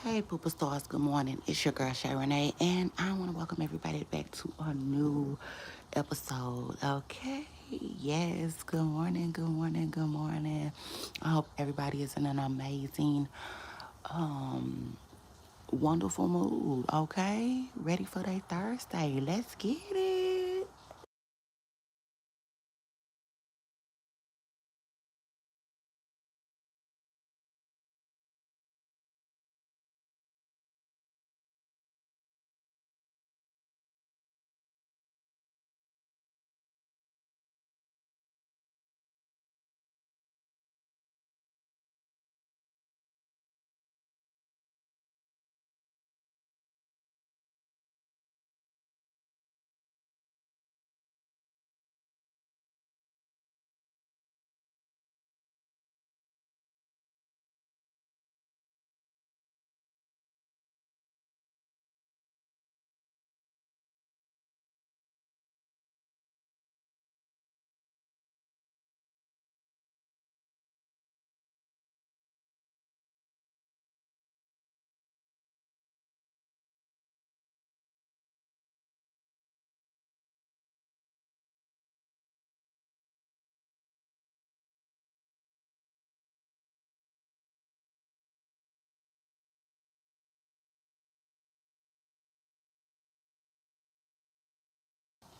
Hey, Pooper Stars, good morning. It's your girl, Shay Renee, and I want to welcome everybody back to a new episode. Okay, yes, good morning, good morning, good morning. I hope everybody is in an amazing, um, wonderful mood. Okay, ready for their Thursday. Let's get it.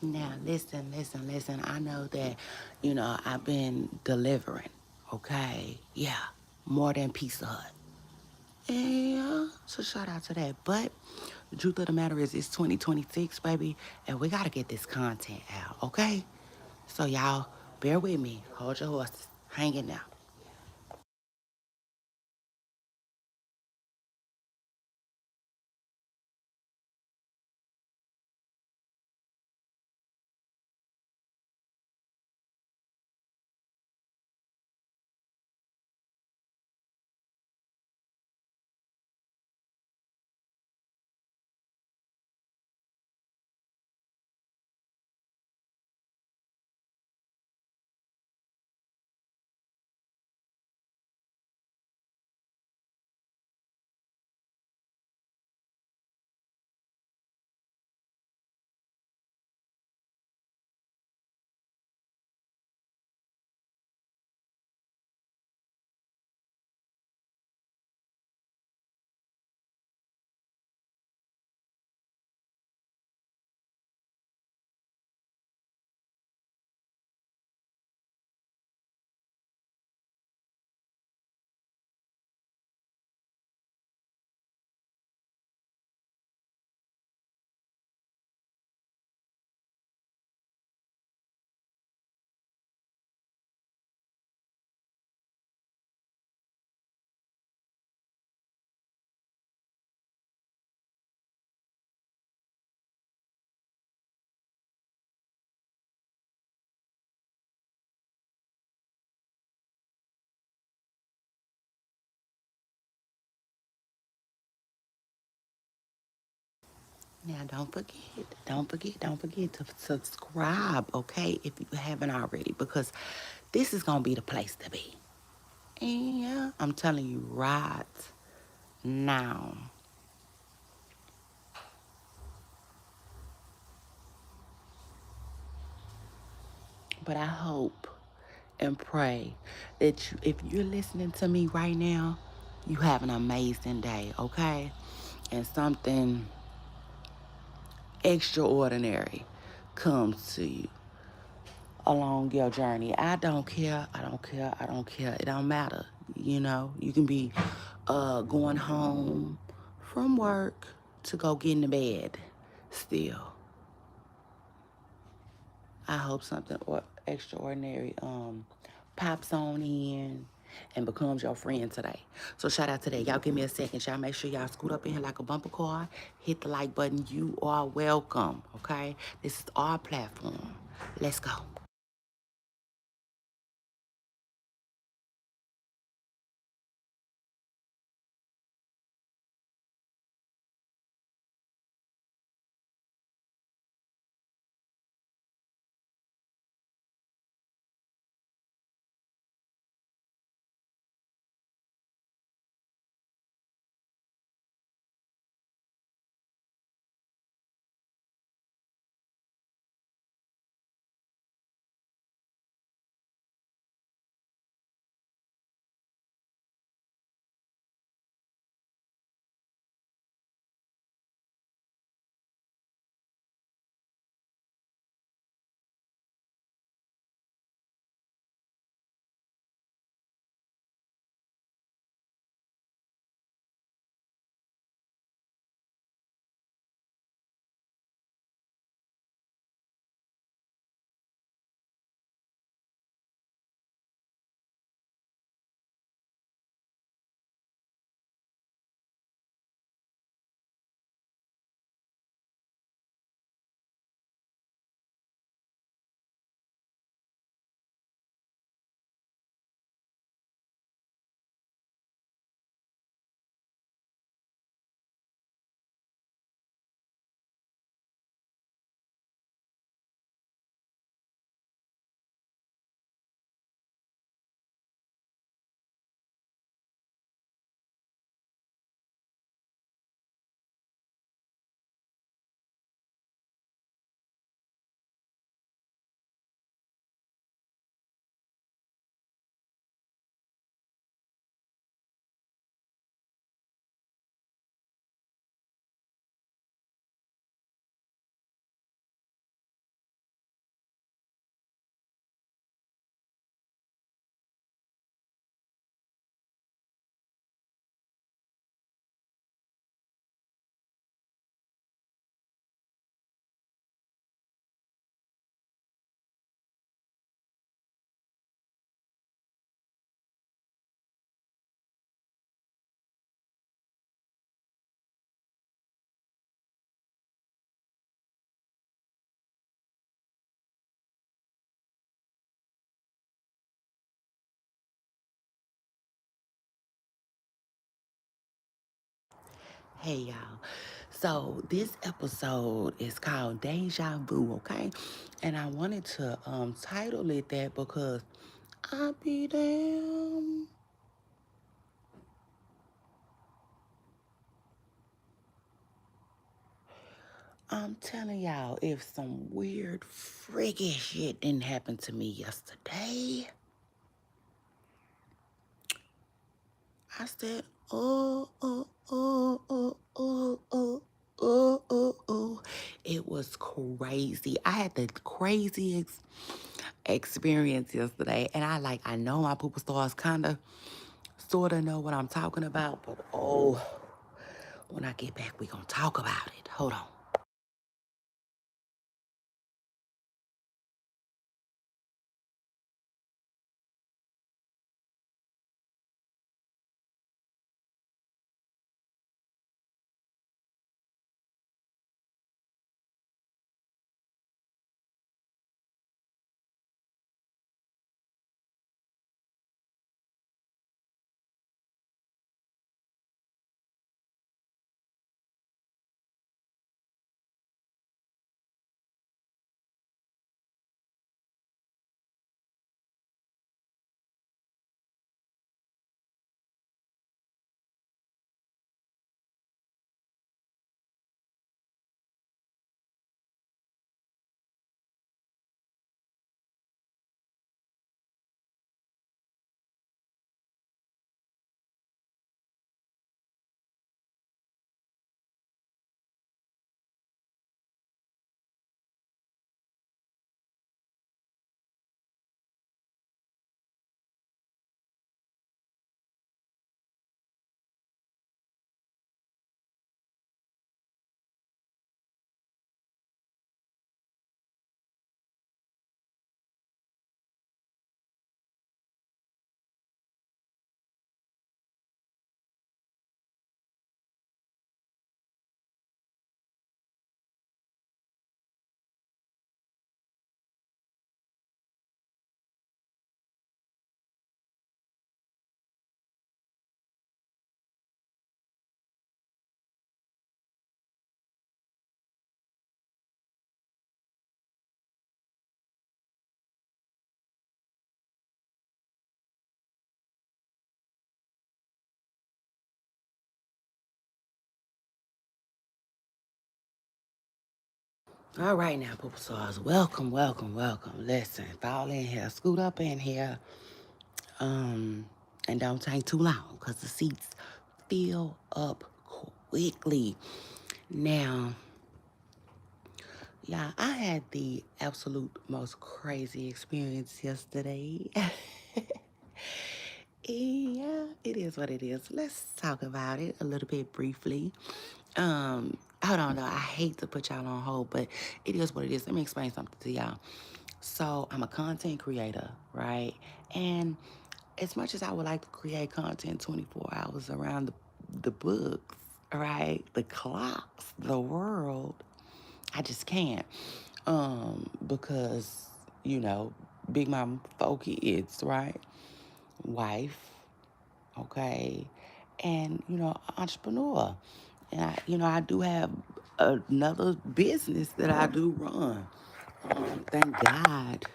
Now, listen, listen, listen. I know that, I've been delivering, okay? Yeah, more than Pizza Hut. Yeah, so shout out to that. But the truth of the matter is, it's 2026, baby, and we gotta get this content out, okay? So y'all, bear with me. Hold your horses. Hang in there. Now, don't forget to subscribe, okay, if you haven't already, because this is gonna be the place to be. Yeah, I'm telling you right now. But I hope and pray that if you're listening to me right now, you have an amazing day, okay? And something extraordinary comes to you along your journey. I don't care. I don't care. I don't care. It don't matter. You can be going home from work to go get into bed still. I hope something extraordinary pops on in and becomes your friend today. So shout out today. Y'all give me a second. Y'all make sure y'all scoot up in here like a bumper car. Hit the like button. You are welcome. Okay? This is our platform. Let's go. Hey, y'all. So, this episode is called Deja Vu, okay? And I wanted to title it that because I be damn. I'm telling y'all, if some weird, freaky shit didn't happen to me yesterday, I said, oh. It was crazy. I had the craziest experience yesterday, and I know my pooper stars kind of, sort of know what I'm talking about, but when I get back, we gonna talk about it. Hold on. All right now, pooper stars. Welcome. Listen, fall in here, scoot up in here, um, and don't take too long because the seats fill up quickly. Now, yeah, I had the absolute most crazy experience yesterday. Yeah, it is what it is. Let's talk about it a little bit briefly. Hold on though. I hate to put y'all on hold, but it is what it is. Let me explain something to y'all. So I'm a content creator, right? And as much as I would like to create content 24 hours around the books, right? The clocks, the world, I just can't. Because, you know, big mom, 4 kids, right? Wife, okay? And, entrepreneur. And I do have another business that I do run. Thank God.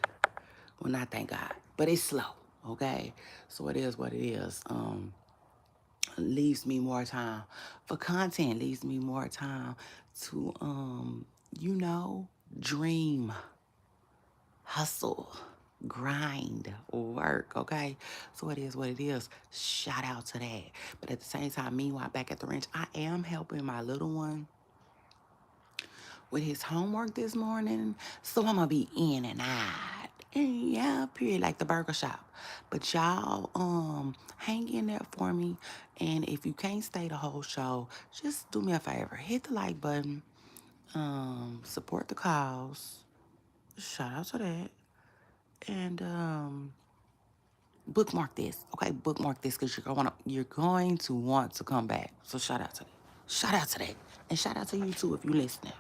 Well, not thank God, but it's slow, okay? So it is what it is. Leaves me more time for content, leaves me more time to, you know, dream, hustle, grind, work, okay? So it is what it is. Shout out to that. But at the same time, meanwhile, back at the ranch, I am helping my little one with his homework this morning. So I'm gonna be in and out. And yeah, period, like the burger shop. But y'all, hang in there for me. And if you can't stay the whole show, just do me a favor. Hit the like button. Support the cause. Shout out to that. And bookmark this. Okay, bookmark this because you're going to want to come back. So shout out to that. Shout out to that. And shout out to you too if you're listening.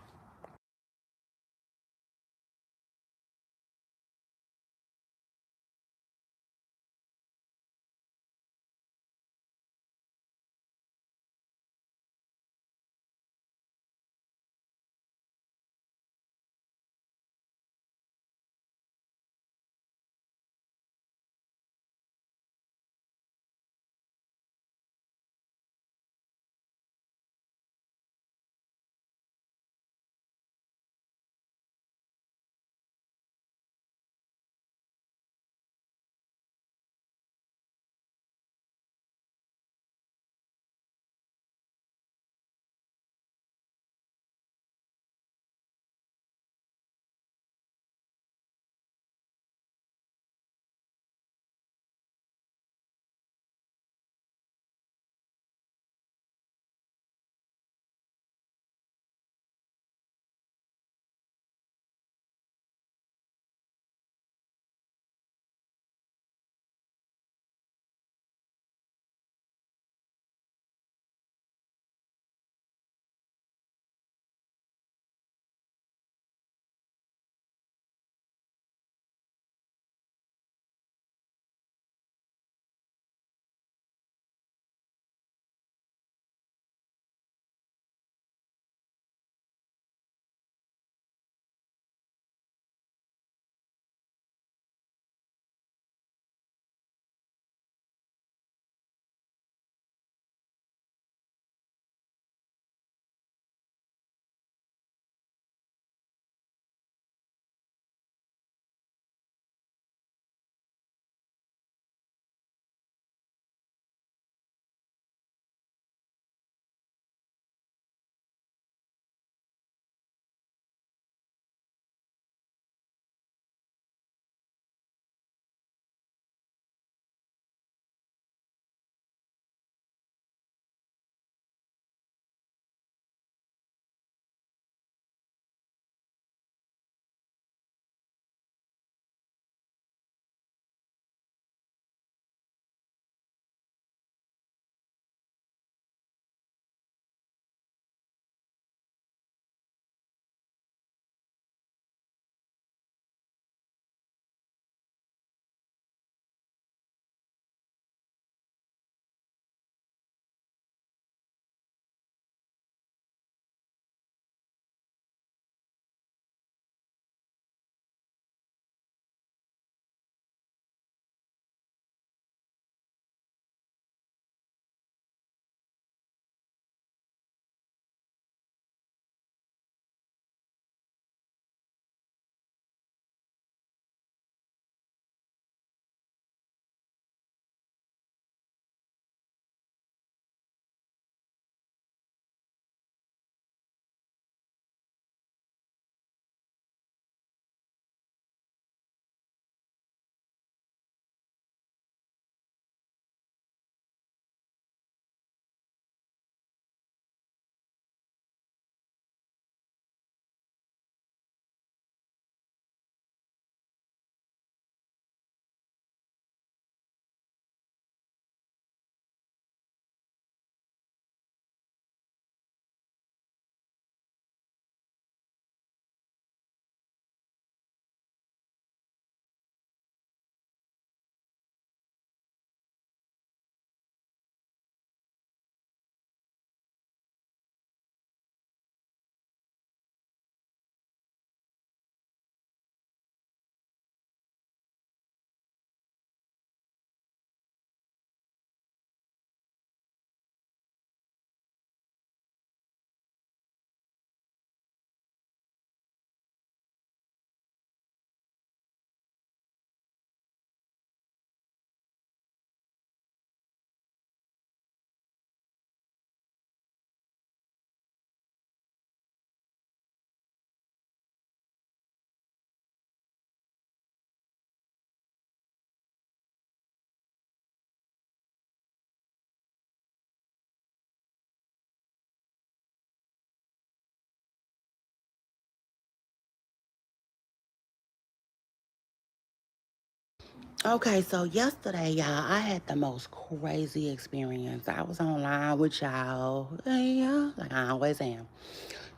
Okay, so yesterday, y'all, I had the most crazy experience. I was online with y'all, yeah, like I always am.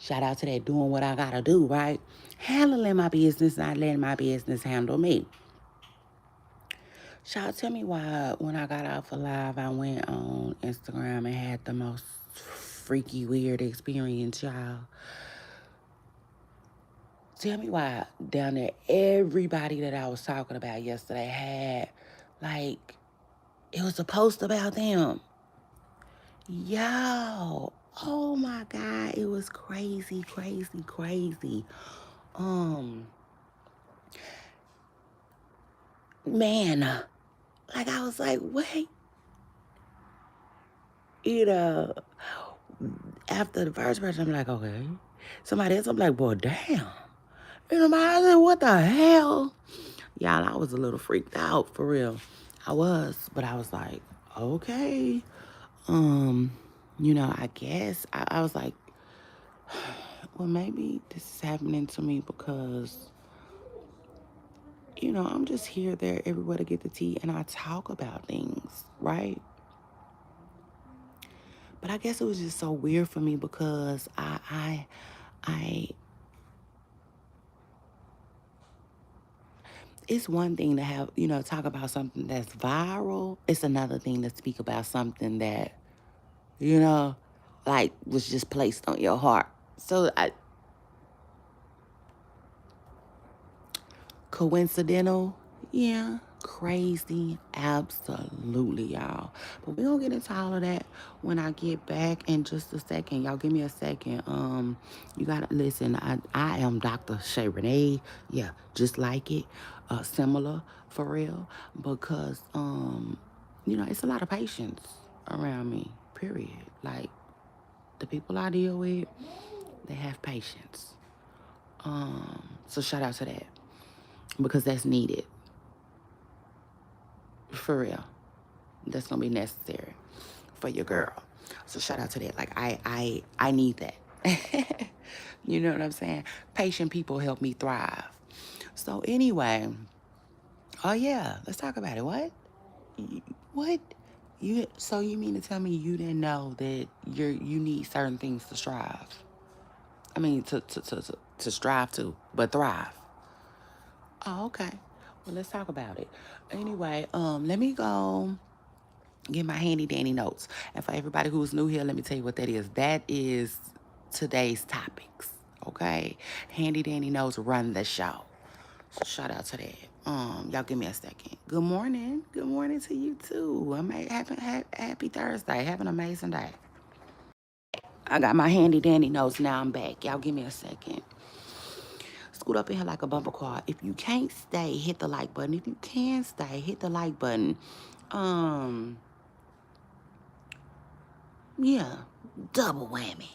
Shout out to that doing what I gotta do, right? Handling my business, not letting my business handle me. Y'all, tell me why when I got off of live, I went on Instagram and had the most freaky, weird experience, y'all. Tell me why down there, everybody that I was talking about yesterday had, like, it was a post about them. Yo, oh my God, it was crazy, crazy, crazy. Um, man, like I was like, wait, you know, after the first person, I'm like, okay. Somebody else, I'm like, well, damn. You know, I said, what the hell? Y'all, I was a little freaked out for real. I was, but I was like, okay. Um, I guess I was like, well, maybe this is happening to me because, I'm just here, there, everywhere to get the tea, and I talk about things, right? But I guess it was just so weird for me because I it's one thing to have, talk about something that's viral. It's another thing to speak about something that, you know, like was just placed on your heart. So coincidental? Yeah. Crazy. Absolutely, y'all. But we're gonna get into all of that when I get back in just a second. Y'all give me a second. You gotta listen, I am Dr. Shay Renee. Yeah, just like it. Similar for real. Because it's a lot of patience around me. Period. Like the people I deal with, they have patience. So shout out to that. Because that's needed. For real. That's gonna be necessary for your girl. So shout out to that. Like I need that. You know what I'm saying? Patient people help me thrive. So anyway, oh yeah, let's talk about it. What? You mean to tell me you didn't know that you need certain things to strive? I mean to strive to, but thrive. Oh, okay. Well, let's talk about it. Anyway, let me go get my handy dandy notes. And for everybody who's new here, let me tell you what that is. That is today's topics. Okay? Handy dandy notes run the show. So shout out to that. Y'all give me a second. Good morning. Good morning to you too. Happy Thursday. Have an amazing day. I got my handy dandy notes. Now I'm back. Y'all give me a second. Scoot up in here like a bumper car. If you can't stay, hit the like button. If you can stay, hit the like button. Um, yeah, double whammy.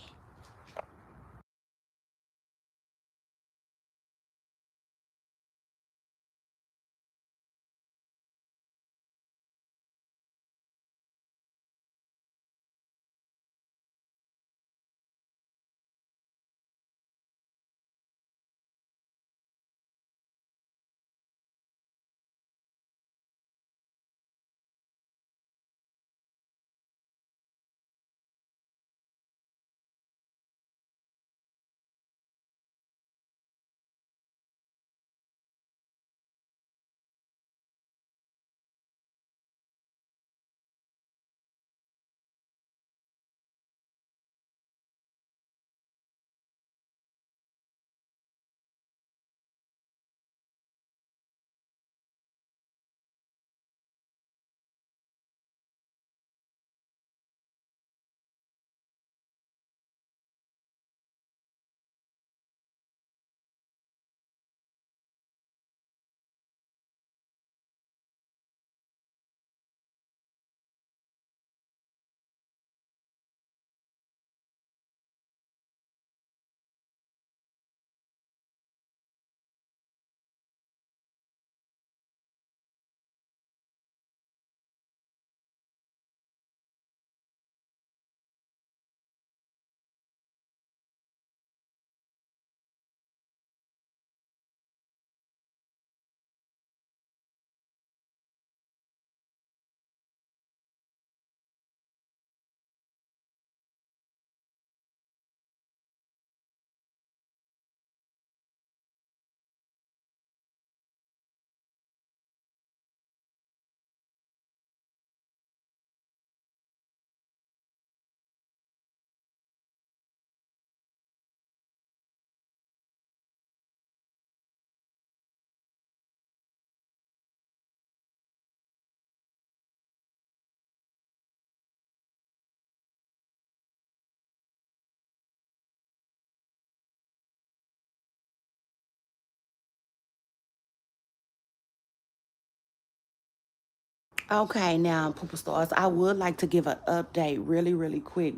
Okay, now, Pooper Stars, I would like to give an update really, really quick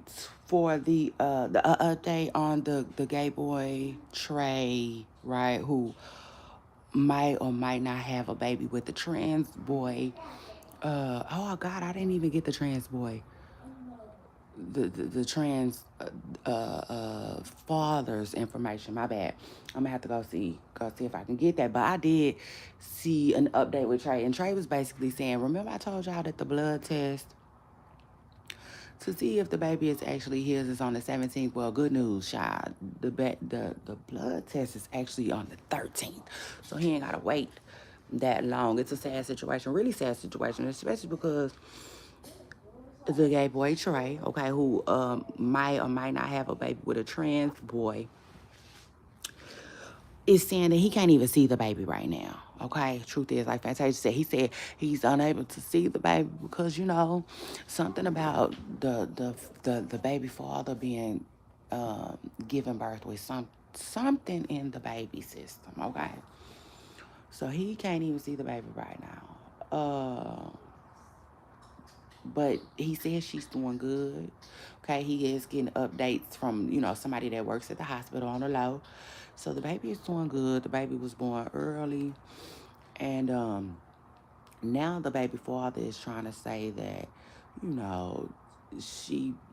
for the update on the gay boy Trey, right? Who might or might not have a baby with the trans boy. Oh God, I didn't even get the trans boy, the trans father's information. My bad. I'm gonna have to go see if I can get that. But I did see an update with Trey, and Trey was basically saying, remember I told y'all that the blood test to see if the baby is actually his is on the 17th. Well, good news, child. The blood test is actually on the 13th, so he ain't gotta wait that long. It's a sad situation, really sad situation, especially because the gay boy Trey, okay, who might or might not have a baby with a trans boy, is saying that he can't even see the baby right now. Okay, truth is, like Fantasia said, he said he's unable to see the baby because something about the baby father being given birth with something in the baby system. Okay, so he can't even see the baby right now. But he says she's doing good. Okay, he is getting updates from, somebody that works at the hospital on the low. So the baby is doing good. The baby was born early. And now the baby father is trying to say that, you know,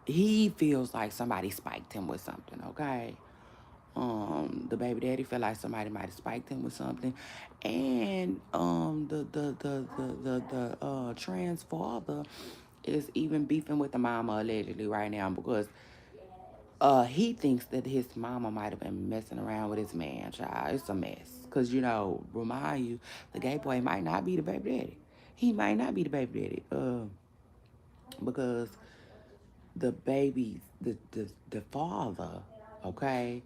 he feels like somebody spiked him with something, okay? The baby daddy felt like somebody might have spiked him with something. And the trans father is even beefing with the mama allegedly right now because he thinks that his mama might have been messing around with his man, child. It's a mess. Because, remind you, the gay boy might not be the baby daddy. He might not be the baby daddy. Because the father, okay,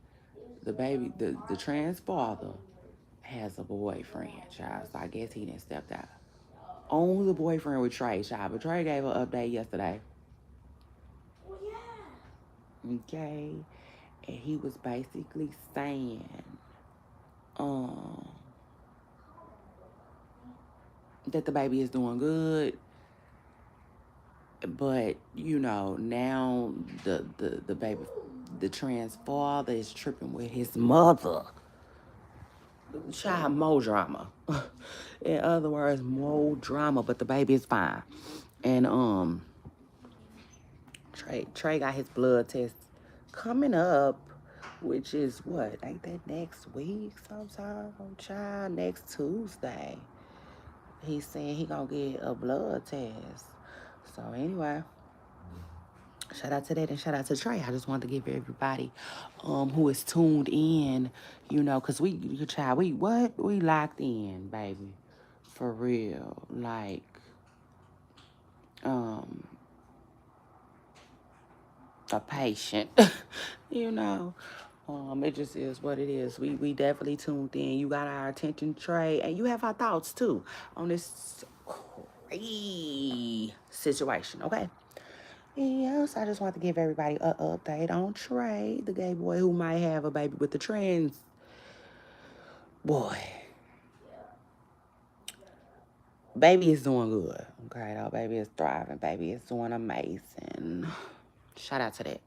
the trans father has a boyfriend, child. So I guess he didn't step out. On the boyfriend with Trey, child. But Trey gave an update yesterday. Okay. And he was basically saying, um, that the baby is doing good. But, now the baby, the trans father is tripping with his mother. Child, more drama. In other words, more drama, but the baby is fine. And Trey got his blood test coming up, which is what? Ain't that next week sometime? Child, next Tuesday. He's saying he gonna get a blood test. So anyway, shout out to that and shout out to Trey. I just wanted to give everybody who is tuned in, cause we locked in, baby. For real. Like, um, a patient. you know. It just is what it is. We definitely tuned in. You got our attention, Trey, and you have our thoughts too on this crazy situation. Okay. Yes, I just want to give everybody an update on Trey, the gay boy who might have a baby with the trans boy. Baby is doing good. Okay, though, baby is thriving. Baby is doing amazing. Shout out to that.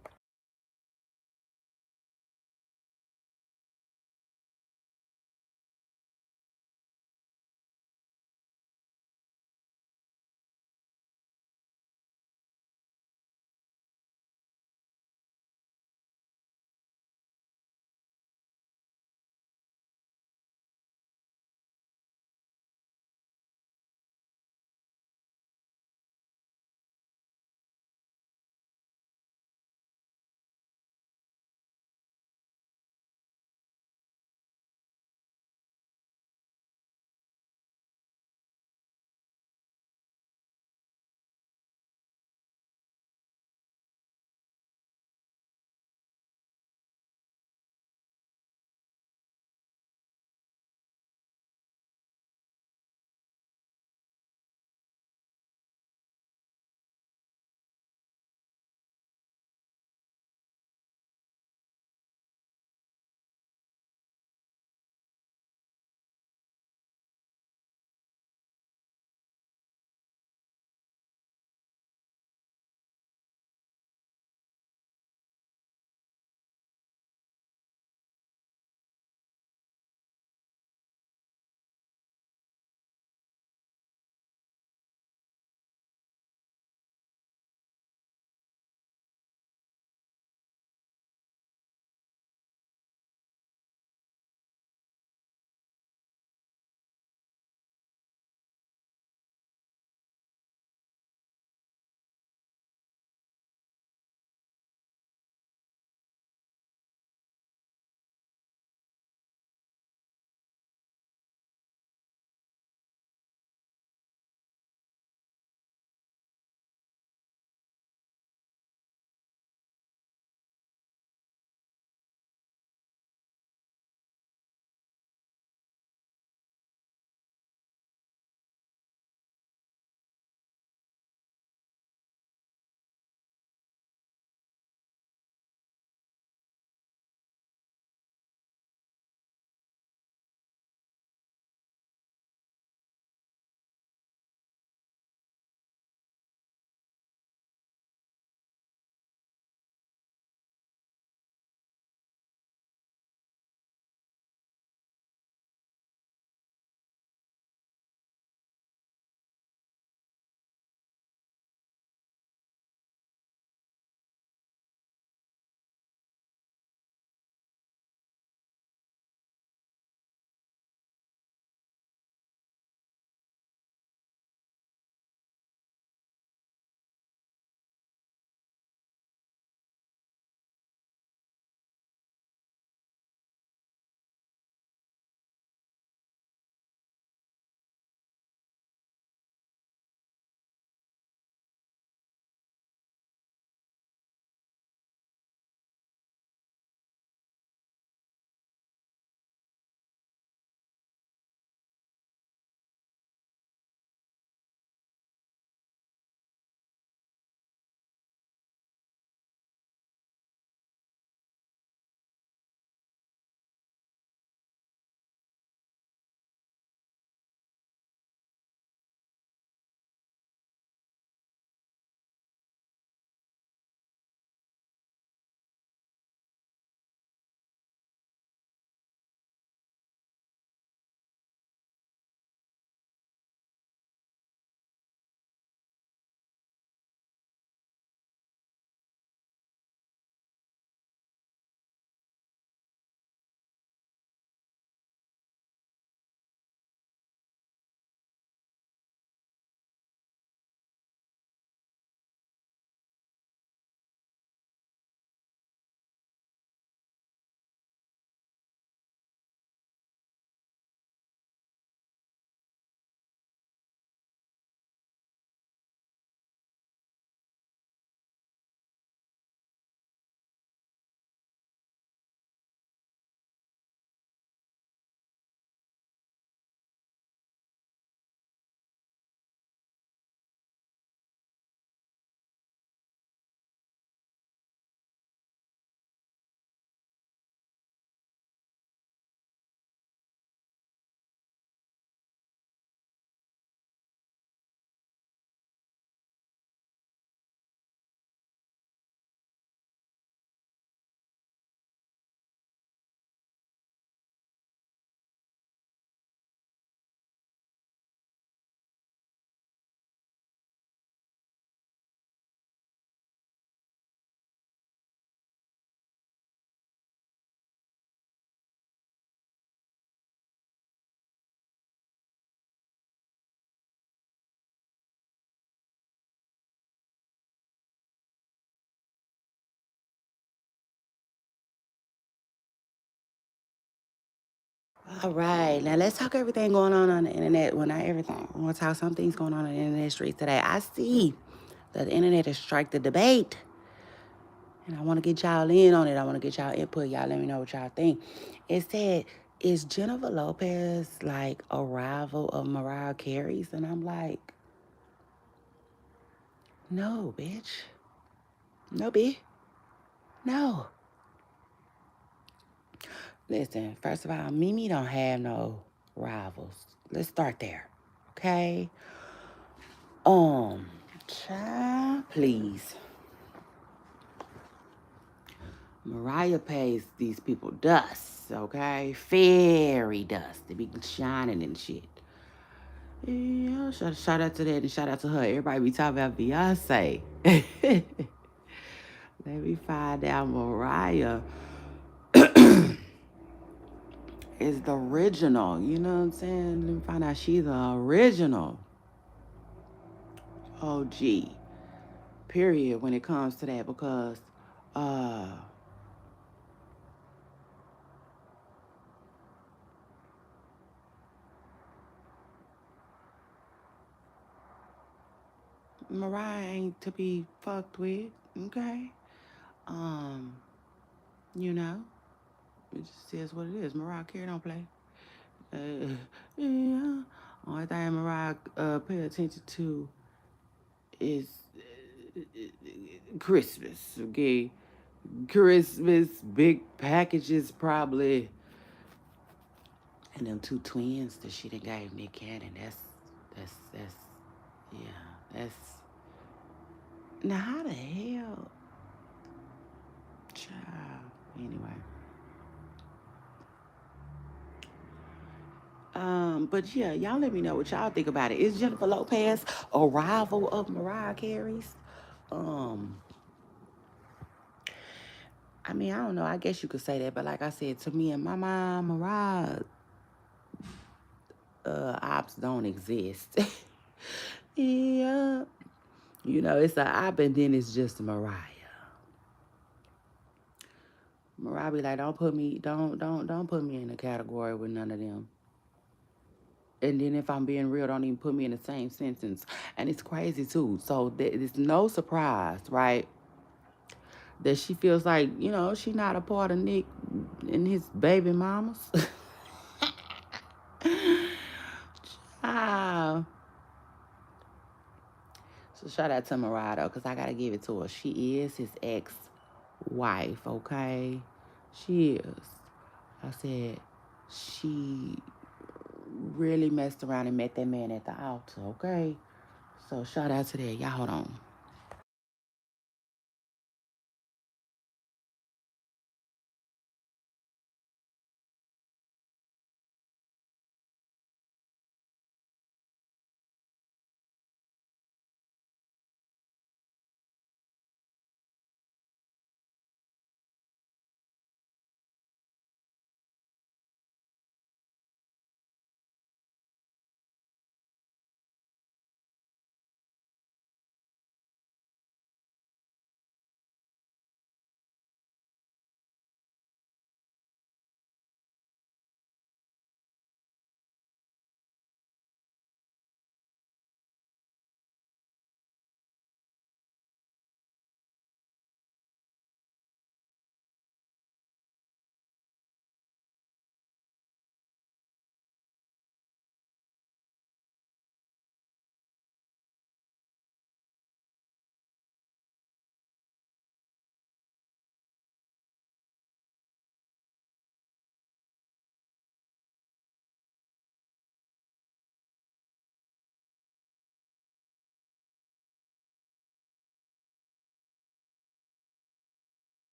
All right, now let's talk everything going on the internet. Well, not everything. I want to talk some things going on the internet streets today. I see that the internet has struck the debate, and I want to get y'all in on it. I want to get y'all input. Y'all let me know what y'all think. It said, is Jennifer Lopez like a rival of Mariah Carey's? And I'm like, no, bitch. No, bitch. No. Listen, first of all, Mimi don't have no rivals. Let's start there. Okay? Um, Child, please. Mariah pays these people dust, okay? Fairy dust. They be shining and shit. Yeah, shout out to that and shout out to her. Everybody be talking about Beyonce. Let me find out Mariah is the original. You know what I'm saying? Let me find out she's the original OG. Period when it comes to that because uh Mariah ain't to be fucked with, okay? Um, you know, it just is what it is. Mariah Carey don't play. Yeah. Only thing Mariah pay attention to is Christmas, okay? Christmas, big packages probably. And them two twins that she done gave Nick Cannon, that's, yeah, that's, now how the hell, child, anyway. But yeah, y'all let me know what y'all think about it. Is Jennifer Lopez a rival of Mariah Carey's? Um, I mean, I don't know. I guess you could say that, but like I said, to me and my mom, Mariah, ops don't exist. Yeah, you know, it's a op, and then it's just Mariah. Mariah be like, don't put me in a category with none of them. And then if I'm being real, don't even put me in the same sentence. And it's crazy too. So it's no surprise, right? That she feels like, you know, she not a part of Nick and his baby mamas. Ah. So shout out to Mariah though, because I gotta give it to her. She is his ex-wife, okay? She is. I said she really messed around and met that man at the altar, okay? So shout out to that. Y'all hold on.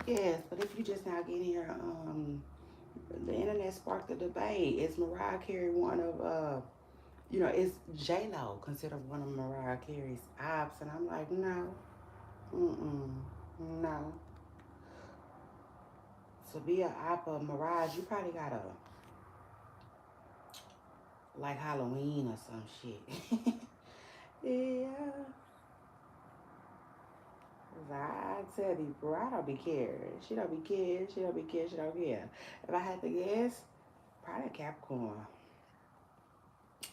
Yes, but if you just now getting here, the internet sparked a debate. Is Mariah Carey one of is J Lo considered one of Mariah Carey's ops? And I'm like, no, no. To be an op of Mariah, you probably gotta like Halloween or some shit. Yeah. I tell you, bro, I don't be caring. She don't be caring. She don't be caring. She don't care. If I had to guess, probably Capricorn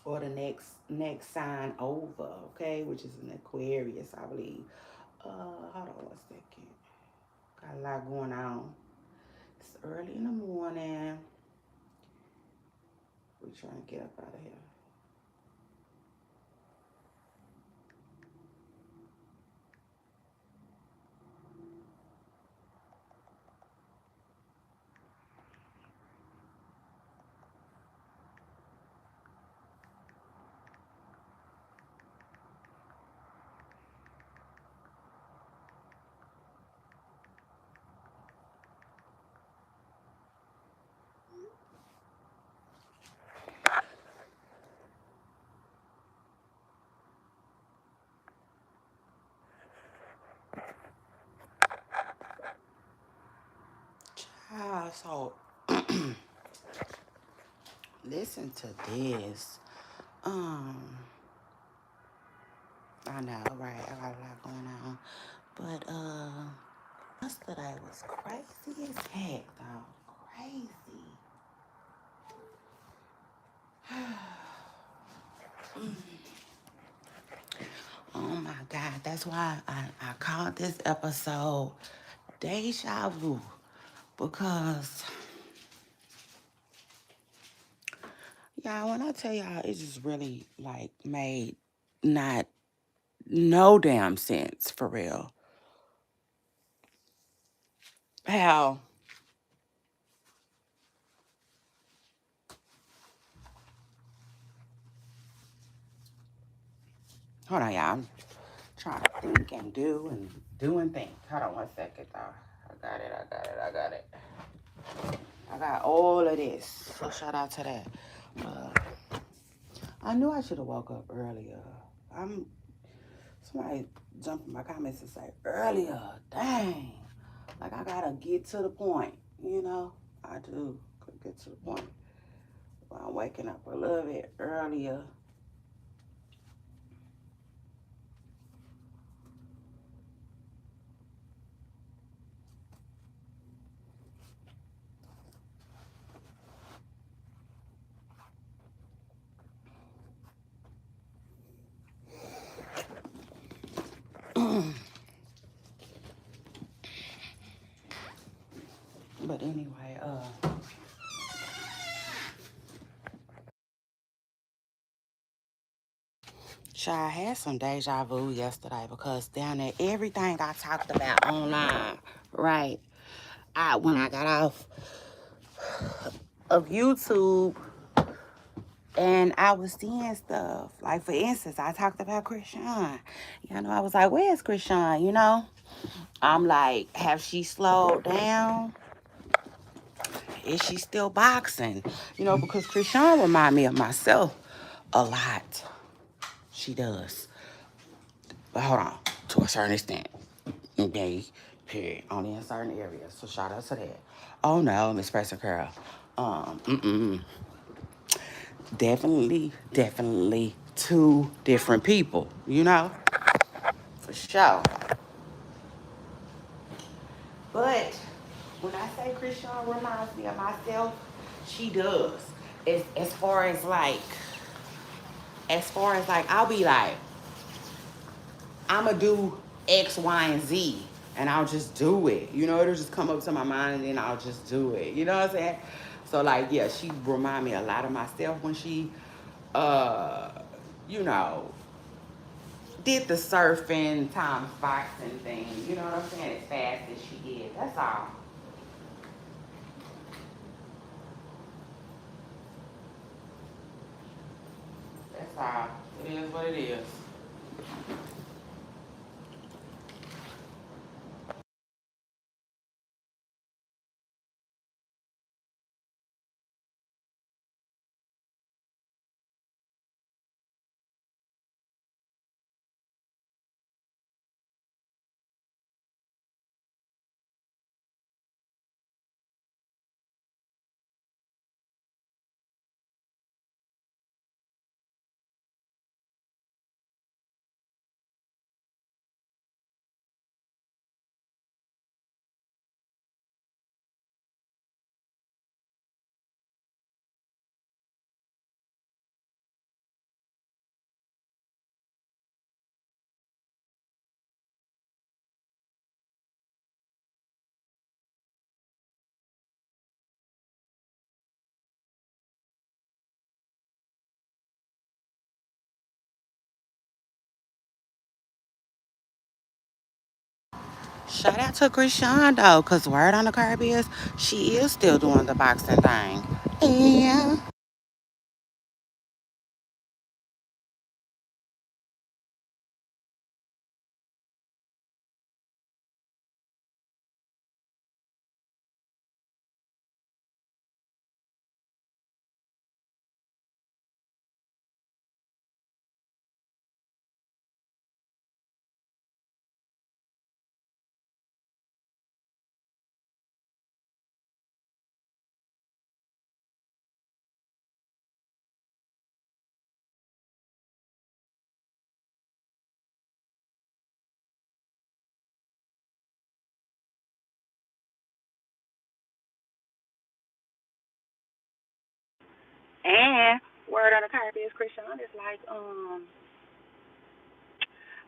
or the next sign over, okay, which is an Aquarius, I believe. Hold on 1 second. Got a lot going on. It's early in the morning. We're trying to get up out of here. So listen to this. Um, I know, right? I got a lot going on. But yesterday was crazy as heck, though. Crazy. Oh my God. That's why I called this episode Deja Vu. Because, y'all, when I tell y'all, it just really, like, made not no damn sense, for real. How, hold on, y'all. I'm trying to think and do and think. Hold on 1 second, though. I got it. I got all of this. So shout out to that. I knew I should have woke up earlier. Somebody jumped in my comments and say earlier. Dang. Like I gotta get to the point, you know? I do get to the point. I'm waking up a little bit earlier. But anyway, I had some deja vu yesterday because down there, everything I talked about online, right? When I got off of YouTube and I was seeing stuff, like for instance, I talked about Krishan. You know, I was like, where's Krishan? You know, I'm like, have she slowed down? Is she still boxing? You know, because Krishan remind me of myself a lot. She does. But hold on, to a certain extent. Okay, period. Only in certain areas. So shout out to that. Oh no, Miss Preston Curl. Um, definitely two different people, you know? For sure. But when I say Christian reminds me of myself, she does. As far as like, I'll be like, I'ma do X, Y, and Z. And I'll just do it. You know, it'll just come up to my mind and then I'll just do it. You know what I'm saying? So like, yeah, she remind me a lot of myself when she uh, you know, did the surfing times boxing thing. You know what I'm saying? As fast as she did. That's all. That's all. It is what it is. Shout out to Krishan though, cause word on the curb is she is still doing the boxing thing. Yeah. And word on the curb is Krishan is like,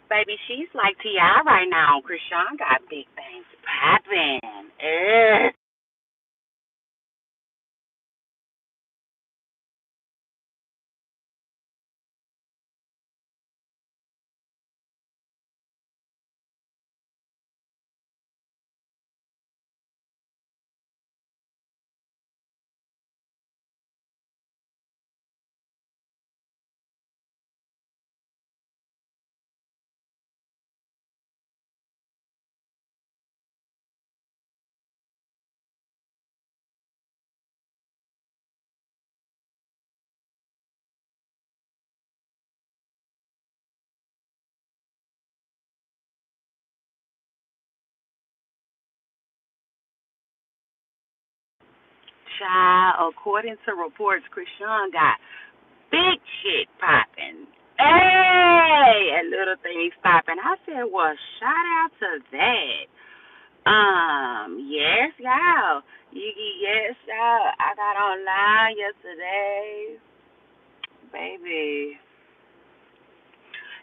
baby, she's like T.I. right now. Krishan got big things popping. Child, according to reports, Krishan got big shit popping. Hey, and little things popping. I said, well, shout out to that. Yes, y'all. Yes, y'all. I got online yesterday, baby,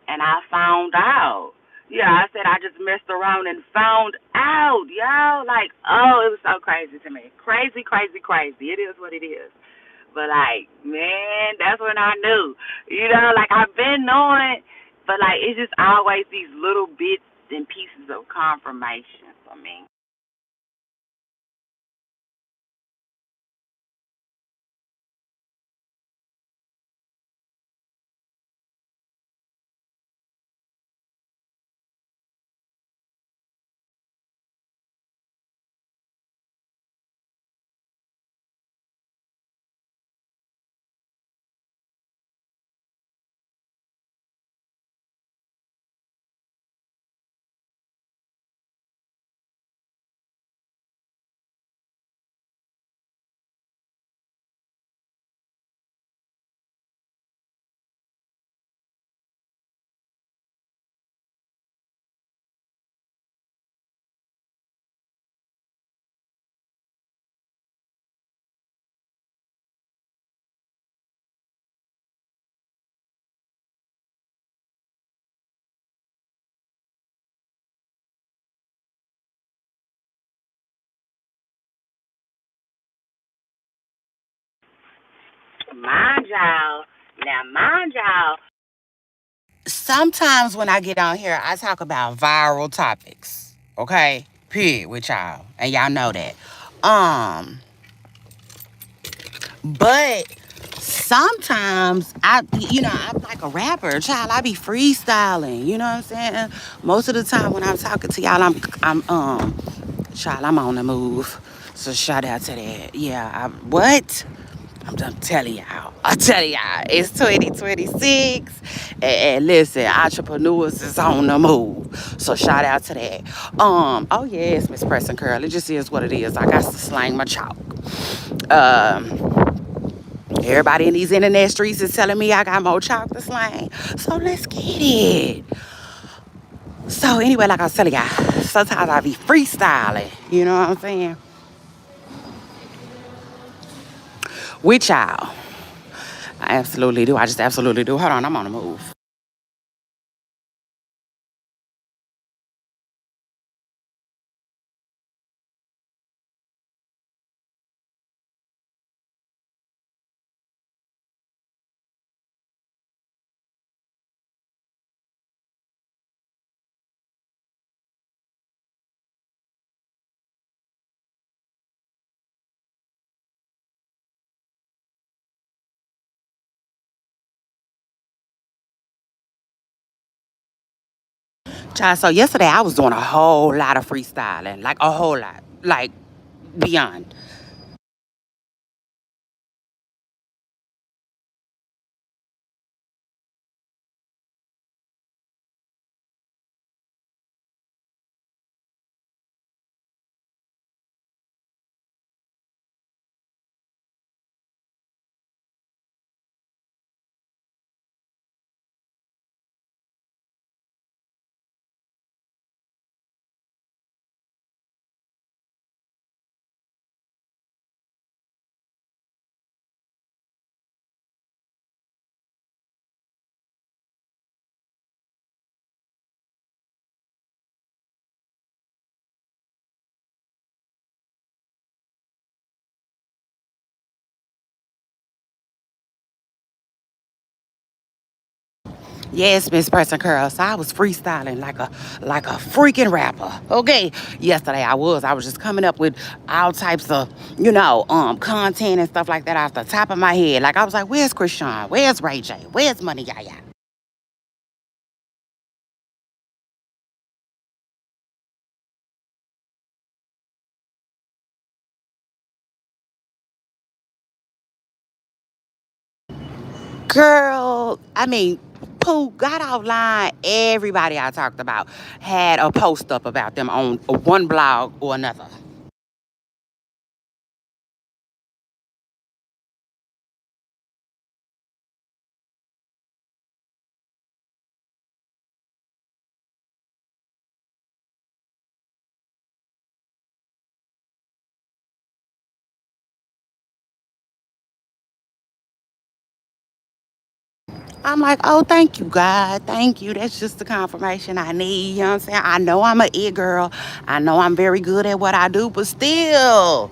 and I found out. Yeah, I said I just messed around and found out, y'all. Like, oh, it was so crazy to me. Crazy, crazy, crazy. It is what it is. But like, man, that's when I knew. You know, like I've been knowing, but like it's just always these little bits and pieces of confirmation for me. Mind y'all. Now, mind y'all. Sometimes when I get on here, I talk about viral topics. Okay? Period with y'all. And y'all know that. But sometimes I'm like a rapper, child. I be freestyling. You know what I'm saying? Most of the time when I'm talking to y'all, child, I'm on the move. So shout out to that. Yeah, what? I'm telling y'all. I tell y'all, it's 2026. And listen, entrepreneurs is on the move. So shout out to that. Oh yes, Miss Preston Curl. It just is what it is. I got to slang my chalk. Um, Everybody in these internet streets is telling me I got more chalk to slang. So let's get it. So anyway, like I was telling y'all, sometimes I be freestyling. You know what I'm saying? With y'all. I absolutely do. I just absolutely do. Hold on, I'm on the move. Child, so yesterday I was doing a whole lot of freestyling, like a whole lot, like beyond. Yes, Miss Person Curl. So I was freestyling like a freaking rapper. Okay. Yesterday I was just coming up with all types of, content and stuff like that off the top of my head. Like I was like, where's Krishan? Where's Ray J? Where's Money Yaya? Girl, I mean, Pooh got offline. Everybody I talked about had a post up about them on one blog or another. I'm like, oh, thank you, God. Thank you. That's just the confirmation I need. You know what I'm saying? I know I'm a it girl. I know I'm very good at what I do, but still.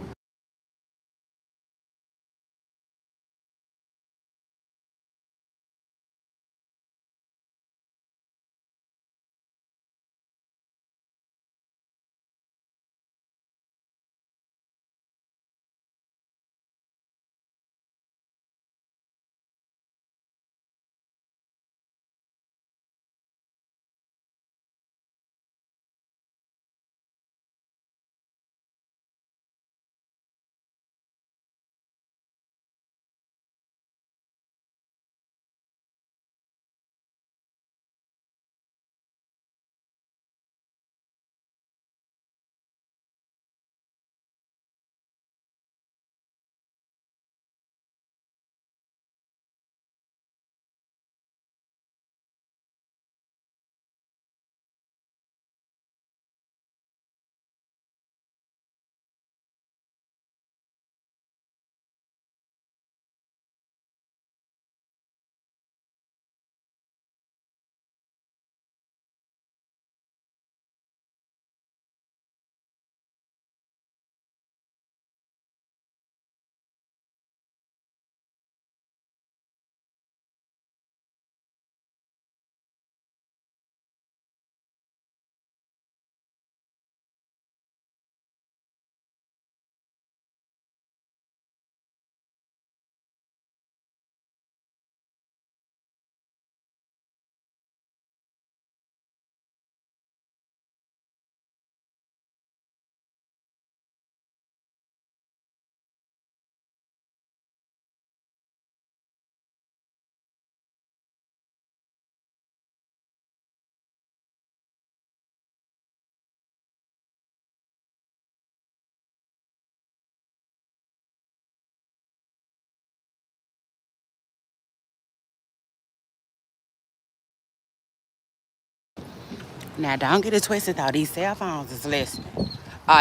Now, don't get it twisted, though. These cell phones is listening.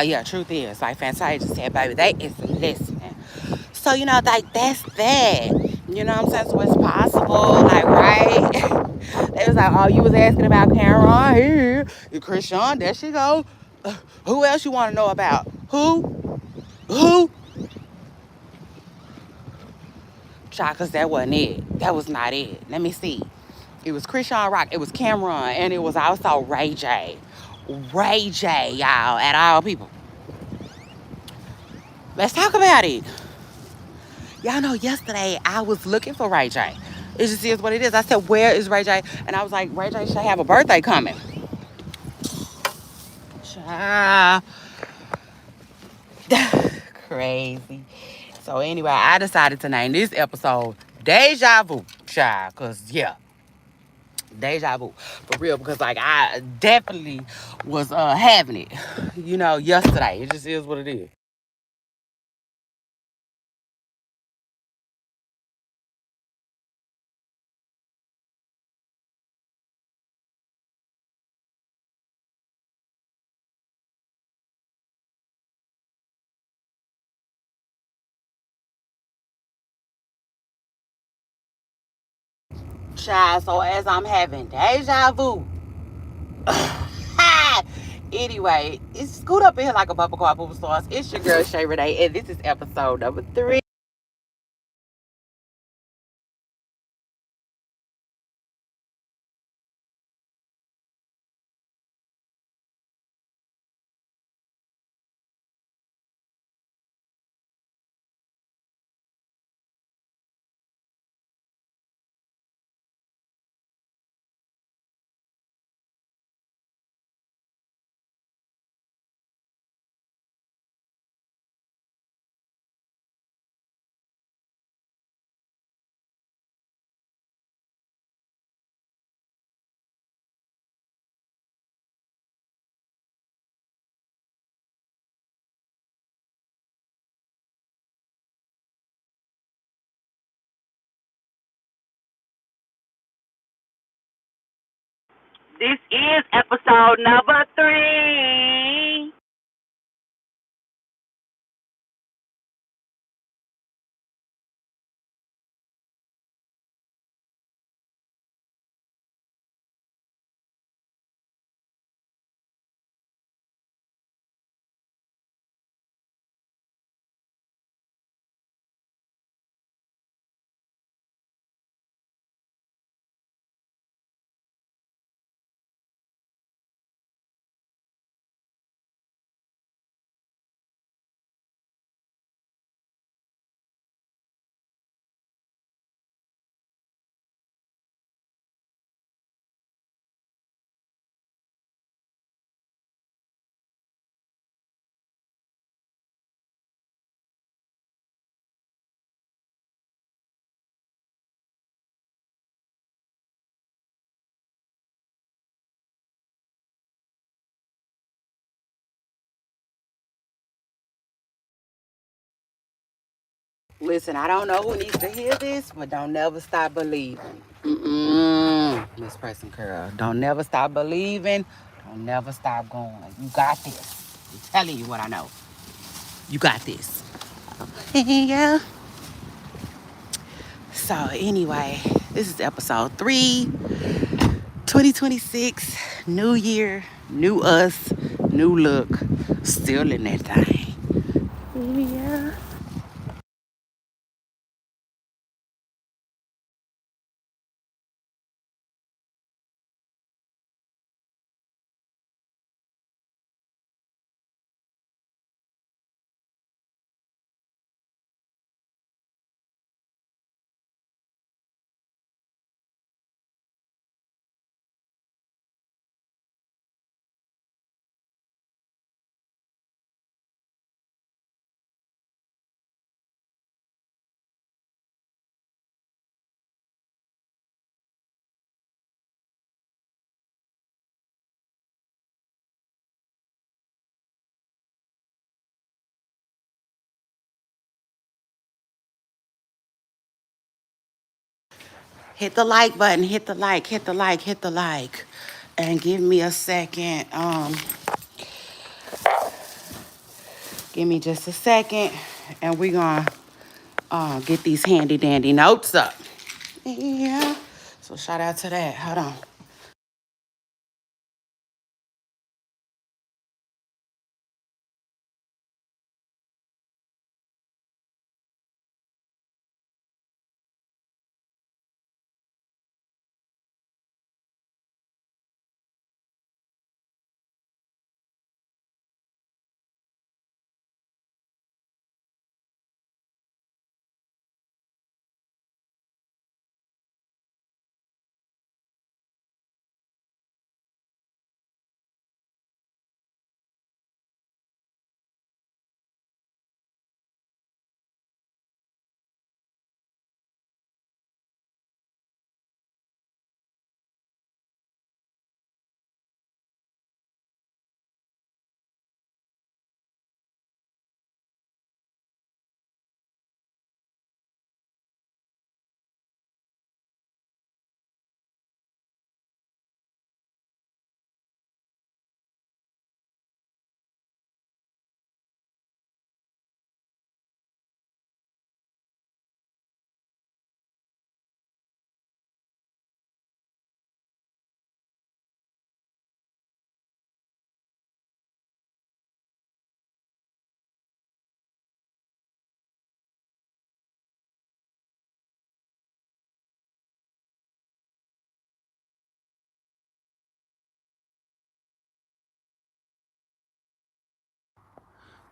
Yeah, truth is, like Fantasia just said, baby, they is listening. So, like, that's that. You know what I'm saying? So it's possible, like, right? They was like, oh, you was asking about Cameron here. Krishan, there she go. Who else you want to know about? Who? Who? Child, because that wasn't it. That was not it. Let me see. It was Krishan Rock. It was Cameron. And it was also Ray J. Ray J, y'all, at all people. Let's talk about it. Y'all know yesterday I was looking for Ray J. It just is what it is. I said, where is Ray J? And I was like, Ray J should have a birthday coming. Child. Crazy. So anyway, I decided to name this episode Deja Vu, child. Cause yeah, deja vu. For real. Because like I definitely was having it, yesterday. It just is what it is. Child, so as I'm having deja vu. Anyway, it's scoot up in here like a bubble car booba sauce. It's your girl Shay Renee, and this is episode number 3. This is episode number 3. Listen, I don't know who needs to hear this, but don't never stop believing. Miss Preston Curl. Don't never stop believing. Don't never stop going. You got this. I'm telling you what I know. You got this. Yeah. So anyway, this is episode 3, 2026. New year, new us, new look. Still in that thing. Yeah. Hit the like button, hit the like, hit the like, hit the like. And give me a second. Give me just a second. And we're gonna get these handy dandy notes up. Yeah. So shout out to that. Hold on.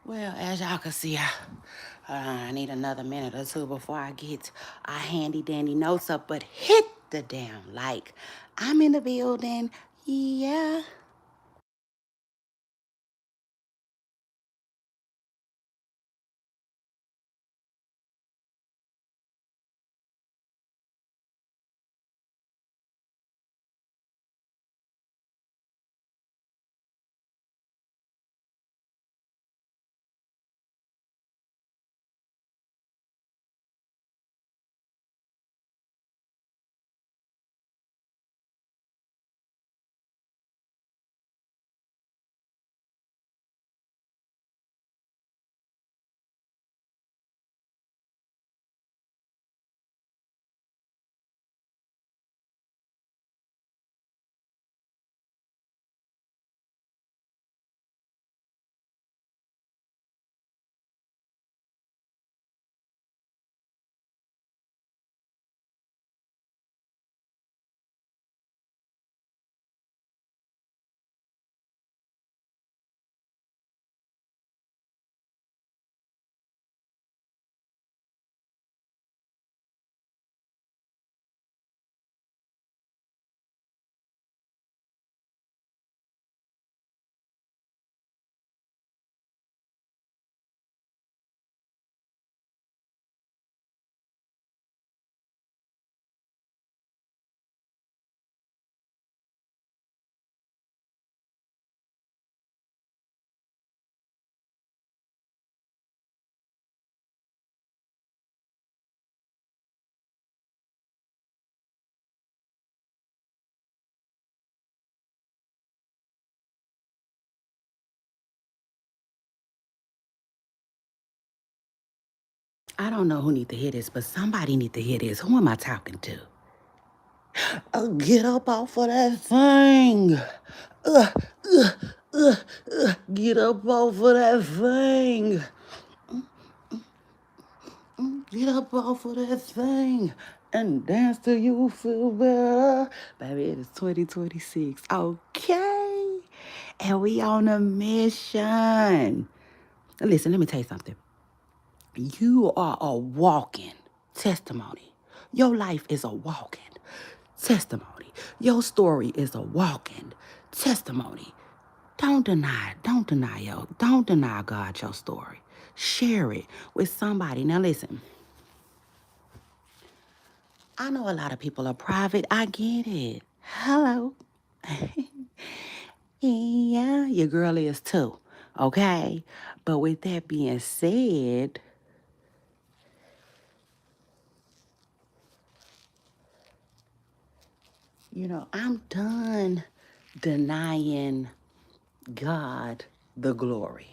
Well, as y'all can see, I need another minute or two before I get our handy dandy notes up, but hit the damn like. I'm in the building. Yeah. I don't know who need to hear this, but somebody need to hear this. Who am I talking to? Oh, get up off of that thing. Uh, uh, get up off of that thing. Get up off of that thing and dance till you feel better. Baby, it is 2026. Okay. And we on a mission. Listen, let me tell you something. You are a walking testimony. Your life is a walking testimony. Your story is a walking testimony. Don't deny God your story. Share it with somebody. Now listen, I know a lot of people are private. I get it. Hello. Yeah, your girl is too. Okay. But with that being said, I'm done denying God the glory.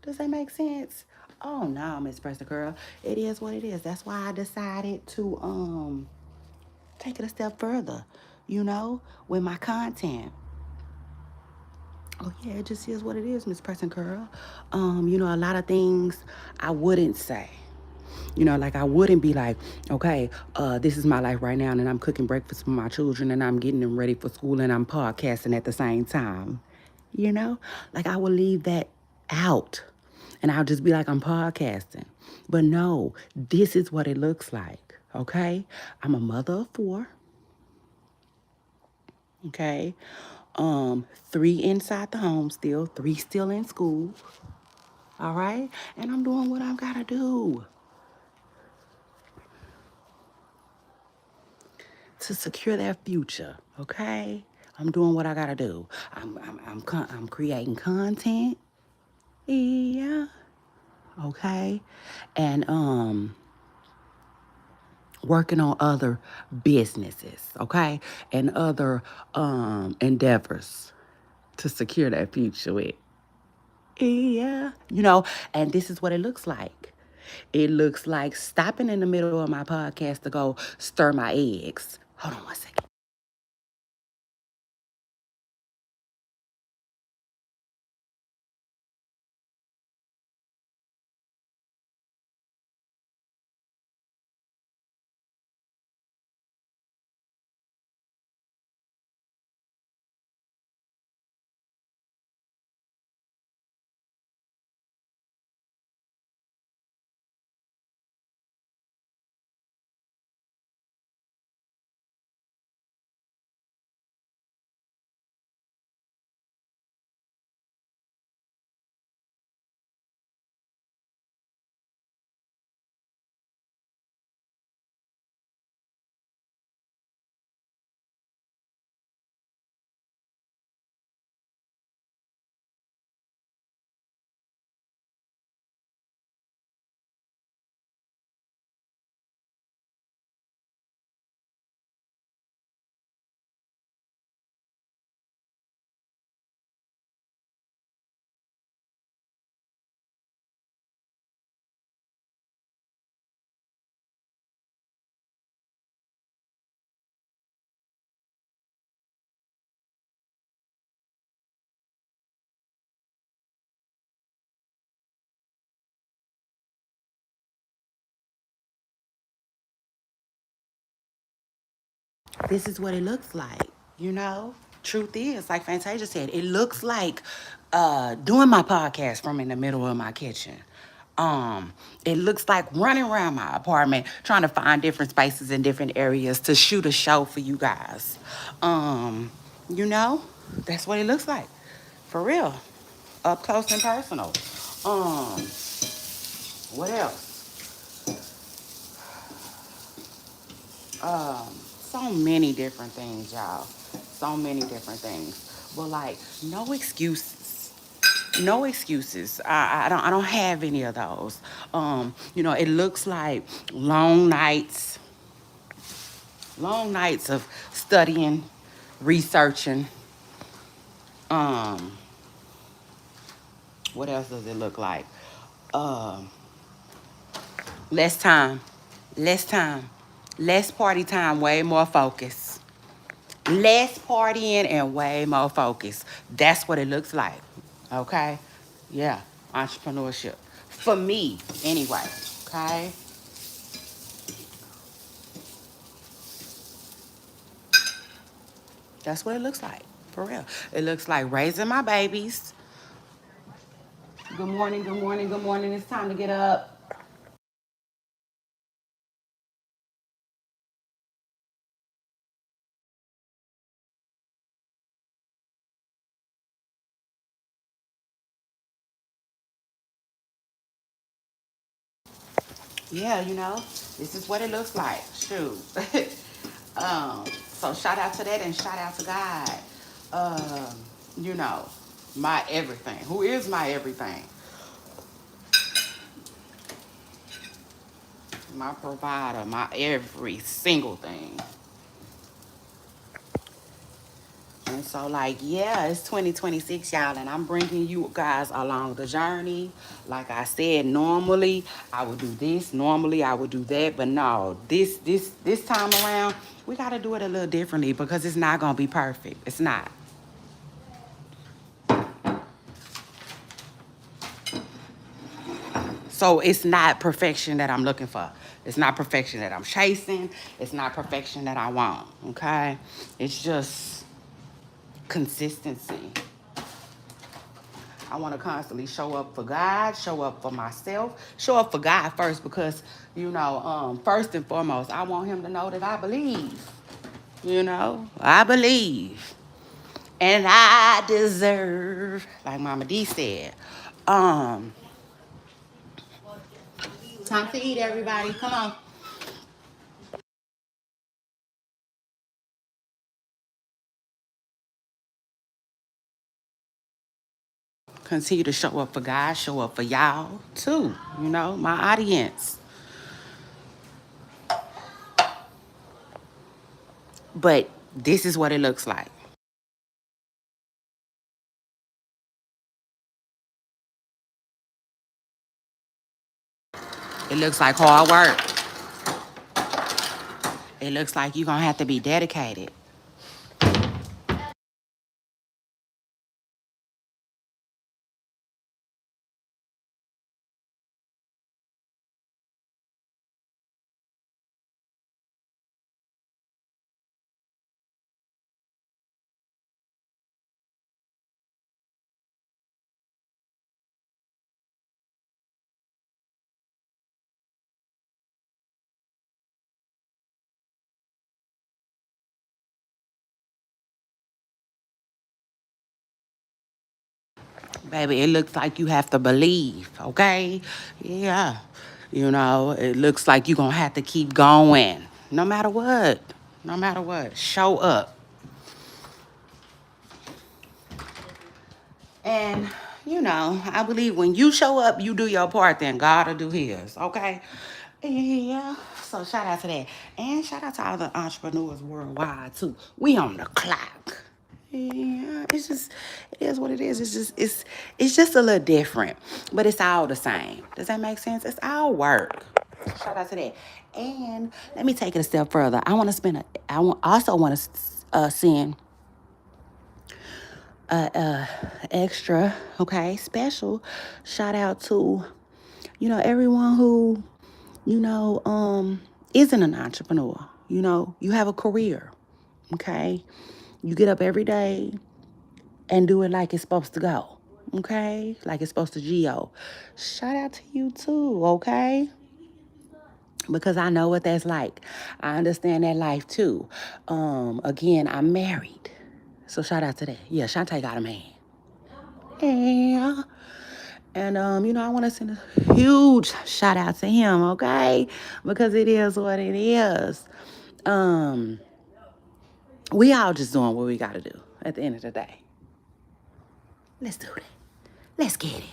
Does that make sense? Oh no, Miss Presta Girl. It is what it is. That's why I decided to take it a step further, with my content. Oh yeah, it just is what it is, Miss Person Girl. A lot of things I wouldn't say. Like I wouldn't be like, okay, this is my life right now, and I'm cooking breakfast for my children, and I'm getting them ready for school, and I'm podcasting at the same time. Like I will leave that out, and I'll just be like, I'm podcasting. But no, this is what it looks like. Okay, I'm a mother of four. Okay, three inside the home still, three still in school. All right, and I'm doing what I've got to do to secure their future. Okay, I'm doing what I gotta do. I'm creating content. Yeah. Okay, and working on other businesses. Okay, and other endeavors to secure that future with. Yeah. And this is what it looks like. It looks like stopping in the middle of my podcast to go stir my eggs. Hold on one second. this is what it looks like, you know? Truth is, like Fantasia said, it looks like doing my podcast from in the middle of my kitchen. It looks like running around my apartment trying to find different spaces in different areas to shoot a show for you guys. You know, that's what it looks like. For real. Up close and personal. Um, what else? So many different things, y'all. So many different things. But like, no excuses. No excuses. I don't have any of those. You know, it looks like long nights of studying, researching. Um, what else does it look like? Um, less time, less time, less party time, way more focus. Less partying and way more focus. That's what it looks like. Okay? Yeah, entrepreneurship. For me, anyway. Okay? That's what it looks like. For real. It looks like raising my babies. Good morning, good morning, good morning. It's time to get up. Yeah, you know, this is what it looks like. Shoot. So shout out to that and shout out to God. Um, you know, my everything. Who is my everything? My provider, my every single thing. And so, like, yeah, it's 2026, y'all, and I'm bringing you guys along the journey. Like I said, normally I would do this, normally I would do that, but no, this time around, we got to do it a little differently because it's not gonna be perfect. It's not. So it's not perfection that I'm looking for. It's not perfection that I'm chasing. It's not perfection that I want. Okay, it's just consistency. I want to constantly show up for God, show up for myself, show up for God first because, you know, first and foremost, I want him to know that I believe. You know, I believe. And I deserve, like Mama D said. Um, Time to eat, everybody. Come on. Continue to show up for God, show up for y'all too, you know, my audience. But this is what it looks like. It looks like hard work. It looks like you're going to have to be dedicated. Baby, it looks like you have to believe, okay? Yeah. You know, it looks like you're going to have to keep going no matter what. No matter what. Show up. And, you know, I believe when you show up, you do your part, then God will do his, okay? Yeah. So shout out to that. And shout out to all the entrepreneurs worldwide, too. We on the clock. Yeah, it's just it is what it is. It's just a little different, but it's all the same. Does that make sense? It's all work. Shout out to that. And let me take it a step further. I want to spend a. Also want to send extra, okay, special shout out to, you know, everyone who, you know, isn't an entrepreneur. You know, you have a career. Okay? You get up every day and do it like it's supposed to go. Okay? Like it's supposed to go. Shout out to you too, okay? Because I know what that's like. I understand that life too. Again, I'm married. So shout out to that. Yeah, Shantae got a man. Yeah. And I want to send a huge shout out to him, okay? Because it is what it is. Um, we all just doing what we gotta do at the end of the day. Let's do it. Let's get it.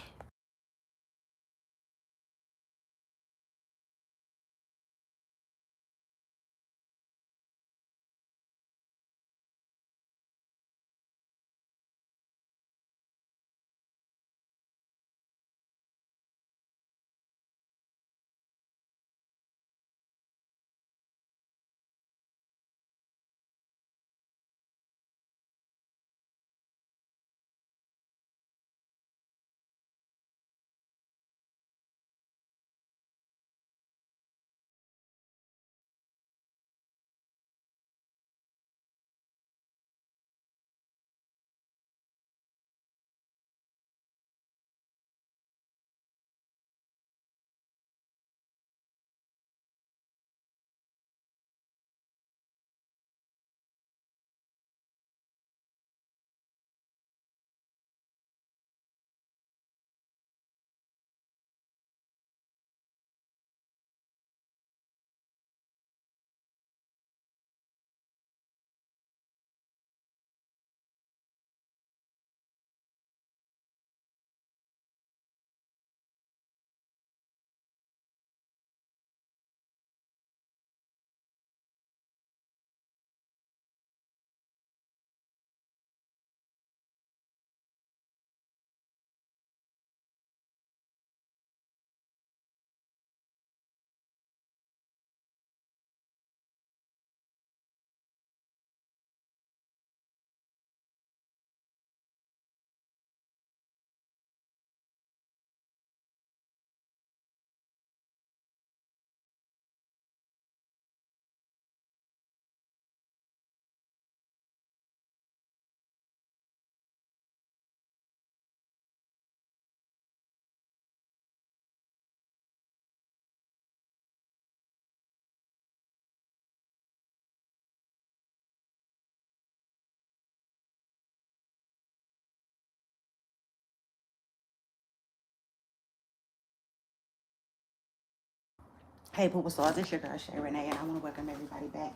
Hey, Poopa Stars, it's your girl Shay Renee, and I want to welcome everybody back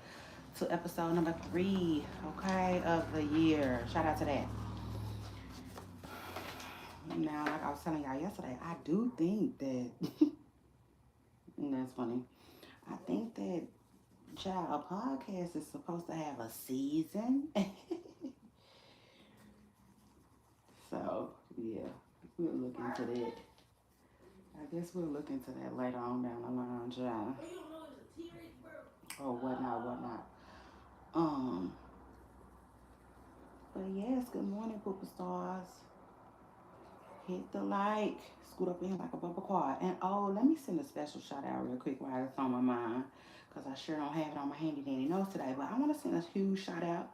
to episode number 3, okay, of the year. Shout out to that. Now, like I was telling y'all yesterday, I do think that, and that's funny, I think that, child, a podcast is supposed to have a season. So, yeah, we'll look into that. I guess we'll look into that later on down the line, child. Or whatnot, whatnot. Um, but yes, good morning, Poopa Stars. Hit the like, scoot up in here like a bumper quad. And oh, let me send a special shout out real quick while it's on my mind. Because I sure don't have it on my handy dandy notes today. But I want to send a huge shout out.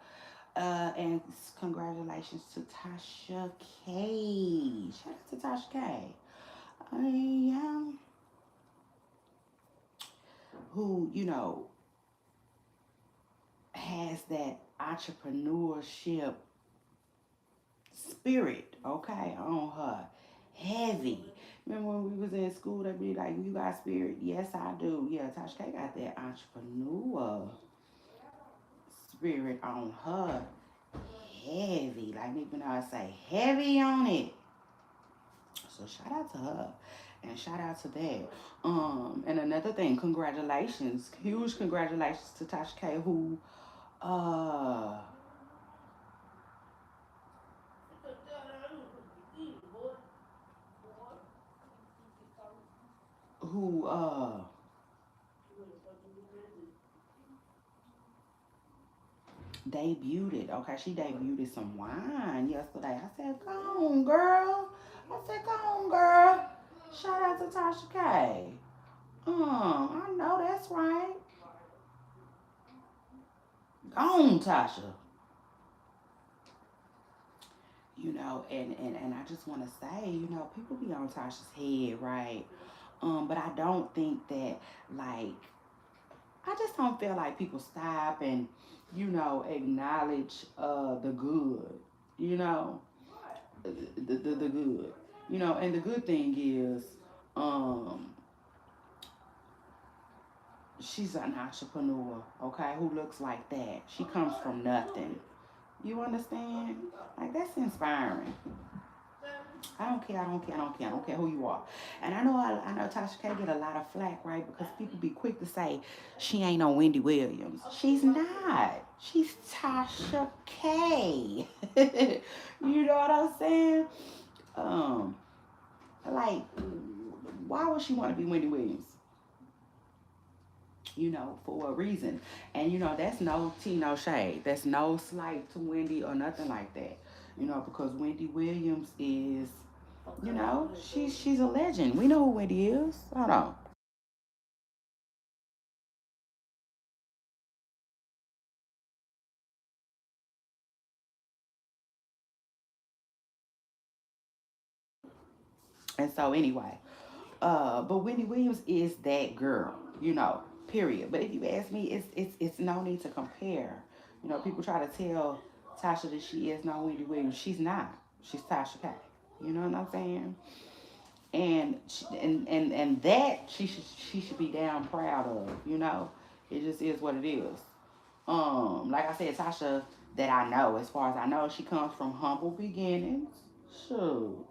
And congratulations to Tasha K. Shout out to Tasha K. Who, has that entrepreneurship spirit, okay, on her. Heavy. Remember when we was in school, they'd be like, you got spirit? Yes, I do. Yeah, Tasha K got that entrepreneur spirit on her. Heavy. Like even though I say heavy on it. So shout out to her. And shout out to that. And another thing, congratulations. Huge congratulations to Tasha K who uh who debuted it. Okay, she debuted some wine yesterday. I said, "Come on, girl." I said, "Come on, girl." Shout out to Tasha K. I know that's right. on, Tasha. And I just want to say, people be on Tasha's head, right? But I don't think that, like, I just don't feel like people stop and, acknowledge the good, you know, the good, and the good thing is, um, she's an entrepreneur, okay, who looks like that. She comes from nothing. You understand? Like, that's inspiring. I don't care. I don't care. I don't care. I don't care who you are. And I know Tasha K get a lot of flack, right? Because people be quick to say she ain't no Wendy Williams. She's not. She's Tasha K. You know what I'm saying? Um, like, why would she want to be Wendy Williams? For a reason. And that's no tea, no shade. That's no slight to Wendy or nothing like that. Because Wendy Williams is, she's a legend. We know who Wendy is. Hold on. And so anyway, but Wendy Williams is that girl, period. But if you ask me, it's no need to compare. People try to tell Tasha that she is no Wendy Williams. She's not. She's Tasha K. You know what I'm saying? And that she should be damn proud of. It just is what it is. Like I said, Tasha, that I know, as far as I know, she comes from humble beginnings. Shoot.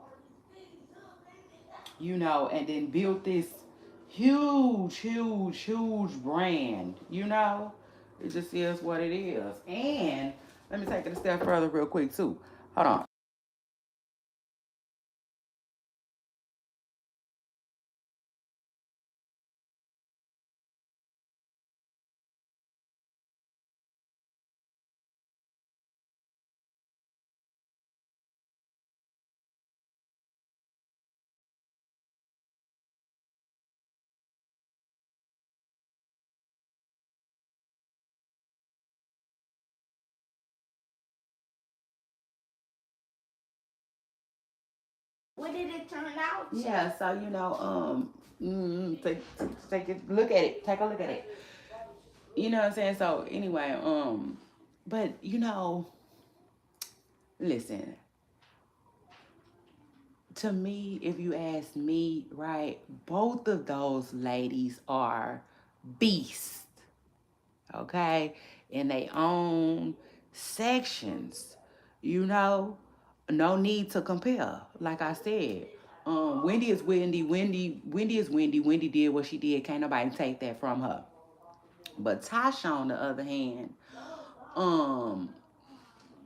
And then built this huge, huge, huge brand. It just is what it is. And let me take it a step further, real quick, too. Hold on. What did it turn out? Yeah, so take it, look at it, take a look at it. You know what I'm saying? So anyway, but listen, to me, if you ask me, right, both of those ladies are beasts, okay, in their own sections. You know, no need to compare. Like I said, Wendy is Wendy. Wendy is Wendy. Wendy did what she did. Can't nobody take that from her. But Tasha, on the other hand, um,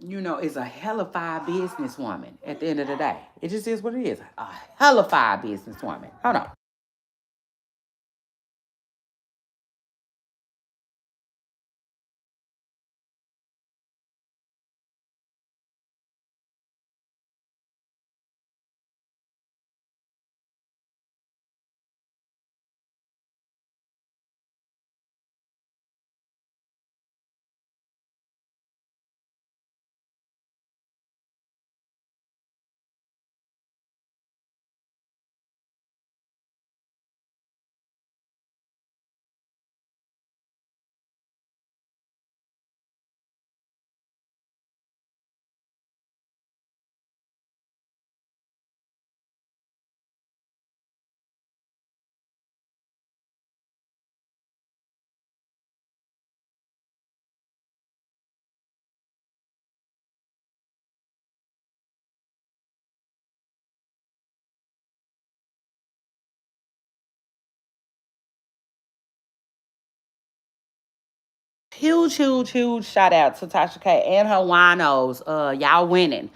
is a hellified businesswoman at the end of the day. It just is what it is. A hellified businesswoman. Hold on. Huge, huge, huge shout out to Tasha K and her winos. Y'all winning.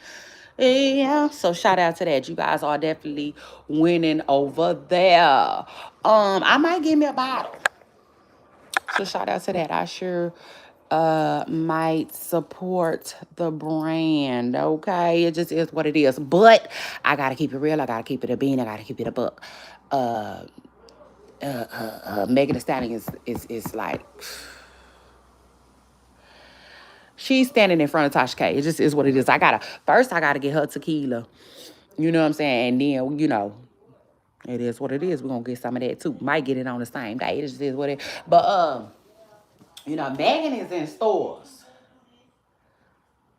Yeah, so shout out to that. You guys are definitely winning over there. I might give me a bottle. So shout out to that. I sure might support the brand. Okay. It just is what it is. But I gotta keep it real. I gotta keep it a bean. I gotta keep it a buck. Megan Thee Stallion is like She's standing in front of Tasha K. It just is what it is. I gotta get her tequila. You know what I'm saying? And then, it is what it is. We're gonna get some of that too. Might get it on the same day. It just is what it is. But Megan is in stores.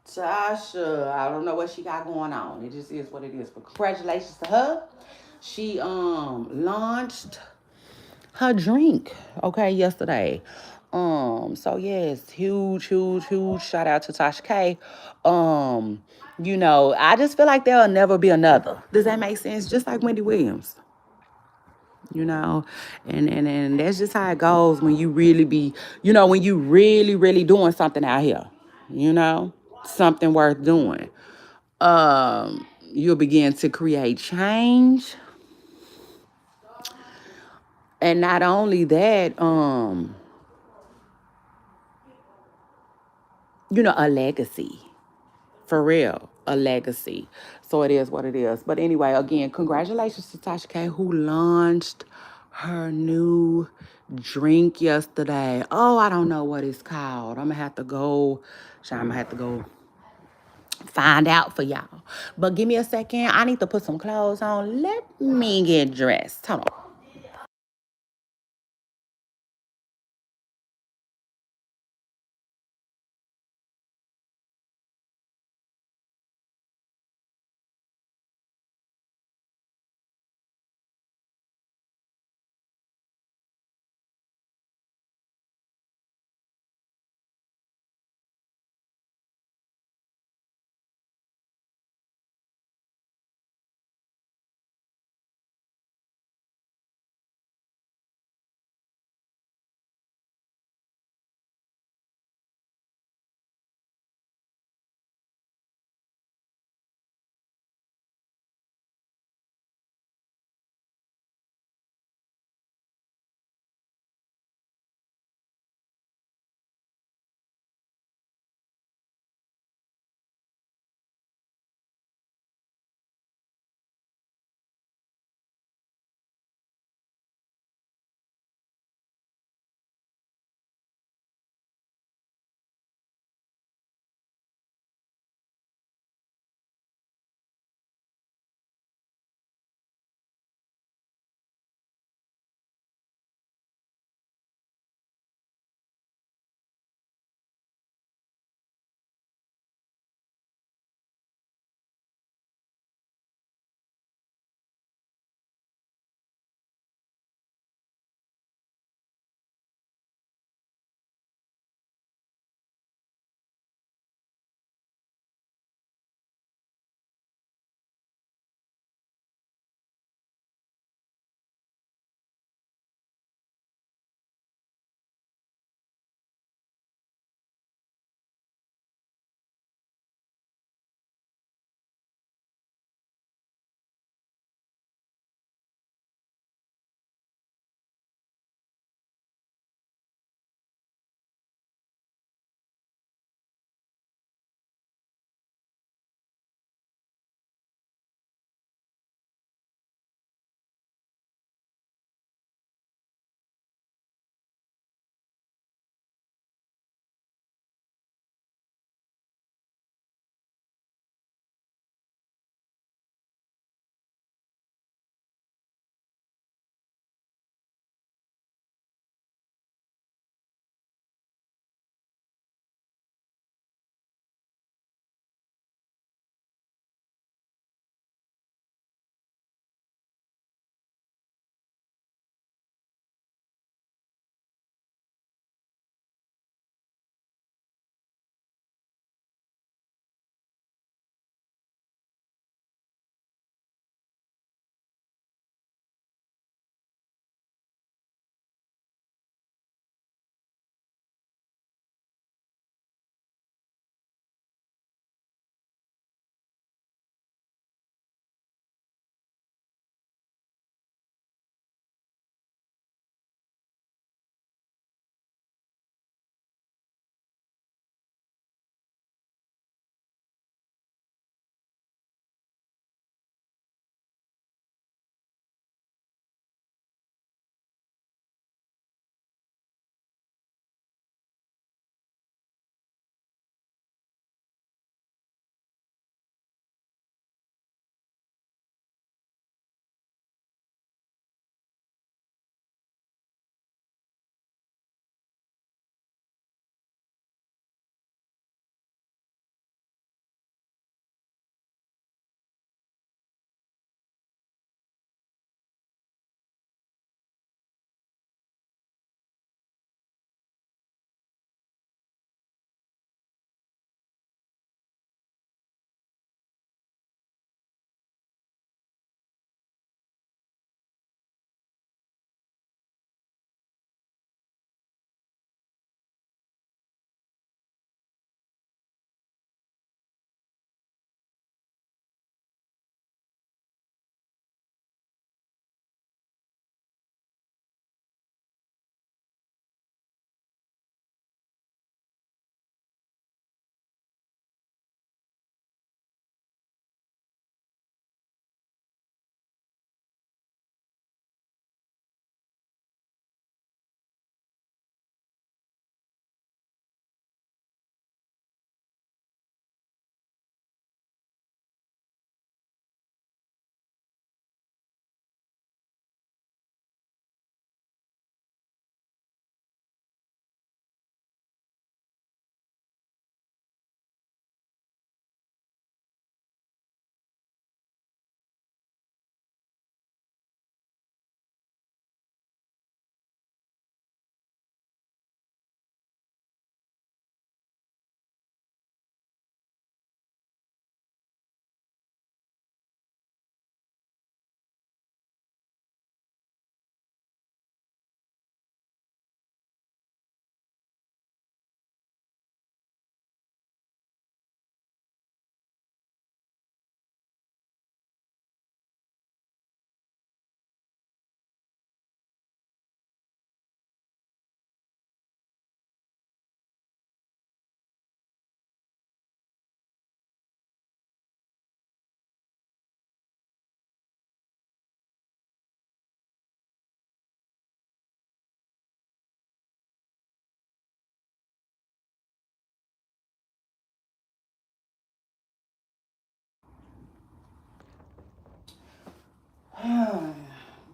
Tasha, I don't know what she got going on. It just is what it is. But congratulations to her. She launched her drink, okay, yesterday. So yes, huge shout out to Tasha K. I just feel like there'll never be another. Does that make sense? Just like Wendy Williams. you know and that's just how it goes when you really be when you really doing something out here, something worth doing. You'll begin to create change, and not only that, a legacy. For real, a legacy. So it is what it is. But anyway, again, congratulations to Tasha K, who launched her new drink yesterday. Oh, I don't know what it's called. I'm gonna have to go. I'm gonna have to go find out for y'all. But give me a second. I need to put some clothes on. Let me get dressed. Hold on.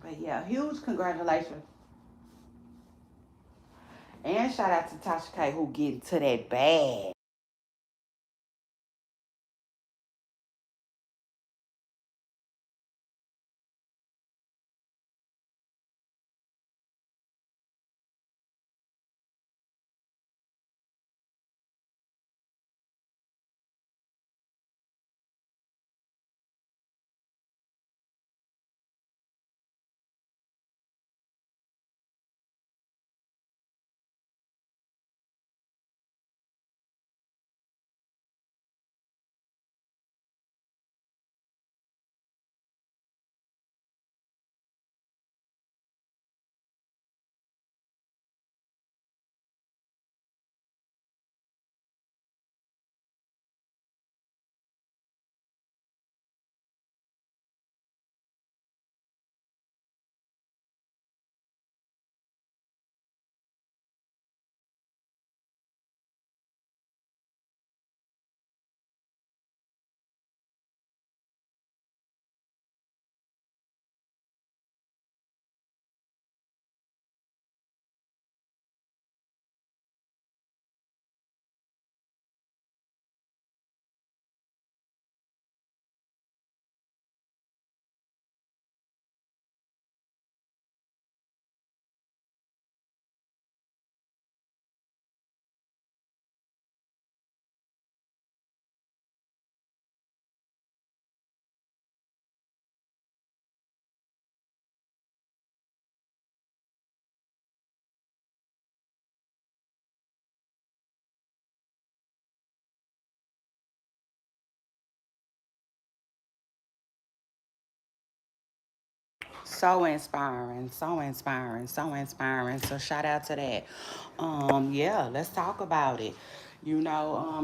But yeah, huge congratulations. And shout out to Tasha K who getting to that bag. So inspiring, so inspiring, so inspiring. So shout out to that. Yeah, let's talk about it.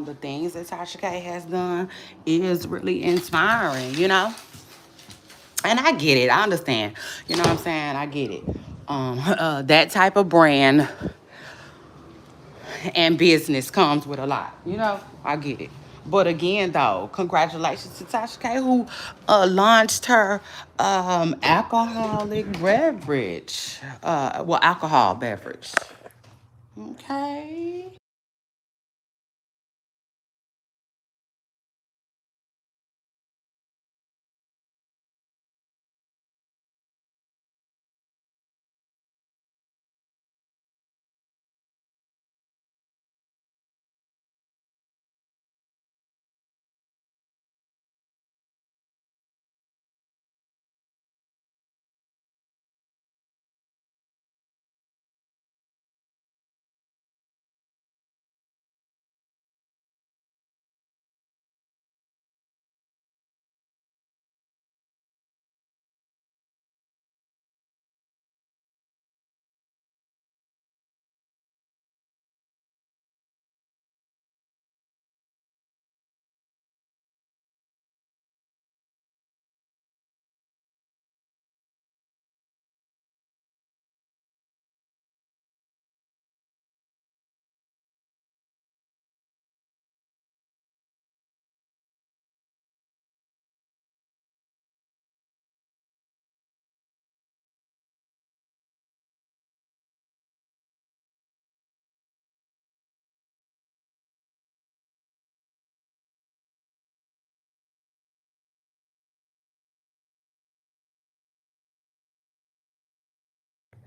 The things that Tasha K has done is really inspiring, And I get it. I understand. You know what I'm saying? I get it. That type of brand and business comes with a lot. I get it. But again, though, congratulations to Tasha K, who launched her alcoholic beverage. Alcohol beverage. Okay.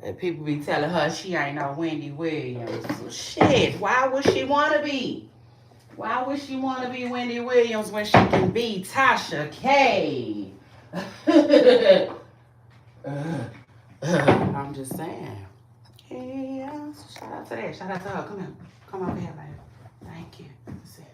And people be telling her she ain't no Wendy Williams. Shit, why would she want to be? Why would she want to be Wendy Williams when she can be Tasha K? I'm just saying. Yeah, shout out to that. Shout out to her. Come here. Come over here, baby. Thank you. That's it.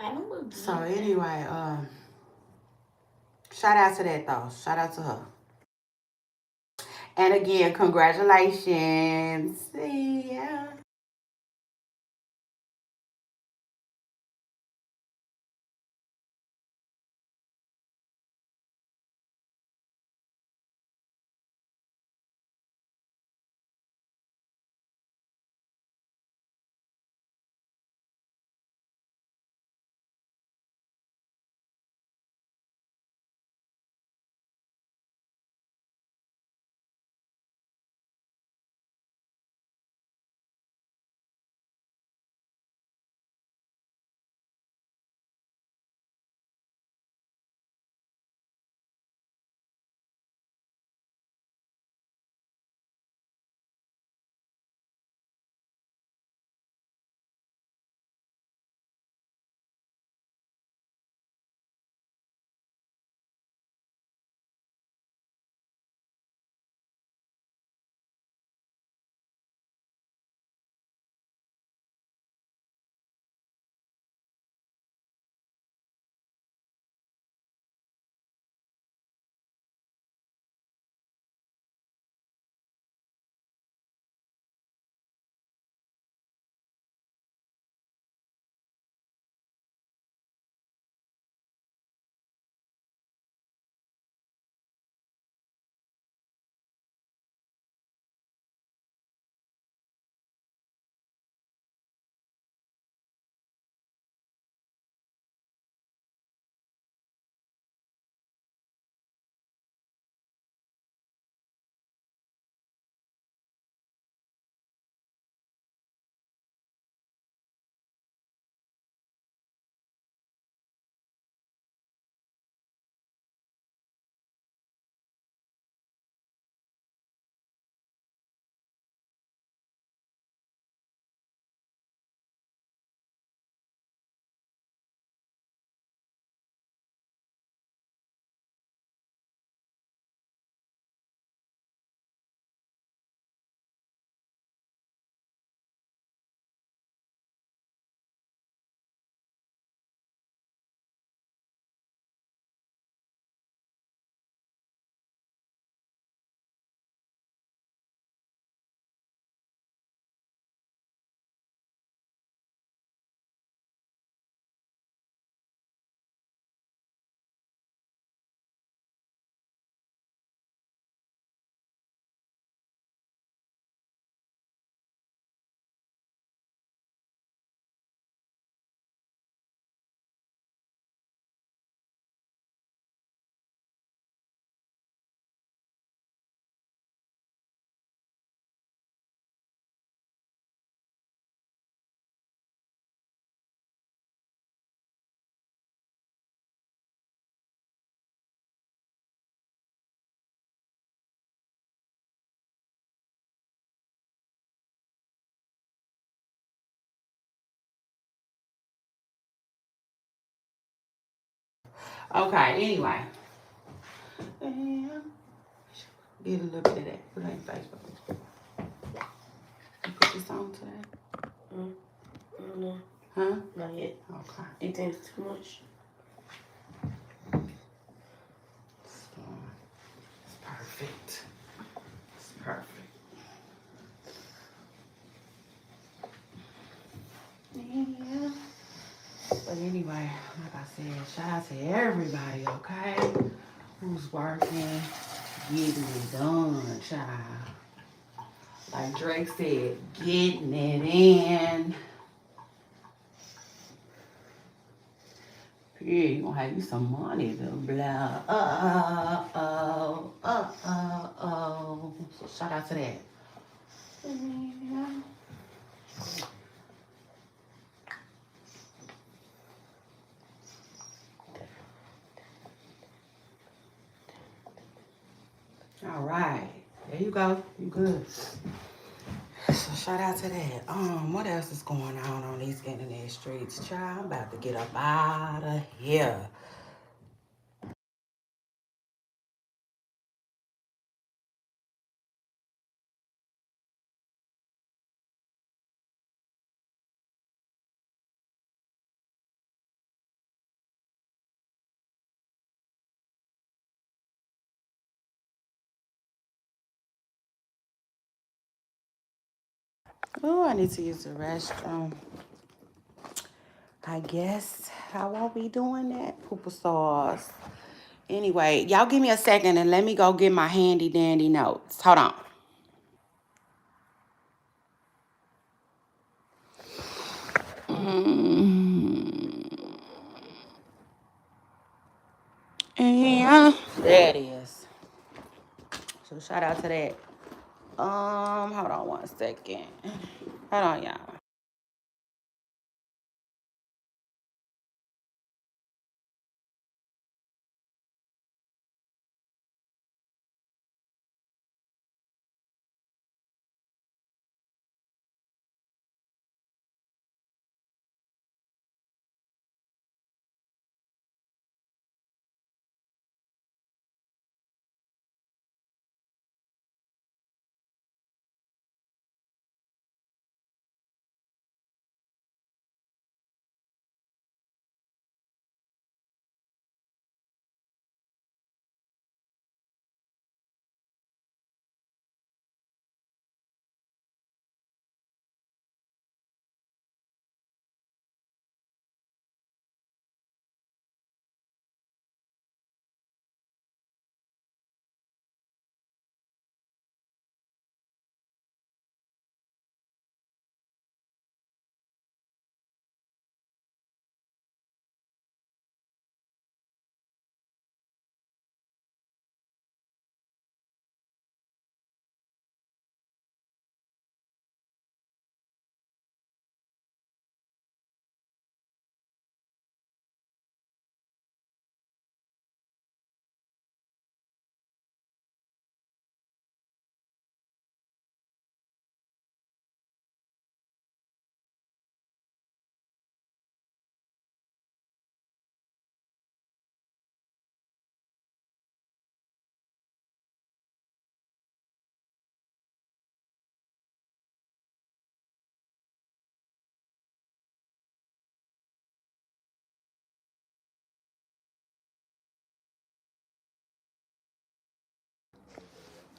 I don't believe so anyway, shout out to that though. Shout out to her. And again, congratulations. See ya. Okay, anyway. Get a little bit of that. Put it on Facebook. You put this on today? No. Huh? Not yet. Okay. You think it's too much? It's perfect. It's perfect. Yeah. But anyway, like I said, shout out to everybody, okay? Who's working, getting it done, child. Like Drake said, getting it in. Yeah, you gonna have you some money to blah. So shout out to that. Yeah. All right. There you go. You good. So shout out to that. What else is going on these internet streets, child? I'm about to get up out of here. Oh, I need to use the restroom. I guess I won't be doing that. Pooper sauce. Anyway, y'all give me a second and let me go get my handy dandy notes. Hold on. Yeah, there it is. So shout out to that. Hold on one second. Hold on, y'all.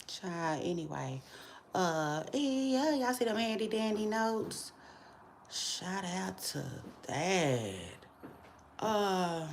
Child, anyway. Yeah, y'all see them handy dandy notes? Shout out to that. Uh,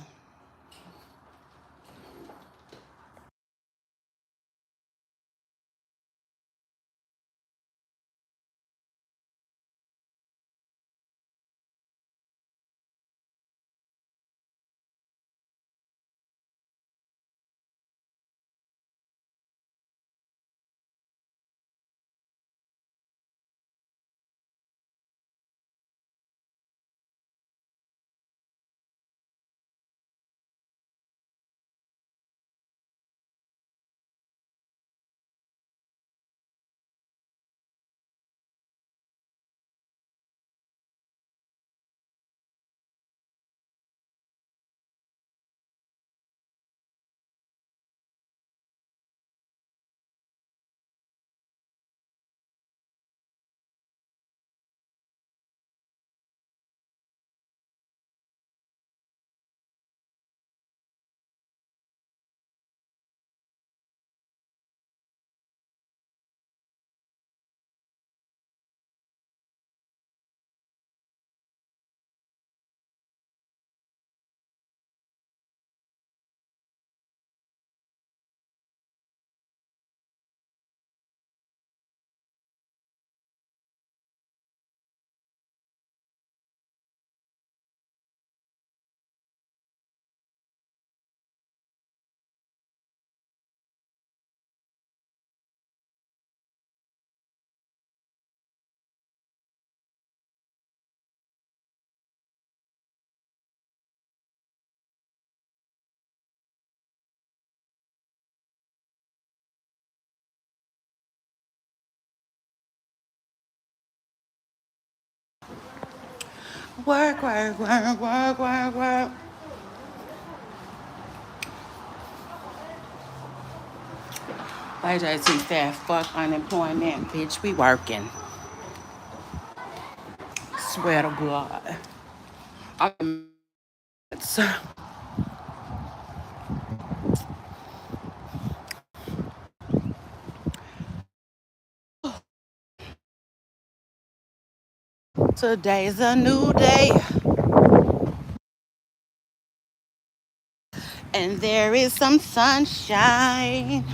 work, work, work, work, work, work. AJT staff, fuck unemployment, bitch. We working. Swear to God. I'm Today's a new day, and there is some sunshine.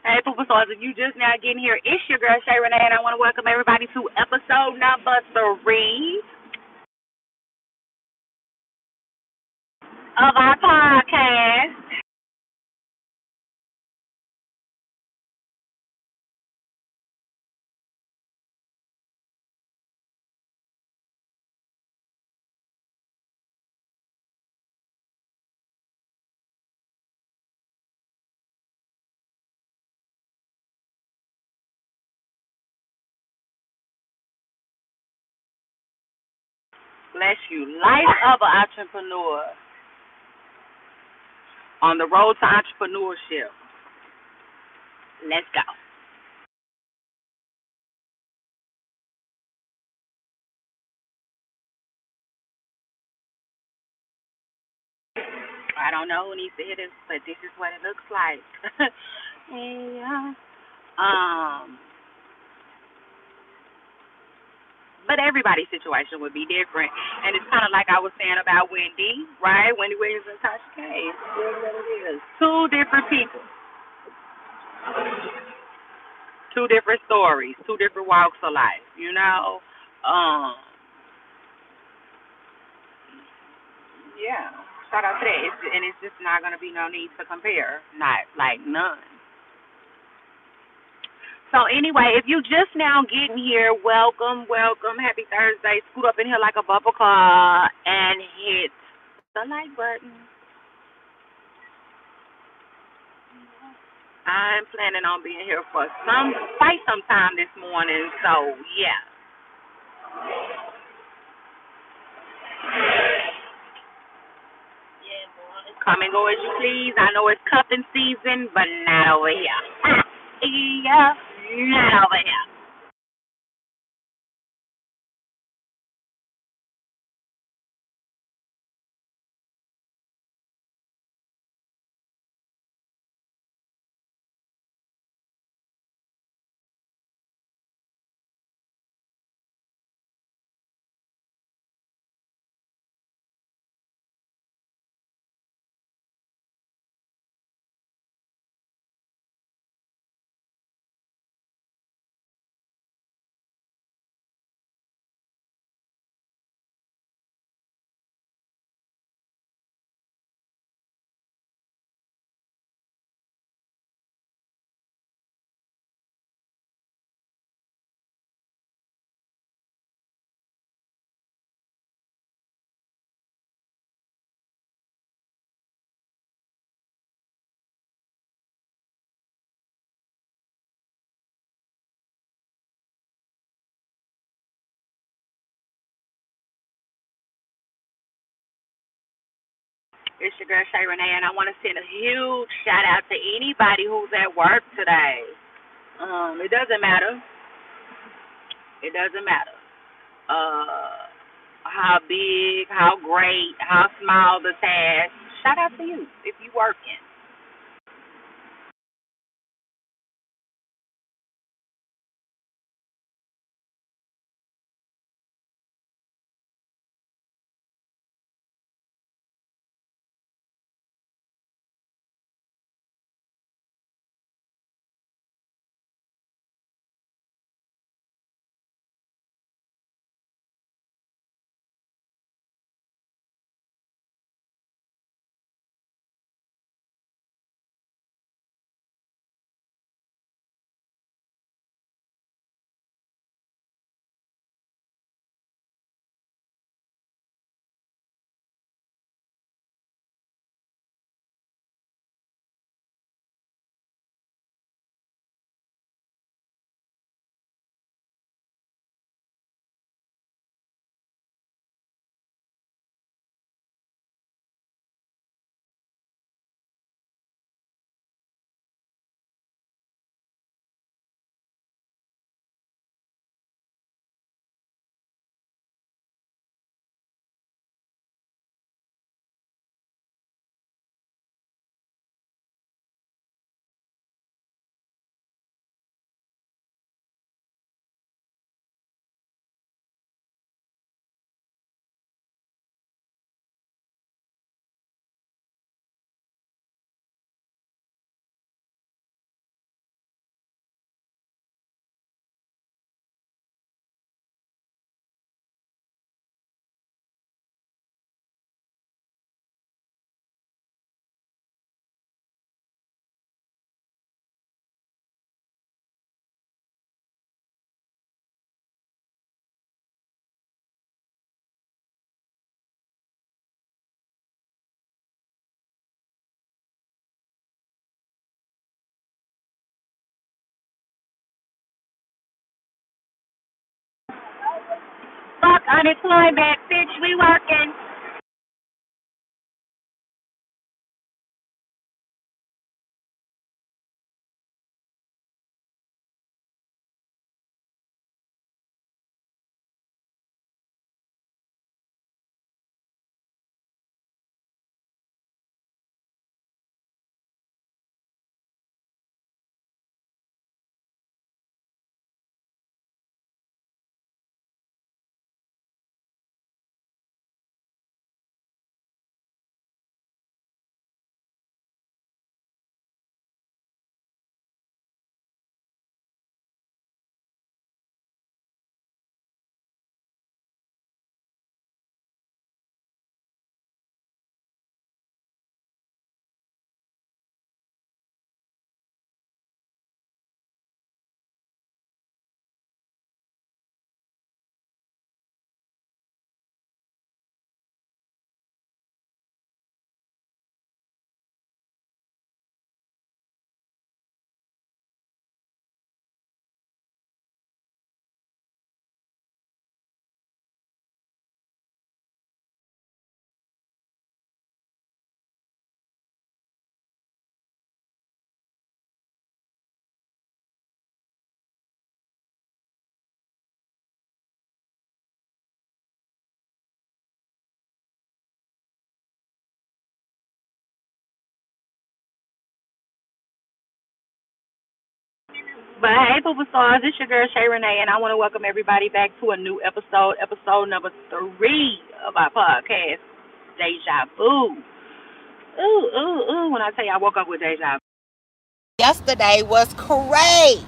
Hey, superstars, if you just now getting here, it's your girl, Shay Renee, and I want to welcome everybody to episode number 3 of our podcast. Bless you. Life of an entrepreneur on the road to entrepreneurship. Let's go. I don't know who needs to hear this, but this is what it looks like. Yeah. Um, but everybody's situation would be different. And it's kind of like I was saying about Wendy, right? Wendy Williams and Tasha K. It's what it is. Two different people, two different stories, two different walks of life, you know? Um, yeah. Shout out to that. And it's just not going to be no need to compare. Not like none. So anyway, if you just now getting here, welcome, welcome. Happy Thursday. Scoot up in here like a bubble car and hit the like button. I'm planning on being here for quite some time this morning. So yeah. Come and go as you please. I know it's cuffing season, but not over here. Yeah, not over here. It's your girl Shay Renee, and I want to send a huge shout out to anybody who's at work today. It doesn't matter. It doesn't matter. How big, how great, how small the task. Shout out to you if you working. Unemployment, bitch, we working. But hey, Poopa Stars, it's your girl Shay Renee, and I want to welcome everybody back to a new episode number 3 of our podcast, Deja Vu. Ooh, ooh, ooh. When I tell you I woke up with deja vu. Yesterday was crazy.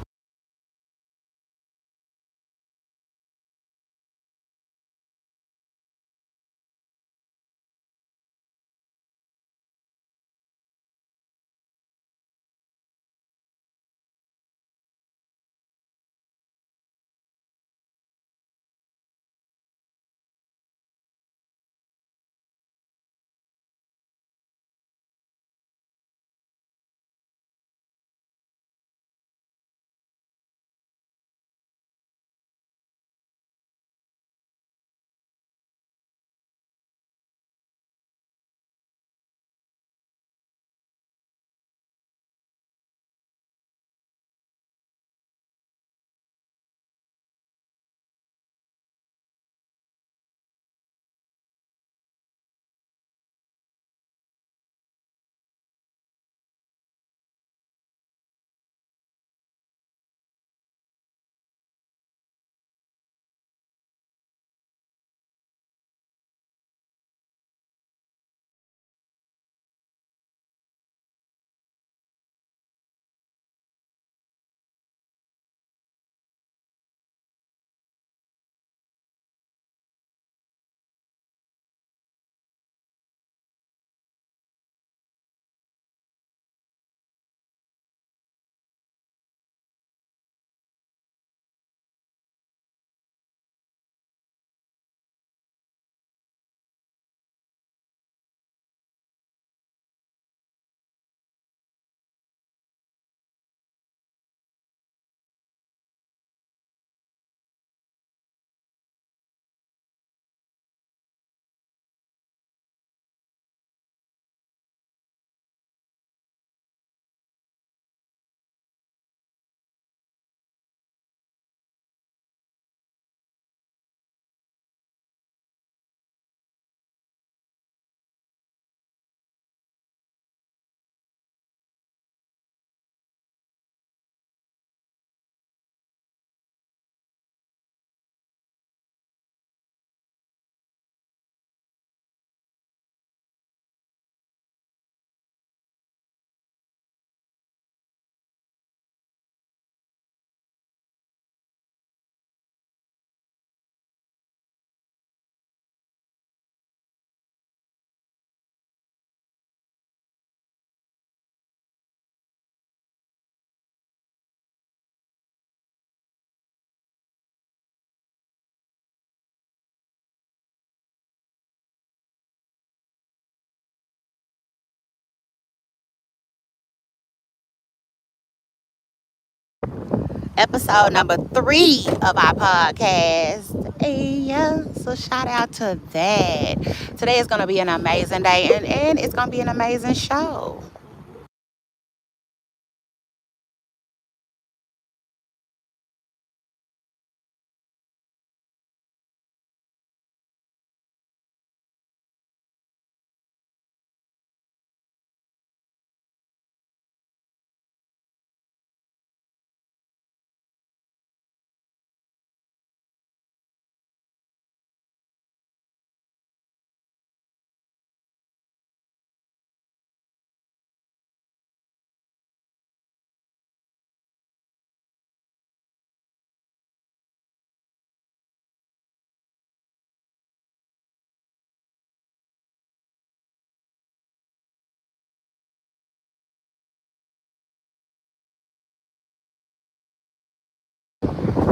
episode number 3 of our podcast. Yeah, so shout out to that. Today is going to be an amazing day, and it's going to be an amazing show.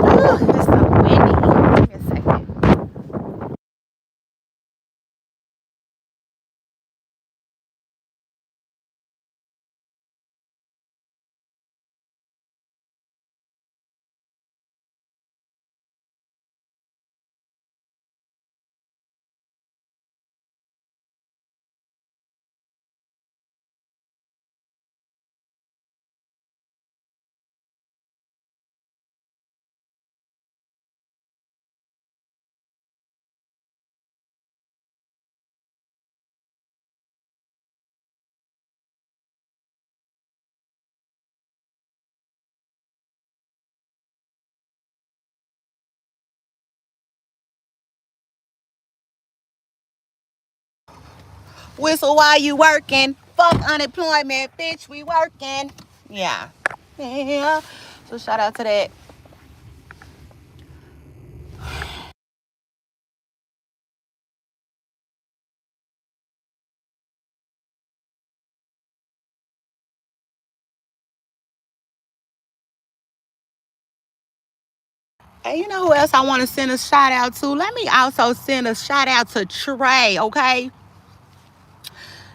Ooh, it's so windy. Give me a second. Whistle while you working. Fuck unemployment, bitch. We working. Yeah. Yeah. So shout out to that. And you know who else I want to send a shout out to? Let me also send a shout out to Trey, okay?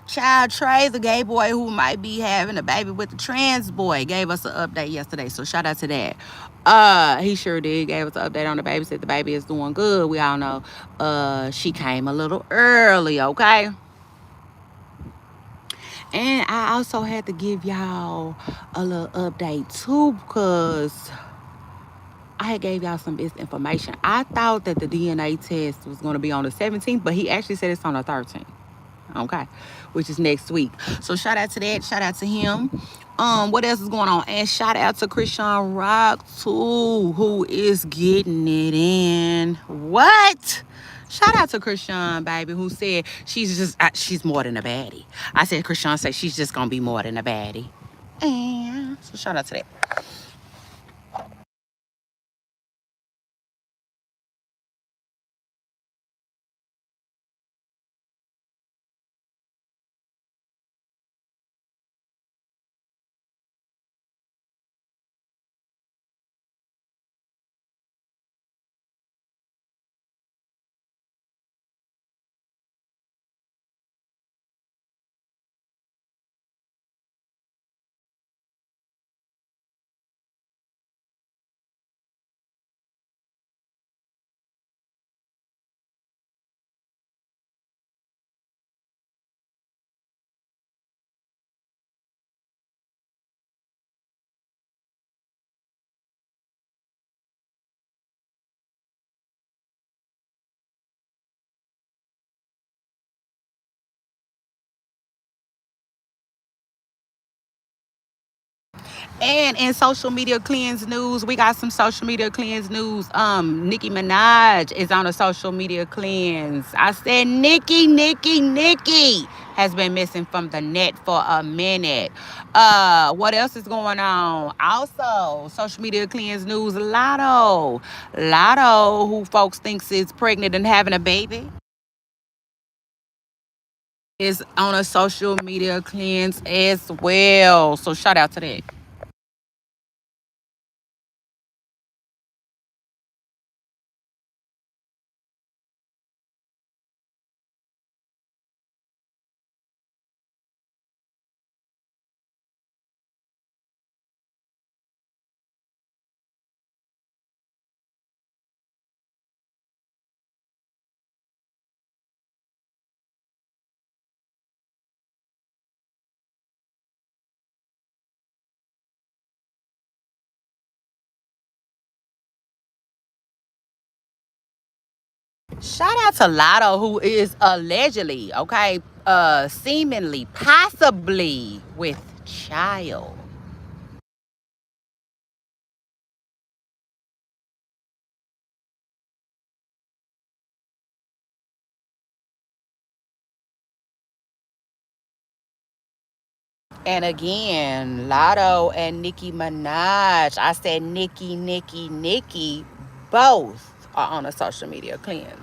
Child Trey, the gay boy who might be having a baby with the trans boy, gave us an update yesterday. So shout out to that. He sure did. Gave us an update on the baby. Said the baby is doing good. We all know. She came a little early, okay? And I also had to give y'all a little update too, because I had gave y'all some information. I thought that the DNA test was going to be on the 17th, but he actually said it's on the 13th. Okay, which is next week. So shout out to that. Shout out to him. What else is going on? And shout out to Christian Rock too, who is getting it in. What? Shout out to Christian, baby, who said she's more than a baddie. I said Christian said she's just gonna be more than a baddie. And so shout out to that. And in social media cleanse news, we got some social media cleanse news. Nicki Minaj is on a social media cleanse. I said Nicki has been missing from the net for a minute. What else is going on? Also, social media cleanse news. Lotto, who folks thinks is pregnant and having a baby, is on a social media cleanse as well. So shout out to that. Shout out to Lotto, who is allegedly, okay, seemingly, possibly with child. And again, Lotto and Nicki Minaj. I said Nicki. Both are on a social media cleanse.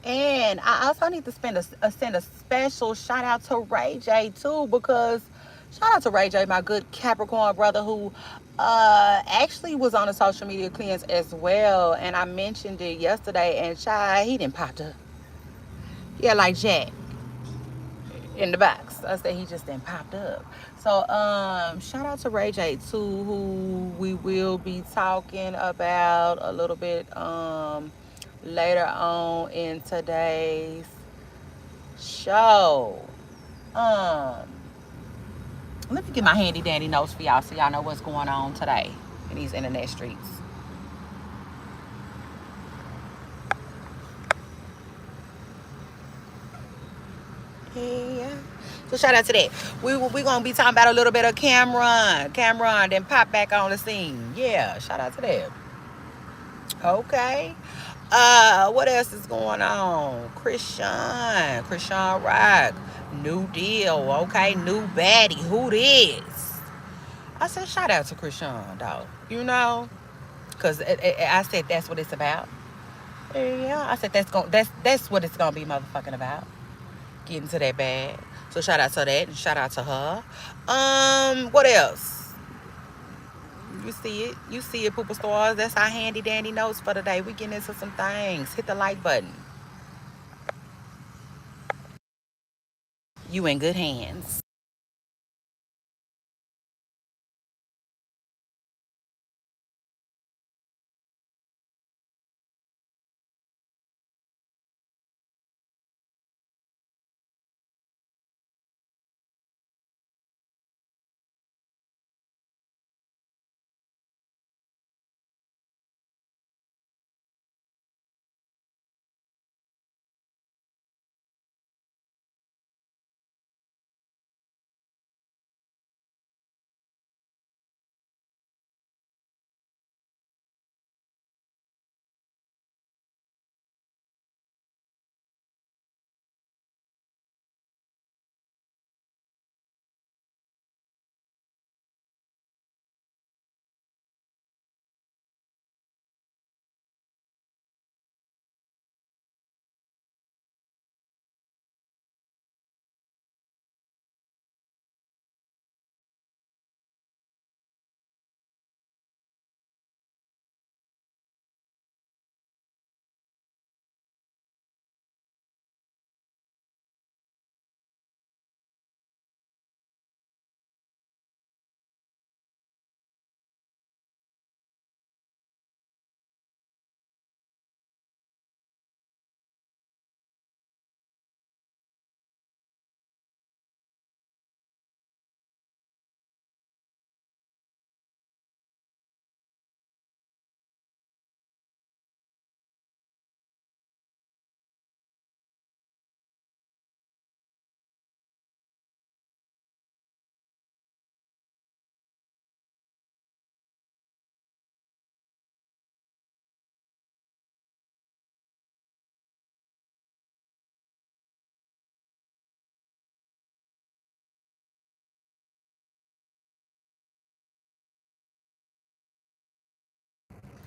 And I also need to send a special shout out to Ray J too, because shout out to Ray J, my good Capricorn brother, who actually was on a social media cleanse as well. And I mentioned it yesterday, and he didn't pop up. Yeah, like Jack in the box. I said he just didn't popped up. So shout out to Ray J too, who we will be talking about a little bit later on in today's show. Um, Let me get my handy dandy notes for y'all so y'all know what's going on today in these internet streets. Yeah. So shout out to that. We gonna be talking about a little bit of Cameron, then pop back on the scene. Yeah, shout out to that. Okay. What else is going on? Christian Rock, new deal. Okay, new baddie. Who this? I said shout out to Christian, dog. You know, cause I said that's what it's about. Yeah, I said that's what it's gonna be motherfucking about. Getting to that bag. So shout out to that and shout out to her. What else? You see it, Pooper Stars. That's our handy dandy notes for today. We getting into some things. Hit the like button. You in good hands.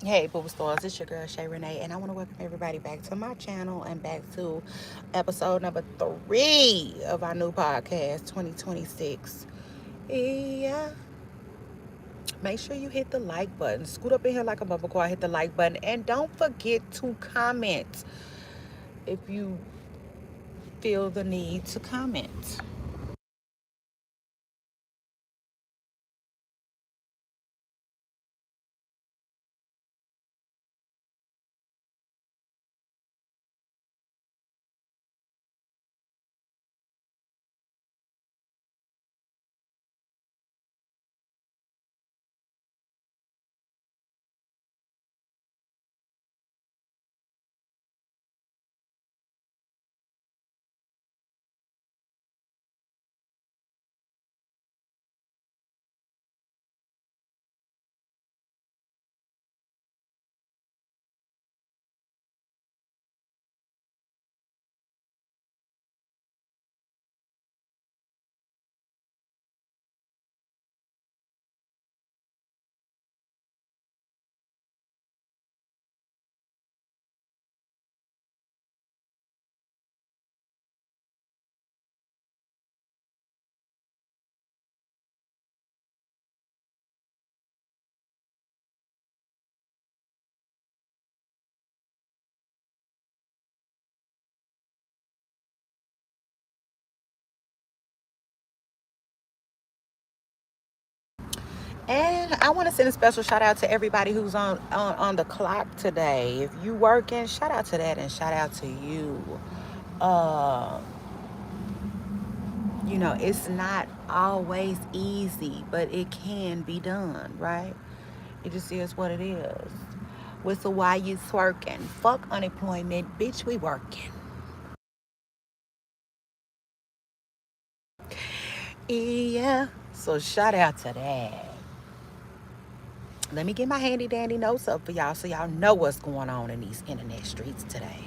Hey, Booba Stars, it's your girl Shay Renee, and I want to welcome everybody back to my channel and back to episode number 3 of our new podcast, 2026. Yeah. Make sure you hit the like button. Scoot up in here like a bumper car, hit the like button, and don't forget to comment if you feel the need to comment. And I want to send a special shout out to everybody who's on the clock today. If you working, shout out to that and shout out to you. Uh, it's not always easy, but it can be done, right? It just is what it is. Whistle why you twerking. Fuck unemployment, bitch, we working. Yeah. So shout out to that. Let me get my handy dandy notes up for y'all so y'all know what's going on in these internet streets today.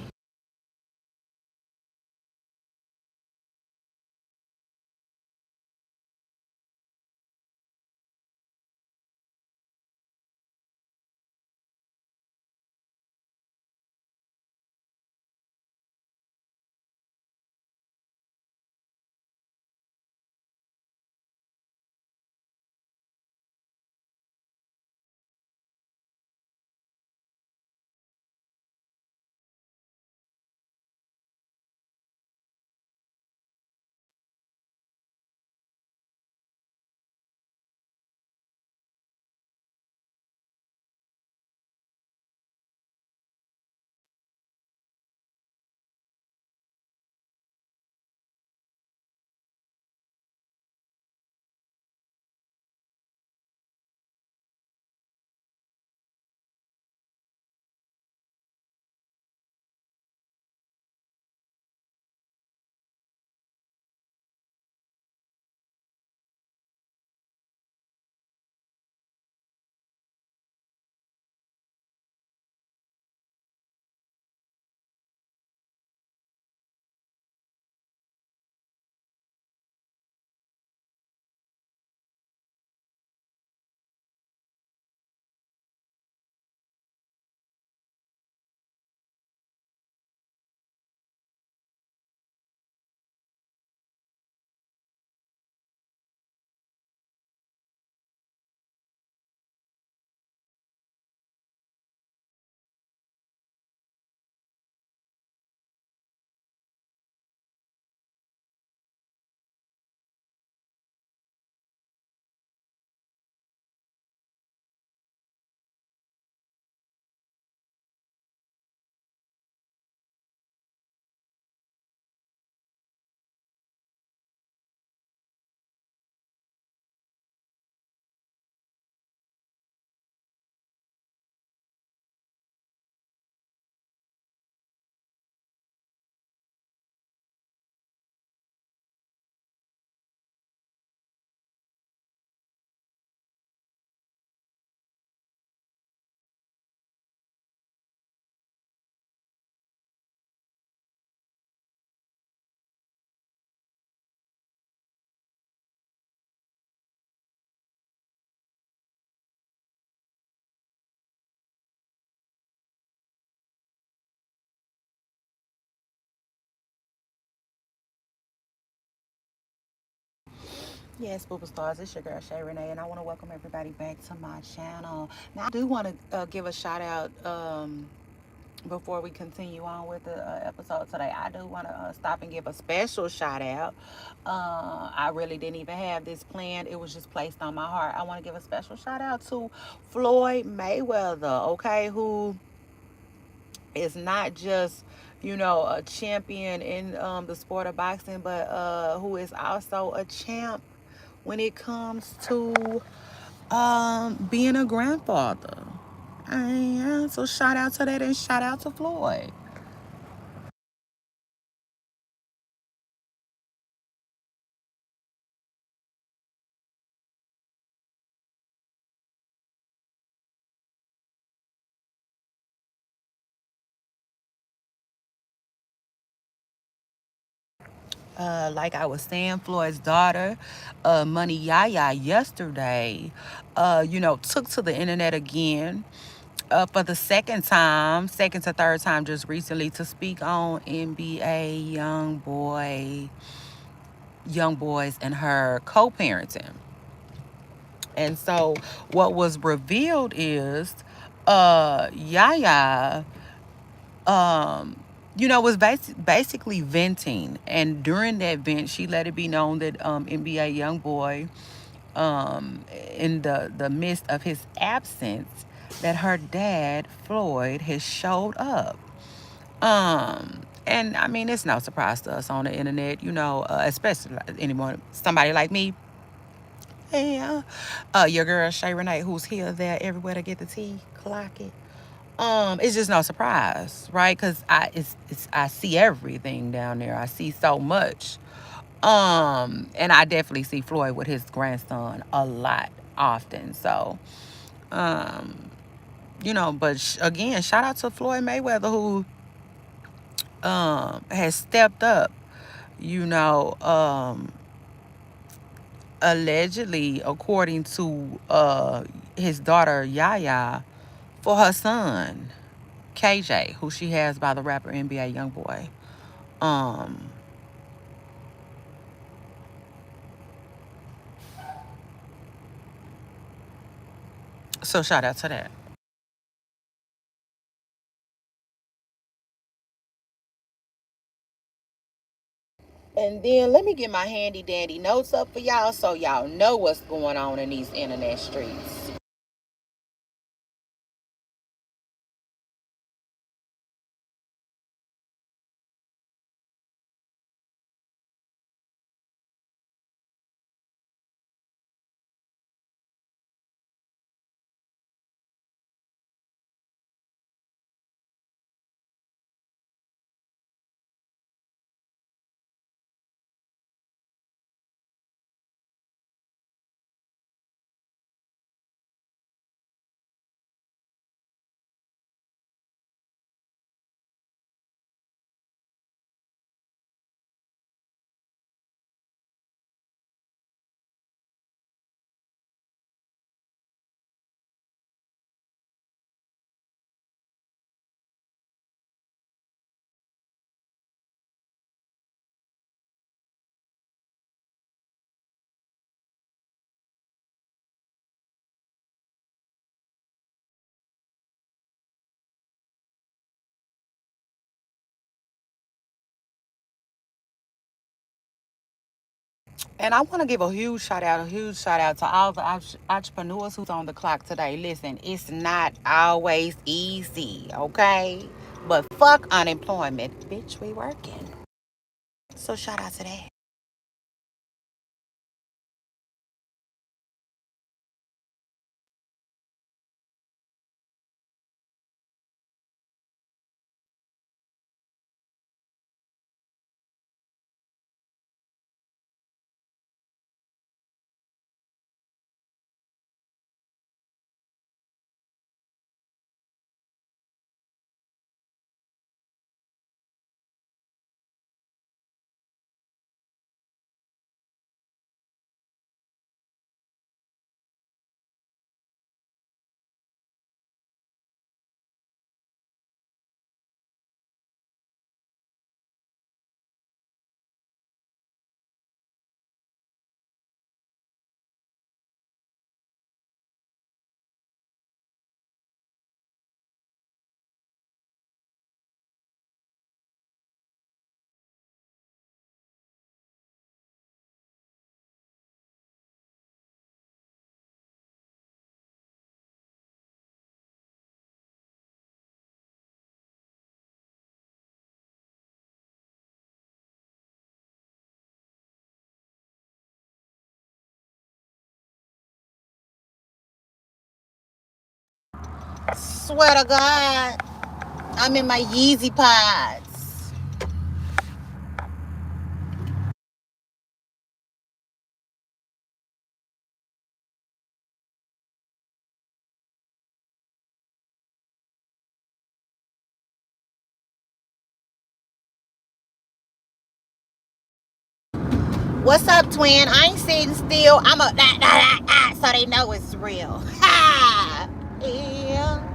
Yes, Booba Stars, it's your girl Shay Renee, and I want to welcome everybody back to my channel. Now, I do want to give a shout out before we continue on with the episode today. I do want to stop and give a special shout out. I really didn't even have this planned, it was just placed on my heart. I want to give a special shout out to Floyd Mayweather, okay, who is not just a champion in the sport of boxing, but who is also a champ when it comes to being a grandfather. Yeah, so shout out to that and shout out to Floyd. Like I was saying, Floyd's daughter, Money Yaya, yesterday, took to the internet again for the second to third time just recently to speak on NBA young boys and her co-parenting. And so what was revealed is Yaya was basically venting. And during that vent, she let it be known that NBA young boy in the midst of his absence, that her dad Floyd has showed up. And I mean, it's no surprise to us on the internet, especially anyone, somebody like me. Yeah, your girl Shay Renee, who's here, there, everywhere to get the tea, clock it. It's just no surprise, right? Cause I see everything down there. I see so much. And I definitely see Floyd with his grandson a lot, often. So, um, but again, shout out to Floyd Mayweather, who has stepped up, you know, allegedly, according to his daughter Yaya, for her son KJ, who she has by the rapper NBA YoungBoy. Um, so shout out to that. And then let me get my handy dandy notes up for y'all so y'all know what's going on in these internet streets. And I want to give a huge shout out to all the entrepreneurs who's on the clock today. Listen, it's not always easy, okay? But fuck unemployment. Bitch, we working. So shout out to that. Swear to God, I'm in my Yeezy pods. What's up, twin? I ain't sitting still. I'm a so they know it's real. Ha! Yeah.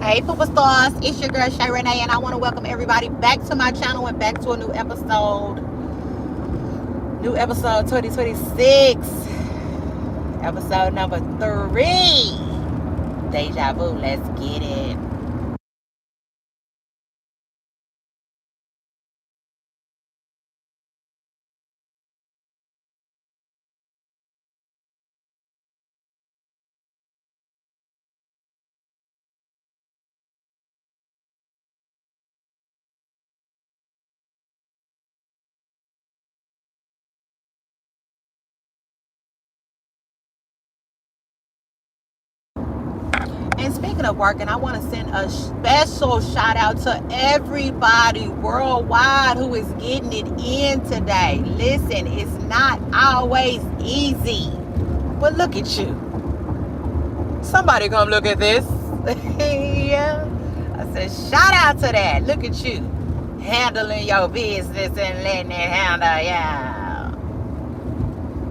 Hey, Poopa Stars, it's your girl Shay Renee, and I want to welcome everybody back to my channel and back to a new episode. New episode 2026, episode number 3. Deja vu, let's get it. And speaking of working, I want to send a special shout out to everybody worldwide who is getting it in today. Listen, it's not always easy, but look at you. Somebody come look at this. Yeah. I said, shout out to that. Look at you handling your business and letting it handle. Yeah.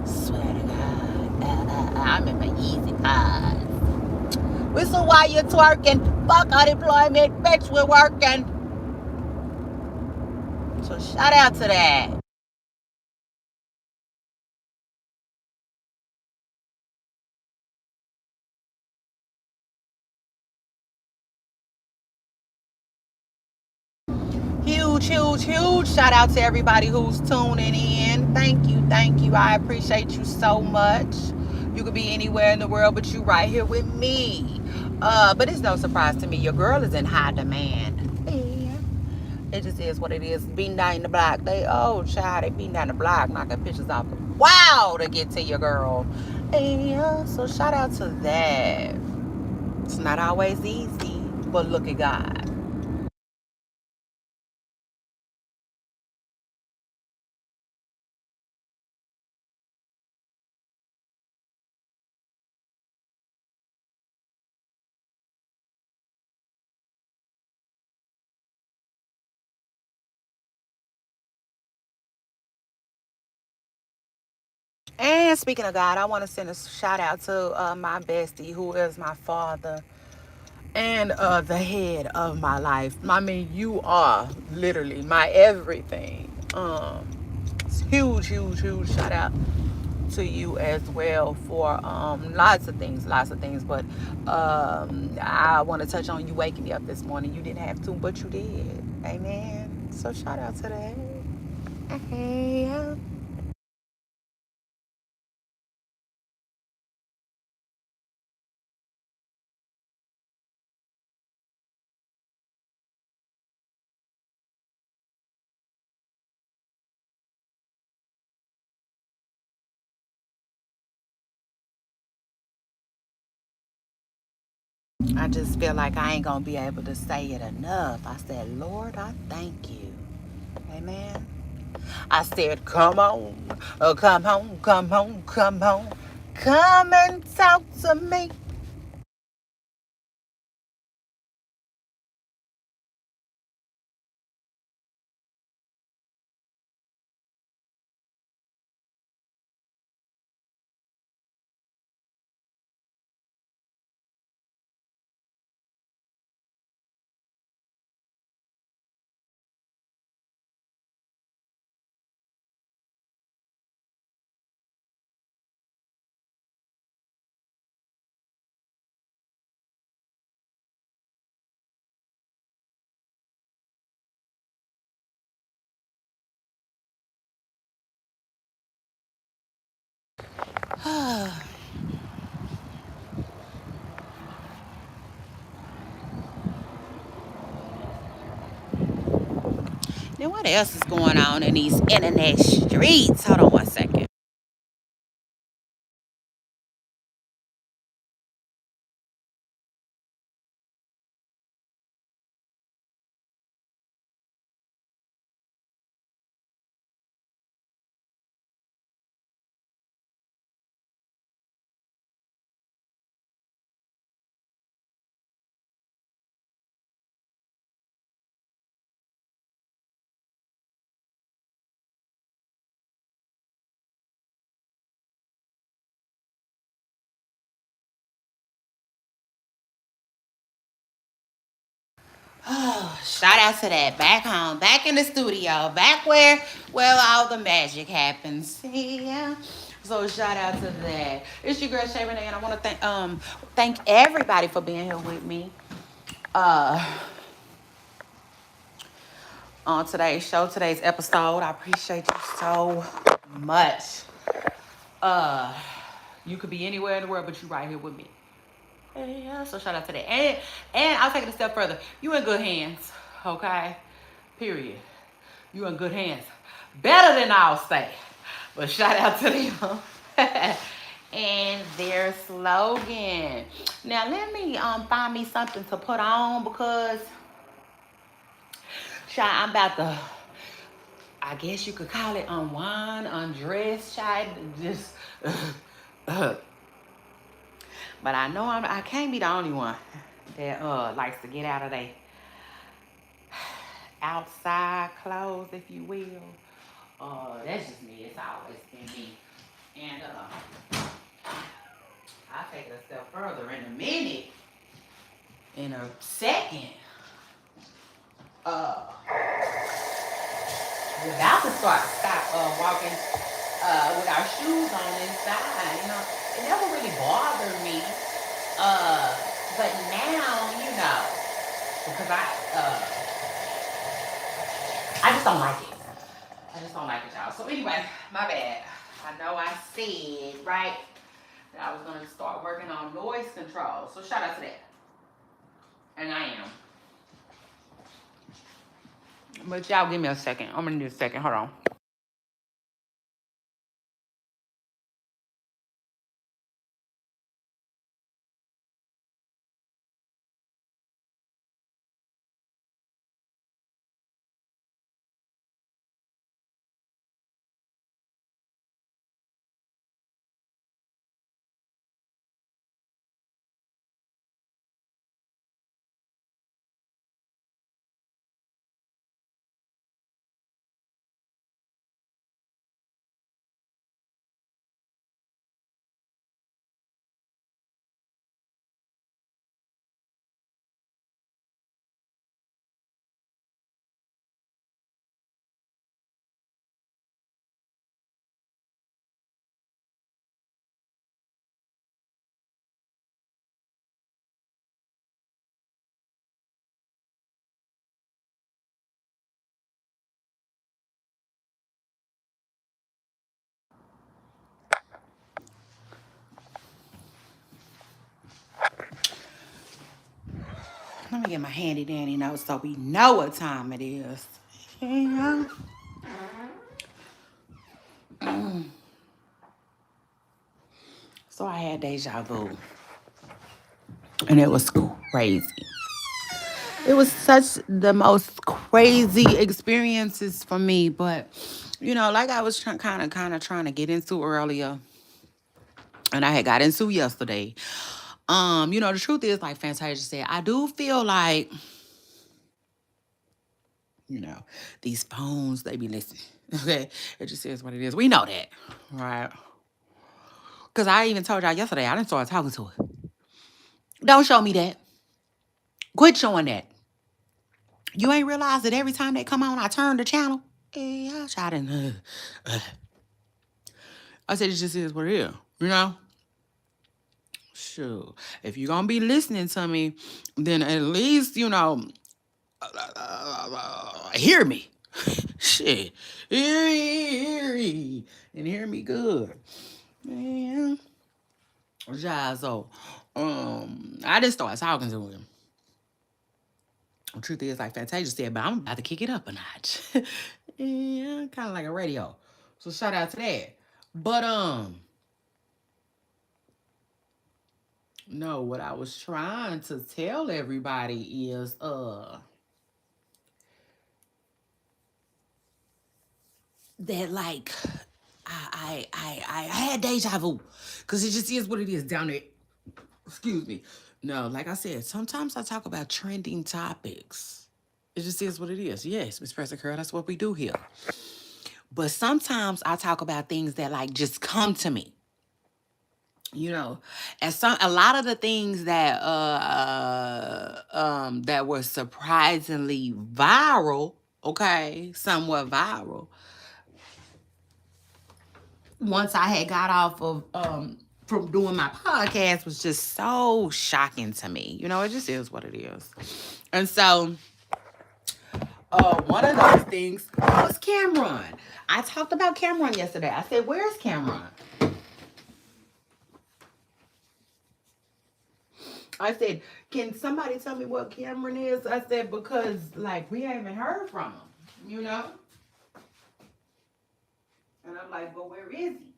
Swear to God. I'm in my easy pause. Whistle while you're twerking. Fuck unemployment. Bitch, we're working. So shout out to that. Huge, huge, huge shout out to everybody who's tuning in. Thank you, thank you. I appreciate you so much. You could be anywhere in the world, but you right here with me. But it's no surprise to me. Your girl is in high demand. Yeah. It just is what it is. Beating down the block. Child, they beating down the block, knocking pictures off the wow to get to your girl. Yeah. So shout out to that. It's not always easy, but look at God. And speaking of God, I want to send a shout out to my bestie, who is my father and the head of my life. I mean, you are literally my everything. Huge, huge, huge shout out to you as well for lots of things. But I want to touch on you waking me up this morning. You didn't have to, but you did. Amen. So shout out to that. Hey. I just feel like I ain't gonna be able to say it enough. I said, Lord, I thank you. Amen. I said, come on, come home, come home, come home. Come and talk to me. Then what else is going on in these internet streets? Hold on one second. Oh, shout out to that. Back home, back in the studio, back where all the magic happens. Yeah. So shout out to that. It's your girl Shay Renee, and I want to thank everybody for being here with me. Uh, on today's show, today's episode. I appreciate you so much. Uh, you could be anywhere in the world, but you right here with me. Yeah, so shout out to that. And I'll take it a step further. You in good hands, okay? Period. You in good hands. Better than I'll say. But shout out to them. And their slogan. Now let me find me something to put on because I'm about to, I guess you could call it unwind, undress, child. Just but I know I can't be the only one that likes to get out of their outside clothes, if you will. That's just me. It's always been me. And I'll take it a step further in a minute. In a second. Uh, we're about to stop walking with our shoes on inside. You know, it never really bothered me. But now, because I just don't like it. I just don't like it, y'all. So anyway, my bad. I know I said, right, that I was going to start working on noise control. So shout out to that. And I am. But y'all give me a second. I'm going to need a second. Hold on. Let me get my handy dandy notes so we know what time it is. Yeah. So I had deja vu. And it was crazy. It was such the most crazy experiences for me. But, like I was kind of trying to get into earlier. And I had got into yesterday. The truth is, like Fantasia said, I do feel like, these phones, they be listening. Okay? It just is what it is. We know that. Right? Because I even told y'all yesterday, I didn't start talking to it. Don't show me that. Quit showing that. You ain't realized that every time they come on, I turn the channel? Yeah, I didn't. I said, it just is what it is. Sure. If you're going to be listening to me, then at least, hear me. Shit. Hear me. And hear me good. Man. So, I just started talking to him. The truth is, like Fantasia said, but I'm about to kick it up a notch. Yeah, kind of like a radio. So shout out to that. But no, what I was trying to tell everybody is that like I had deja vu, cause it just is what it is down there. Excuse me. No, like I said, sometimes I talk about trending topics. It just is what it is. Yes, Miss Preston Curl, that's what we do here. But sometimes I talk about things that like just come to me. You know, and some a lot of the things that that were surprisingly viral, okay, somewhat viral, once I had got off of from doing my podcast, was just so shocking to me. You know, it just is what it is. And so one of those things was Cameron. I talked about Cameron yesterday. I said, "Where's Cameron?" I said, "Can somebody tell me what Cameron is?" I said, "Because like we haven't heard from him, you know." And I'm like, "But where is he?"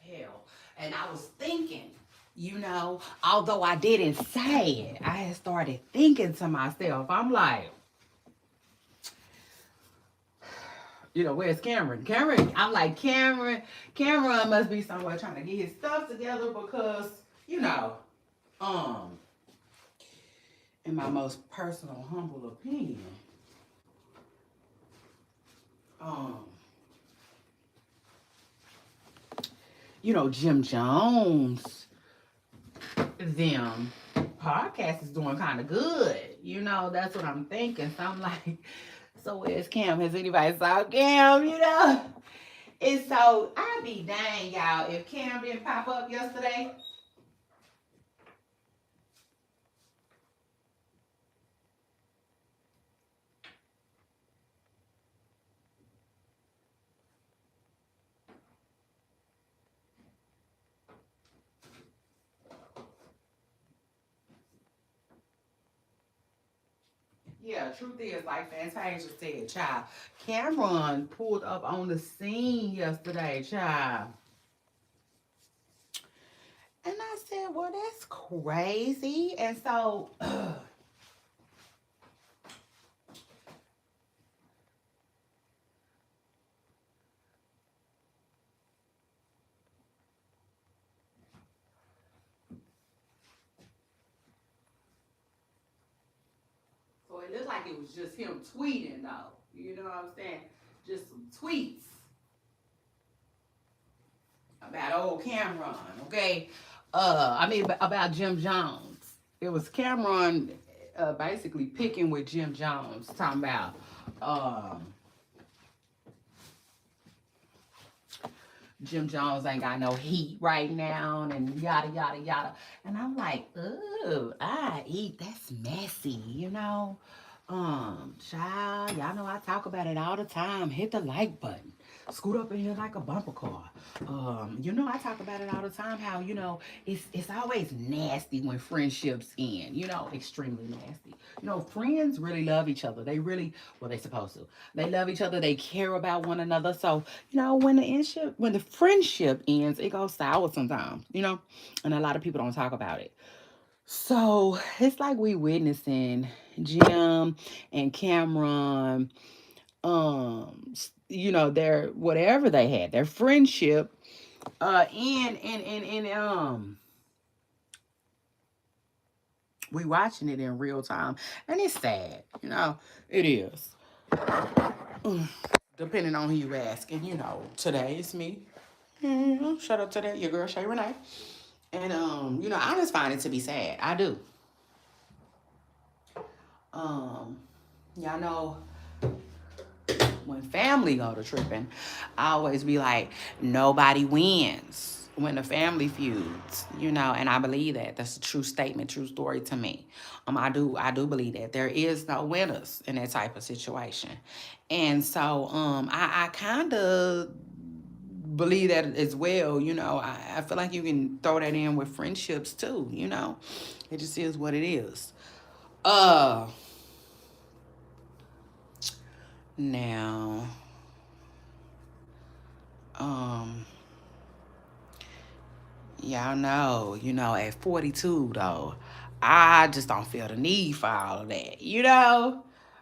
Hell, and I was thinking, you know, although I didn't say it, I had started thinking to myself, I'm like, you know, where's Cameron? Cameron, I'm like, Cameron must be somewhere trying to get his stuff together because, you know, um, in my most personal, humble opinion, um, you know, Jim Jones, them podcast is doing kind of good. You know, that's what I'm thinking. So I'm like, so where's Cam? Has anybody saw Cam? You know? And so I'd be dang, y'all, if Cam didn't pop up yesterday. Yeah, truth is, like Fantasia said, child, Cameron pulled up on the scene yesterday, child. And I said, well, that's crazy. And so, so it looked like it was just him tweeting, though. You know what I'm saying? Just some tweets about old Cameron, okay? I mean, about Jim Jones. It was Cameron basically picking with Jim Jones, talking about Jim Jones ain't got no heat right now, and yada yada yada. And I'm like, ooh, I eat. That's messy, you know. Child, y'all know I talk about it all the time. Hit the like button. Scoot up in here like a bumper car. You know I talk about it all the time. How you know it's always nasty when friendships end. You know, extremely nasty. You know, friends really love each other. They really, well, they supposed to. They love each other. They care about one another. So you know, when the friendship ends, it goes sour sometimes. You know, and a lot of people don't talk about it. So it's like we witnessing Jim and Cameron, you know, their whatever they had, their friendship, and we watching it in real time, and it's sad, you know, it is. Depending on who you ask, and you know, today it's me. Shout out to that, your girl Shay Renee, and you know, I just find it to be sad. I do. Um, y'all know when family go to tripping, I always be like, nobody wins when the family feuds, you know, and I believe that. That's a true statement, true story to me. I do believe that there is no winners in that type of situation. And so I kind of believe that as well, you know. I feel like you can throw that in with friendships too, you know. It just is what it is. Uh Now, um, Y'all know, at 42 though, I just don't feel the need for all of that,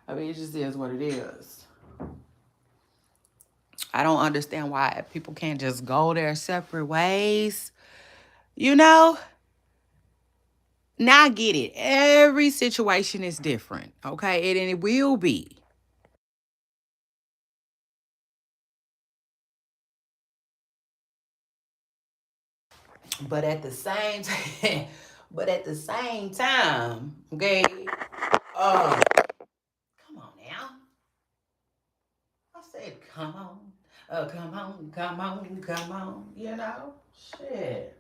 I mean, it just is what it is. I don't understand why people can't just go their separate ways, Now I get it. Every situation is different, okay? And it will be. But at the same time, okay, uh, come on now. I said, come on. Come on, come on, come on, Shit.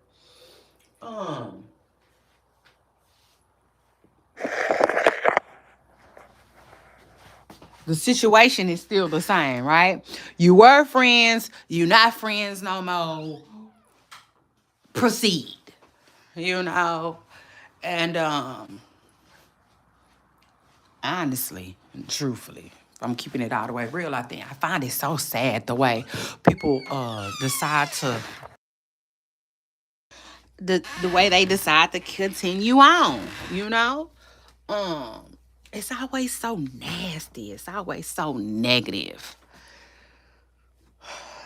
Um, the situation is still the same, right? You were friends, you not friends no more. Proceed, you know. And honestly and truthfully, if I'm keeping it all the way real, I find it so sad the way people decide to the way they decide to continue on, Um, it's always so nasty. It's always so negative.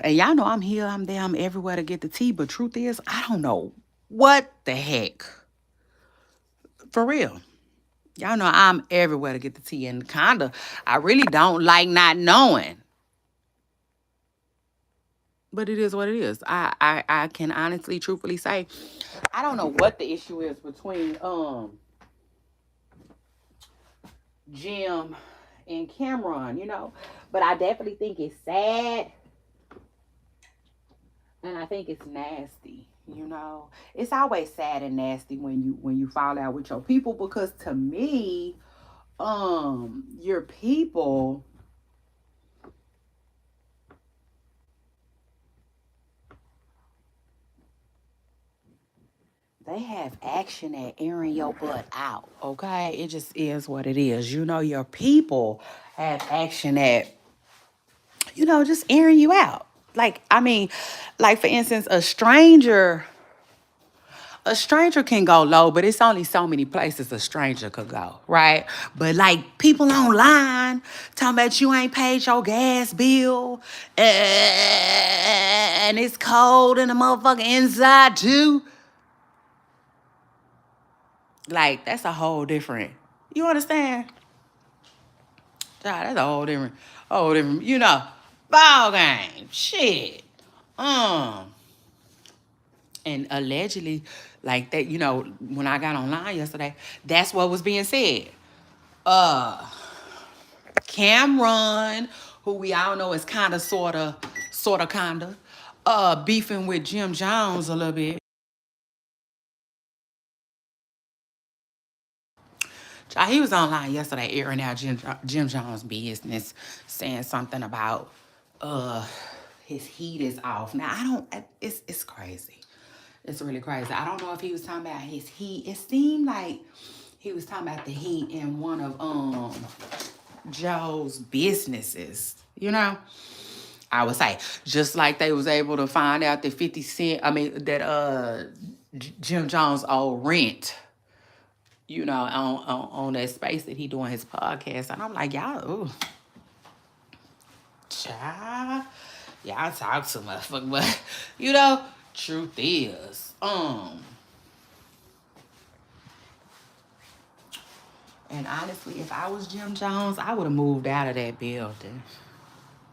And y'all know I'm here, I'm there, I'm everywhere to get the tea. But truth is, I don't know what the heck. For real. Y'all know I'm everywhere to get the tea. And kinda, I really don't like not knowing. But it is what it is. I can honestly, truthfully say, I don't know what the issue is between Jim and Cameron, But I definitely think it's sad. And I think it's nasty, It's always sad and nasty when you fall out with your people, because to me, your people, they have action at airing your butt out, okay? It just is what it is. Your people have action at, just airing you out. Like, I mean, like for instance, a stranger can go low, but it's only so many places a stranger could go, right? But like people online talking about you ain't paid your gas bill and it's cold in the motherfucking inside too. Like, that's a whole different, you understand? That's a whole different, ball game. Shit. Um, and allegedly, like that, when I got online yesterday, that's what was being said. Uh, Cameron, who we all know is kinda, beefing with Jim Jones a little bit. He was online yesterday airing out Jim Jones' business, saying something about uh his heat is off. Now it's crazy. It's really crazy. I don't know if he was talking about his heat. It seemed like he was talking about the heat in one of Joe's businesses, I would say, just like they was able to find out that 50 Cent, I mean, that Jim Jones owed rent, on that space that he doing his podcast. And I'm like, y'all, ooh, child, y'all talk too much, but truth is, and honestly, if I was Jim Jones, I would have moved out of that building.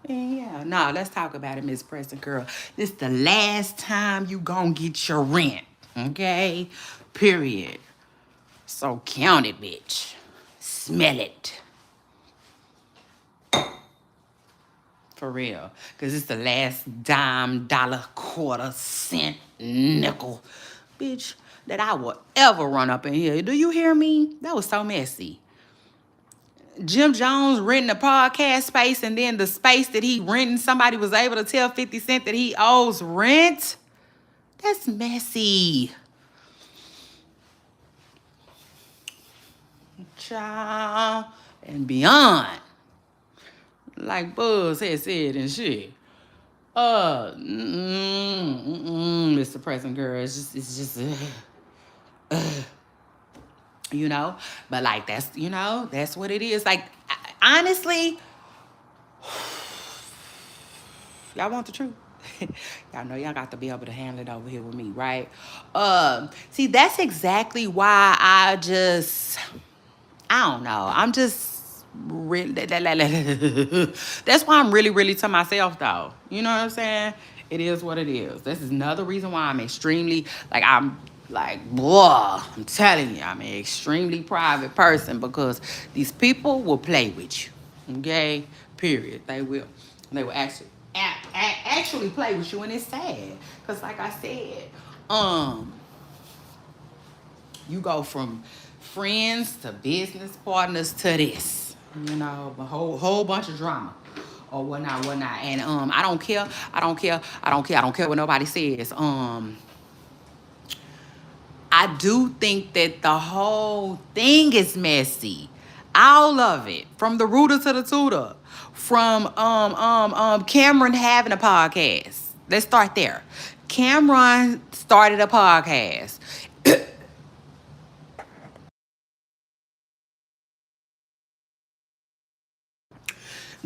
Yeah, no, let's talk about it, Miss Preston Girl. This the last time you gonna get your rent, okay? Period. So count it, bitch. Smell it. For real. Because it's the last dime, dollar, quarter, cent, nickel, bitch, that I will ever run up in here. Do you hear me? That was so messy. Jim Jones renting a podcast space, and then the space that he renting, somebody was able to tell 50 Cent that he owes rent? That's messy. Child. And beyond. Like Buzz had said and shit. it's suppressing, girl. It's just you know. But like that's what it is. Like honestly, y'all want the truth? Y'all know y'all got to be able to handle it over here with me, right? See, that's exactly why I don't know. I'm just really that's why I'm really, really to myself though. You know what I'm saying? It is what it is. This is another reason why I'm extremely I'm like, boy, I'm telling you, I'm an extremely private person because these people will play with you. Okay? Period. They will actually play with you, and it's sad. Cause like I said, you go from friends to business partners to this, a whole bunch of drama or whatnot. And I don't care what nobody says. I do think that the whole thing is messy. All of it. From the rooter to the tutor. From Cameron having a podcast. Let's start there. Cameron started a podcast.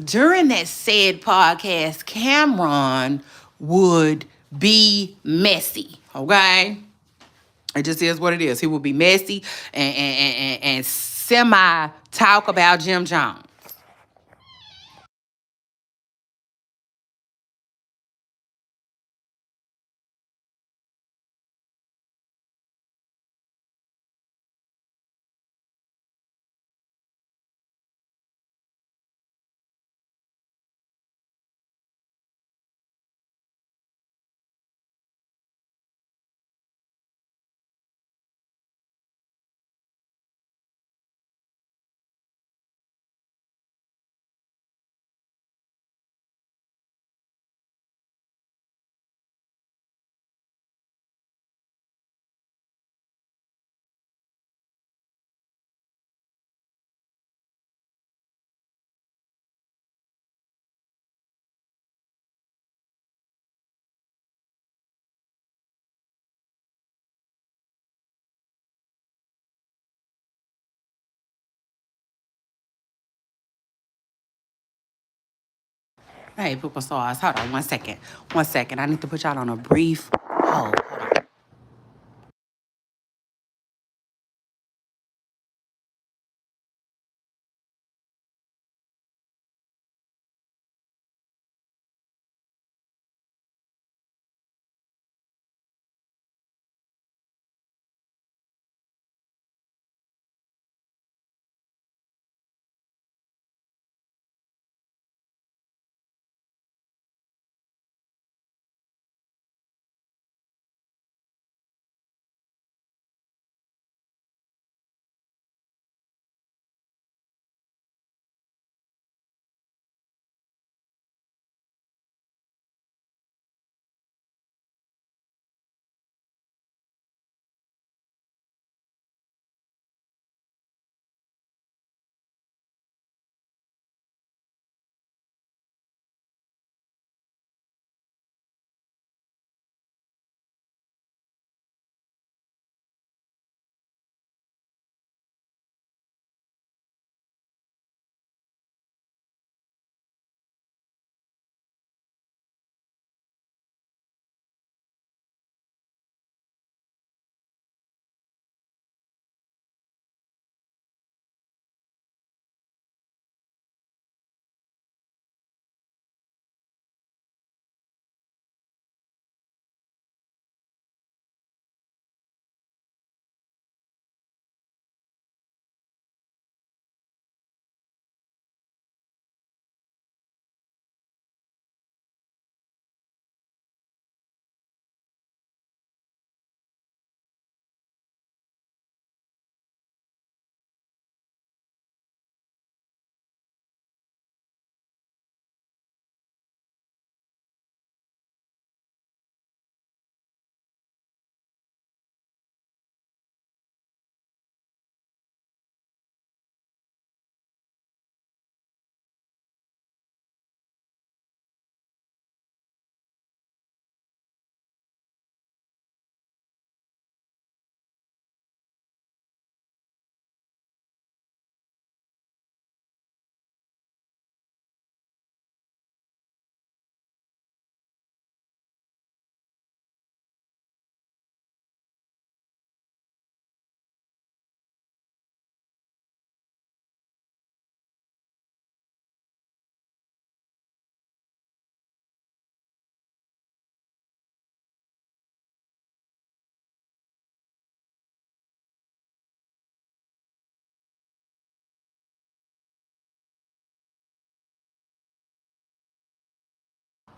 During that said podcast, Cameron would be messy. Okay? It just is what it is. He would be messy and semi talk about Jim Jones. Hey, Poopa Sauce, hold on 1 second. 1 second. I need to put y'all on a brief hold. Hold on.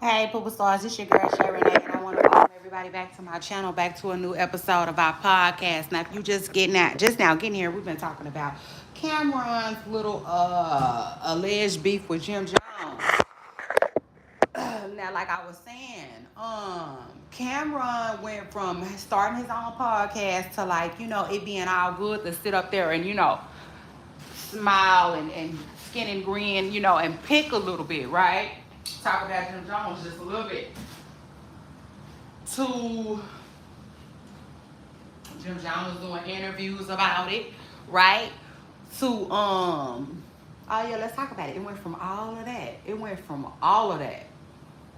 Hey, Poopa Stars, it's your girl Shay Renee, and I want to welcome everybody back to my channel, back to a new episode of our podcast. Now, if you just now getting here, we've been talking about Cameron's little alleged beef with Jim Jones. Now, like I was saying, Cameron went from starting his own podcast to it being all good to sit up there and smile and skin and grin, and pick a little bit, right? Talk about Jim Jones just a little bit. To Jim Jones doing interviews about it, right? To oh yeah, let's talk about it. It went from all of that.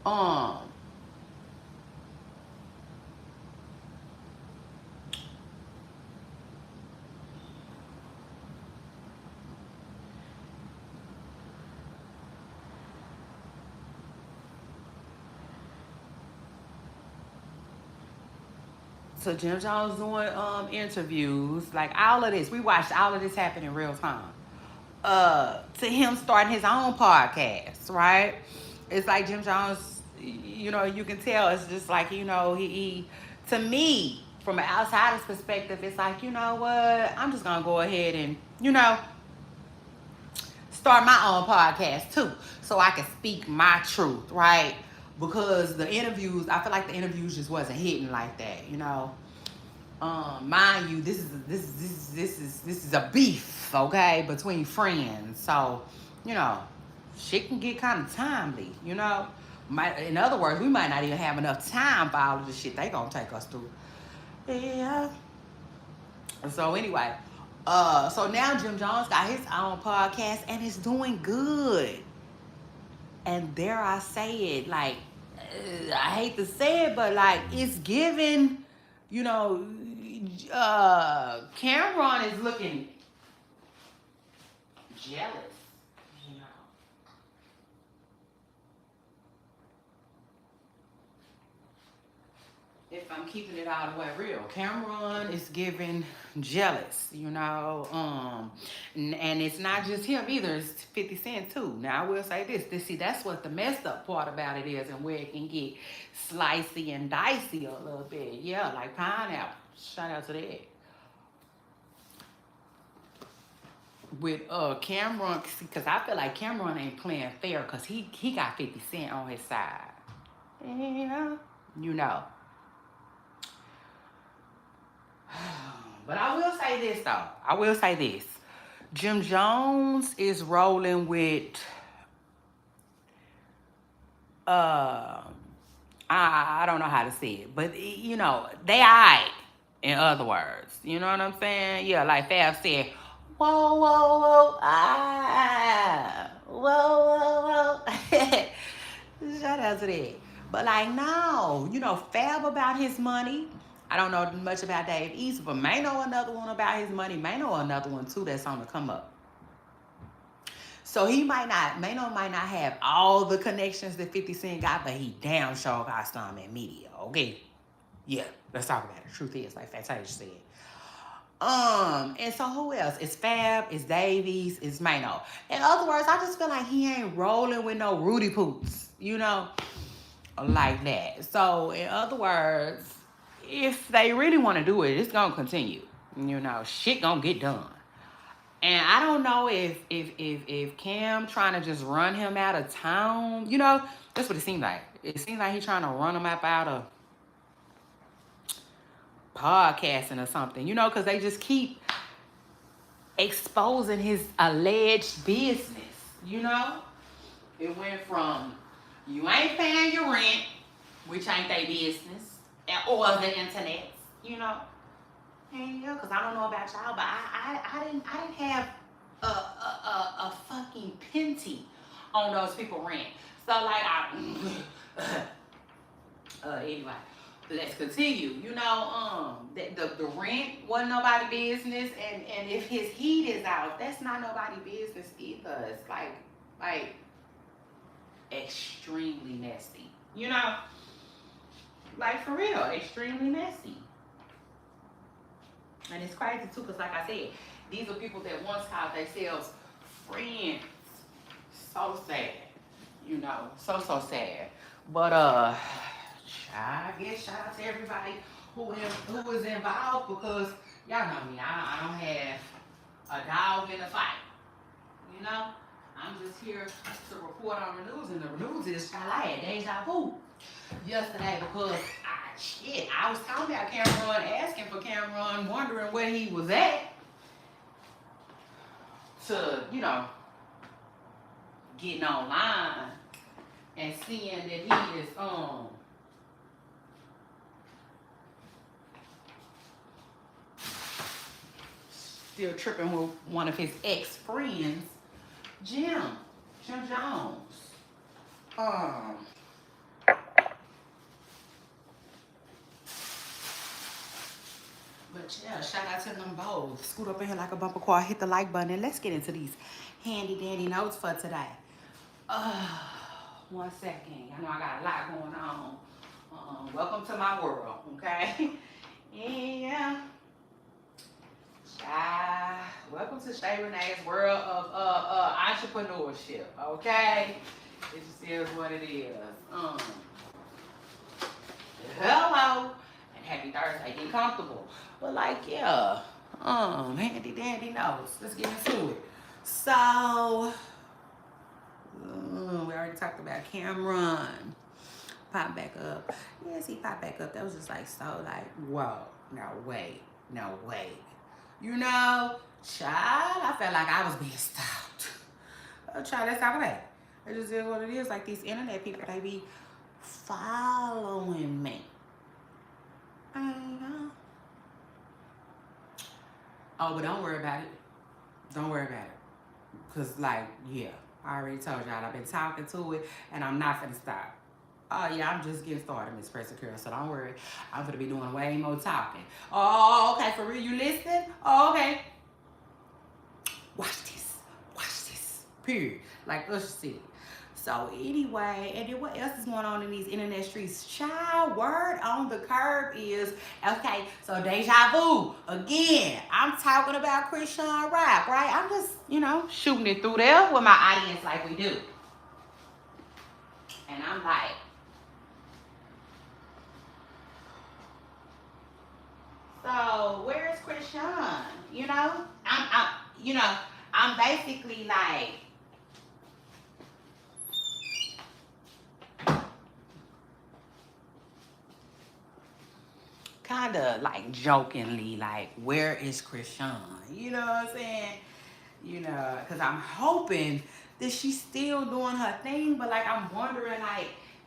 Um so Jim Jones doing interviews, like all of this. We watched all of this happen in real time. To him starting his own podcast, right? It's like Jim Jones, you can tell it's just like, he to me, from an outsider's perspective, it's like, you know what, I'm just gonna go ahead and, start my own podcast too, so I can speak my truth, right? Because the interviews, I feel like the interviews just wasn't hitting like that. Mind you, this is a beef, okay, between friends. So, shit can get kind of timely. In other words, we might not even have enough time for all of the shit they gonna take us through. Yeah. So anyway, so now Jim Jones got his own podcast and it's doing good. And dare I say it, like, I hate to say it, but like it's giving, you know, Cameron is looking jealous, you know. If I'm keeping it all the way real, Cameron is giving jealous, and it's not just him either. It's 50 Cent too. Now I will say this. See, that's what the messed up part about it is, and where it can get slicey and dicey a little bit. Yeah, like pineapple. Shout out to that. With Cameron, because I feel like Cameron ain't playing fair, because he got 50 Cent on his side. Yeah, you know. But I will say this though. I will say this. Jim Jones is rolling with I don't know how to say it, but they alright, in other words. You know what I'm saying? Yeah, like Fab said, whoa, whoa, whoa, whoa, whoa, whoa. Shout out to that. But like no, Fab about his money. I don't know much about Dave East, but may know another one about his money. May know another one too that's on the come up. So he might not have all the connections that 50 Cent got, but he damn sure got some in media. Okay, yeah, let's talk about it. Truth is, like Fantasia said. And so who else? It's Fab, it's Davies, it's Mano. In other words, I just feel like he ain't rolling with no Rudy Poots, like that. So in other words, if they really want to do it, it's gonna continue. Shit gonna get done. And I don't know if Cam trying to just run him out of town. That's what it seems like. It seems like he's trying to run him up out of podcasting or something. Because they just keep exposing his alleged business. It went from you ain't paying your rent, which ain't their business, or the internet. Yeah, because I don't know about y'all, but I didn't have a fucking penty on those people rent. So like anyway, let's continue. The rent wasn't nobody business, and if his heat is out, that's not nobody business either. It's like extremely messy. Like for real, extremely messy. And it's crazy too, because like I said, these are people that once called themselves friends. So sad. So sad. But I guess shout out to everybody who was involved because y'all know me. I don't have a dog in the fight. You know, I'm just here to report on the news, and the news is I had deja vu yesterday because I was talking about Cameron, asking for Cameron, wondering where he was at to, getting online and seeing that he is still tripping with one of his ex-friends, Jim Jones. But yeah, shout out to them both. Scoot up in here like a bumper car, hit the like button, and let's get into these handy dandy notes for today. 1 second. I know I got a lot going on. Welcome to my world, okay? Yeah. Welcome to Shay Renee's world of entrepreneurship, okay? It just is what it is. Hello and happy Thursday. Get comfortable. But yeah, handy dandy notes. Let's get into it. So, we already talked about Cameron. Pop back up. Yes, he popped back up. That was just whoa, no wait. Child, I felt like I was being stalked. Child, that's not right. It just is what it is. Like these internet people, they be following me. Oh, but don't worry about it. Don't worry about it. Because, yeah, I already told y'all I've been talking to it, and I'm not finna stop. Oh, yeah, I'm just getting started, Miss Presser, so don't worry. I'm gonna be doing way more talking. Oh, okay, for real, you listening? Oh, okay. Watch this. Period. Like Usher said. So anyway, and then what else is going on in these internet streets? Child, word on the curb is, okay, so deja vu. Again, I'm talking about Chrisean Rock, right? I'm just, shooting it through there with my audience like we do. And I'm like, so where's Chrisean? I'm basically like, kind of like jokingly, like, where is Chrisean? You know what I'm saying? Because I'm hoping that she's still doing her thing, but I'm wondering,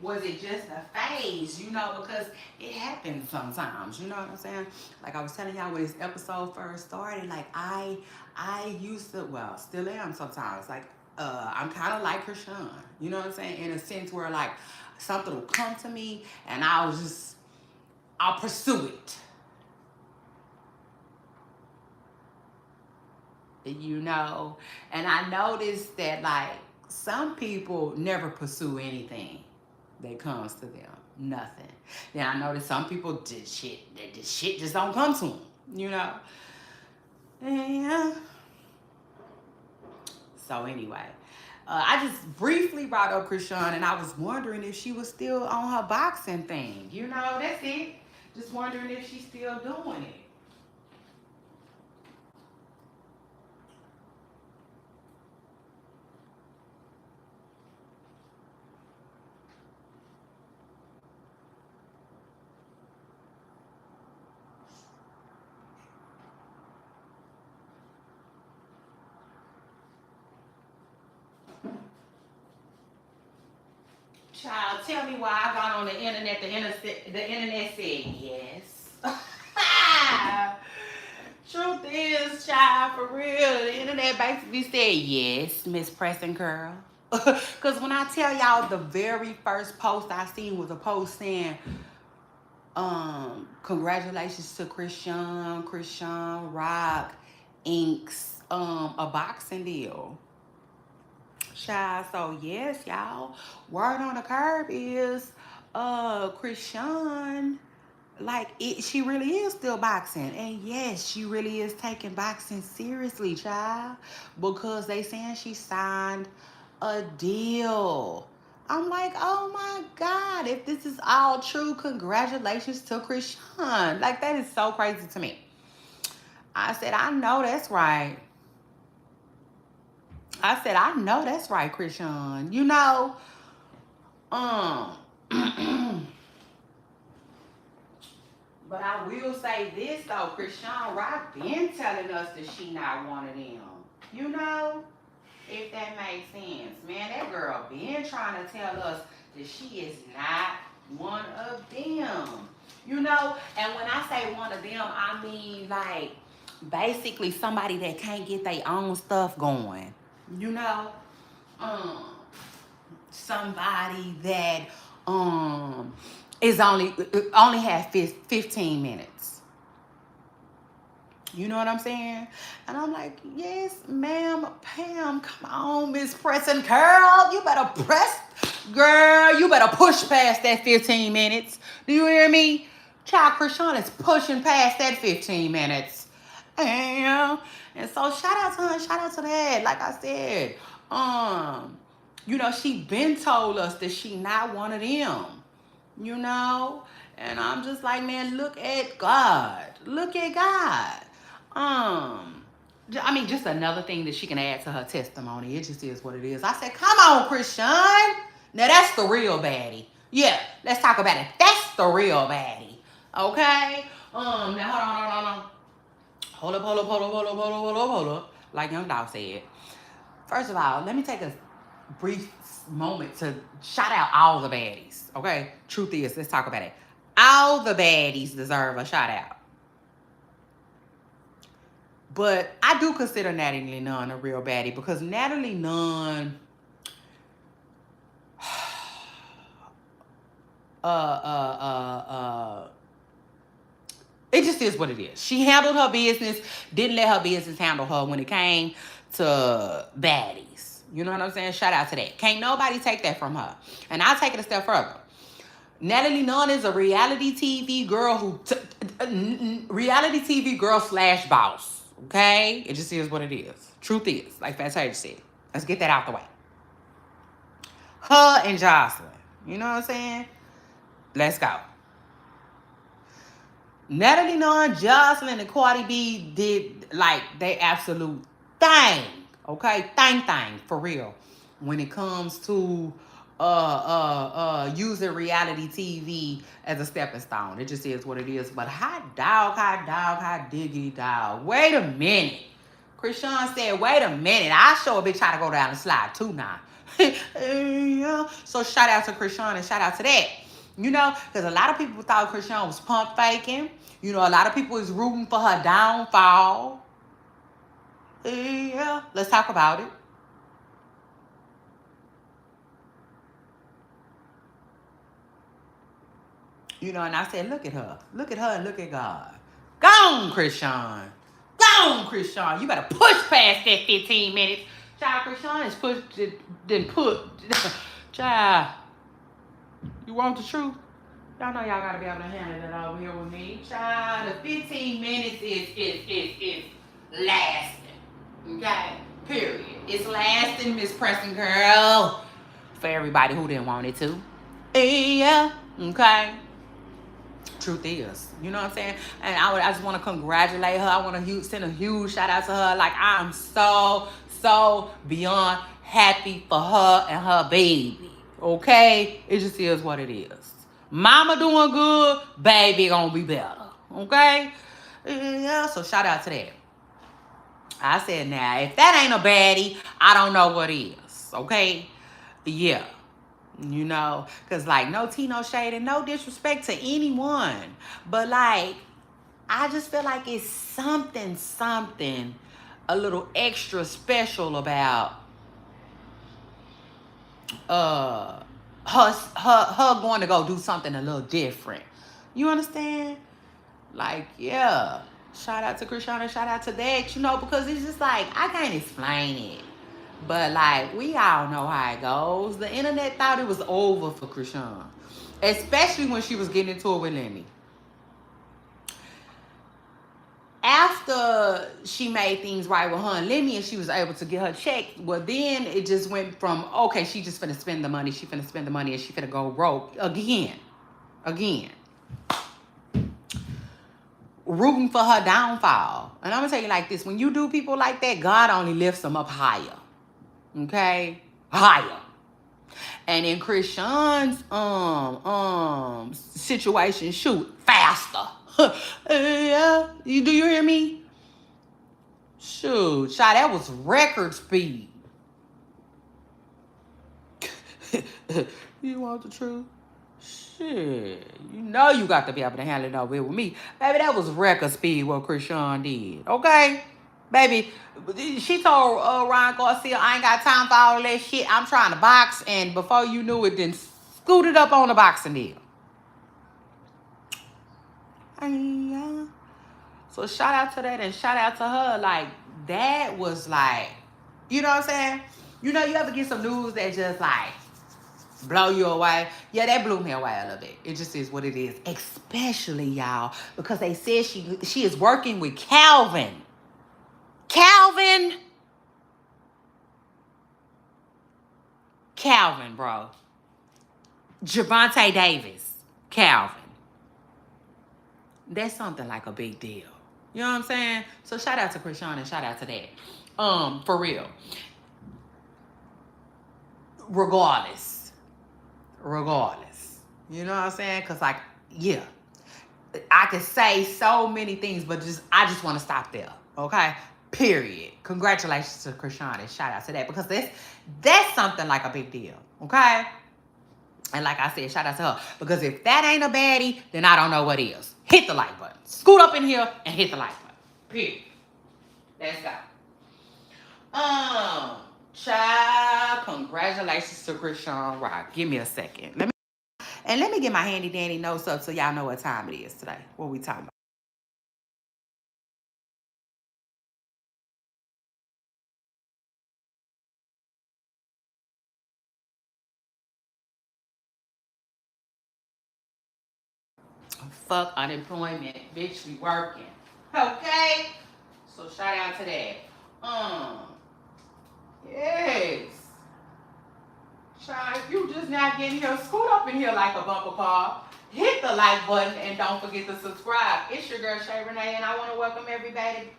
was it just a phase? Because it happens sometimes. You know what I'm saying? Like I was telling y'all when this episode first started, I used to, well, still am sometimes. I'm kind of like Chrisean. You know what I'm saying? In a sense where something will come to me and I'll pursue it. And I noticed that some people never pursue anything that comes to them. Nothing. Then I noticed some people did shit that this shit just don't come to them, And yeah. So anyway, I just briefly brought up Chrisean, and I was wondering if she was still on her boxing thing. That's it. Just wondering if she's still doing it. Child, tell me why I got on the internet. The internet said yes. Truth is, child, for real, the internet basically said yes, Miss Pressing Curl. Because when I tell y'all the very first post I seen was a post saying, congratulations to Chrisean Rock inks a boxing deal. Child, so yes, y'all. Word on the curb is Chrisean, she really is still boxing. And yes, she really is taking boxing seriously, child. Because they saying she signed a deal. I'm like, oh my God, if this is all true, congratulations to Krishan. Like, that is so crazy to me. I said, I know that's right. I said, I know that's right, Krishan. You know, um, but I will say this though, Krishan Rock been telling us that she not one of them. You know, if that makes sense. Man, that girl been trying to tell us that she is not one of them. You know, and when I say one of them, I mean like basically somebody that can't get their own stuff going. You know, um, somebody that is only have 15 minutes. You know what I'm saying? And I'm like, yes, ma'am, Pam, come on, Miss Pressing Girl. You better press, girl. You better push past that 15 minutes. Do you hear me? Child Krishan is pushing past that 15 minutes. And so shout out to her, shout out to that. Like I said, you know, she been told us that she not one of them. You know? And I'm just like, man, look at God. Look at God. I mean, just another thing that she can add to her testimony. It just is what it is. I said, come on, Christian. Now that's the real baddie. Yeah, let's talk about it. That's the real baddie. Okay? Now hold on. Hold up. Like Young Dog said. First of all, let me take a brief moment to shout out all the baddies. Okay? Truth is, let's talk about it. All the baddies deserve a shout out. But I do consider Natalie Nunn a real baddie because Natalie Nunn it just is what it is. She handled her business, didn't let her business handle her when it came to baddies. You know what I'm saying? Shout out to that. Can't nobody take that from her. And I'll take it a step further. Natalie Nunn is a reality TV girl reality TV girl / boss. Okay? It just is what it is. Truth is, like Fantasia said. Let's get that out the way. Her and Jocelyn. You know what I'm saying? Let's go. Natalie Nunn, Jocelyn, and Cardi B did like they absolute thing. Okay? Thing, for real. When it comes to using reality TV as a stepping stone. It just is what it is. But hot diggity dog. Wait a minute. Krishan said, wait a minute. I show a bitch how to go down the slide too now. Yeah. So shout out to Krishan and shout out to that. You know, because a lot of people thought Krishan was pump faking. You know, a lot of people is rooting for her downfall. Yeah. Let's talk about it. You know, and I said, look at her. Look at her and look at God. Go on, Krishan. Go on, Krishan. You better push past that 15 minutes. Child, Krishan is pushed, then put. Child, you want the truth? Y'all know y'all gotta be able to handle it over here with me. Child, the 15 minutes is lasting. Okay? Period. It's lasting, Miss Pressing Girl. For everybody who didn't want it to. Yeah. Okay? Truth is, you know what I'm saying? And I just want to congratulate her. I want to send a huge shout out to her. Like, I'm so beyond happy for her and her baby. Okay? It just is what it is. Mama doing good, baby gonna be better. Okay? Yeah, so shout out to that. I said, now, if that ain't a baddie, I don't know what is. Okay? Yeah. You know, because like no tea, no shade, and no disrespect to anyone, but like I just feel like it's something a little extra special about her going to go do something a little different. You understand? Like, yeah, shout out to Krishan, shout out to that, you know, because it's just like I can't explain it. But, like, we all know how it goes. The internet thought it was over for Krishan. Especially when she was getting into it with Lemmy. after she made things right with her and Lemmy and she was able to get her check, well, then it just went from, okay, she just finna spend the money, and she finna go broke again. Rooting for her downfall. And I'm gonna tell you like this, when you do people like that, God only lifts them up higher. Okay? Higher. And in Krishan's situation, shoot, faster. Yeah, do you hear me? Shoot, child, that was record speed. You want the truth? Shit, you know you got to be able to handle it over here with me. Baby, that was record speed what Krishan did, okay? Baby, she told Ryan Garcia, I ain't got time for all that shit. I'm trying to box, and before you knew it, then scooted up on the boxing deal. So shout out to that and shout out to her. Like, that was like, you know what I'm saying? You know, you ever get some news that just like blow you away? Yeah, that blew me away a little bit. It just is what it is. Especially, y'all, because they said she is working with Calvin. Calvin, bro. Javante Davis. Calvin. That's something like a big deal. You know what I'm saying? So shout out to Krishan and shout out to that. For real. Regardless. You know what I'm saying? Because, like, yeah. I could say so many things, but I just want to stop there. Okay? Period. Congratulations to Krishan and shout out to that, because that's something like a big deal. Okay? And like I said, shout out to her. Because if that ain't a baddie, then I don't know what is. Hit the like button. Scoot up in here and hit the like button. Period. Let's go. Child, congratulations to Krishan Rock. Give me a second. Let me get my handy dandy notes up so y'all know what time it is today. What we talking about? Fuck unemployment. Bitch, we working. Okay? So shout out to that. Yes. Child, if you just not getting here, scoot up in here like a bumper car. Hit the like button and don't forget to subscribe. It's your girl Shay Renee, and I want to welcome everybody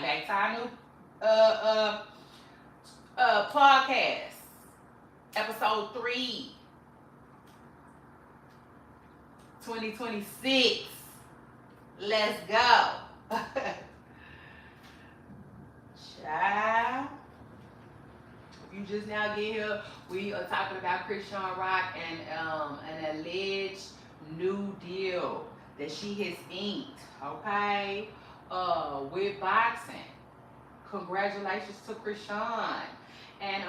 back to our new podcast. Episode 3. 2026. Let's go. Child. You just now get here, we are talking about Krishan Rock and an alleged new deal that she has inked, okay, with boxing. Congratulations to Krishan. And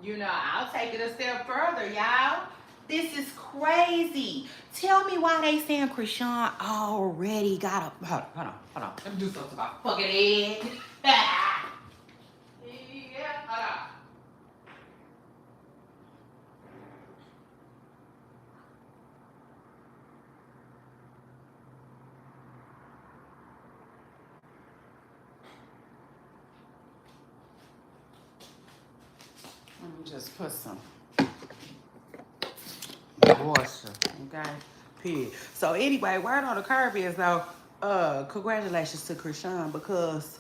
you know, I'll take it a step further, y'all. This is crazy. Tell me why they saying Krishan already got a... Hold on. Let me do something about fucking head. Yeah, hold on. Let me just put some moisture, okay? Period. So anyway, word on the curve is though, congratulations to Krishan, because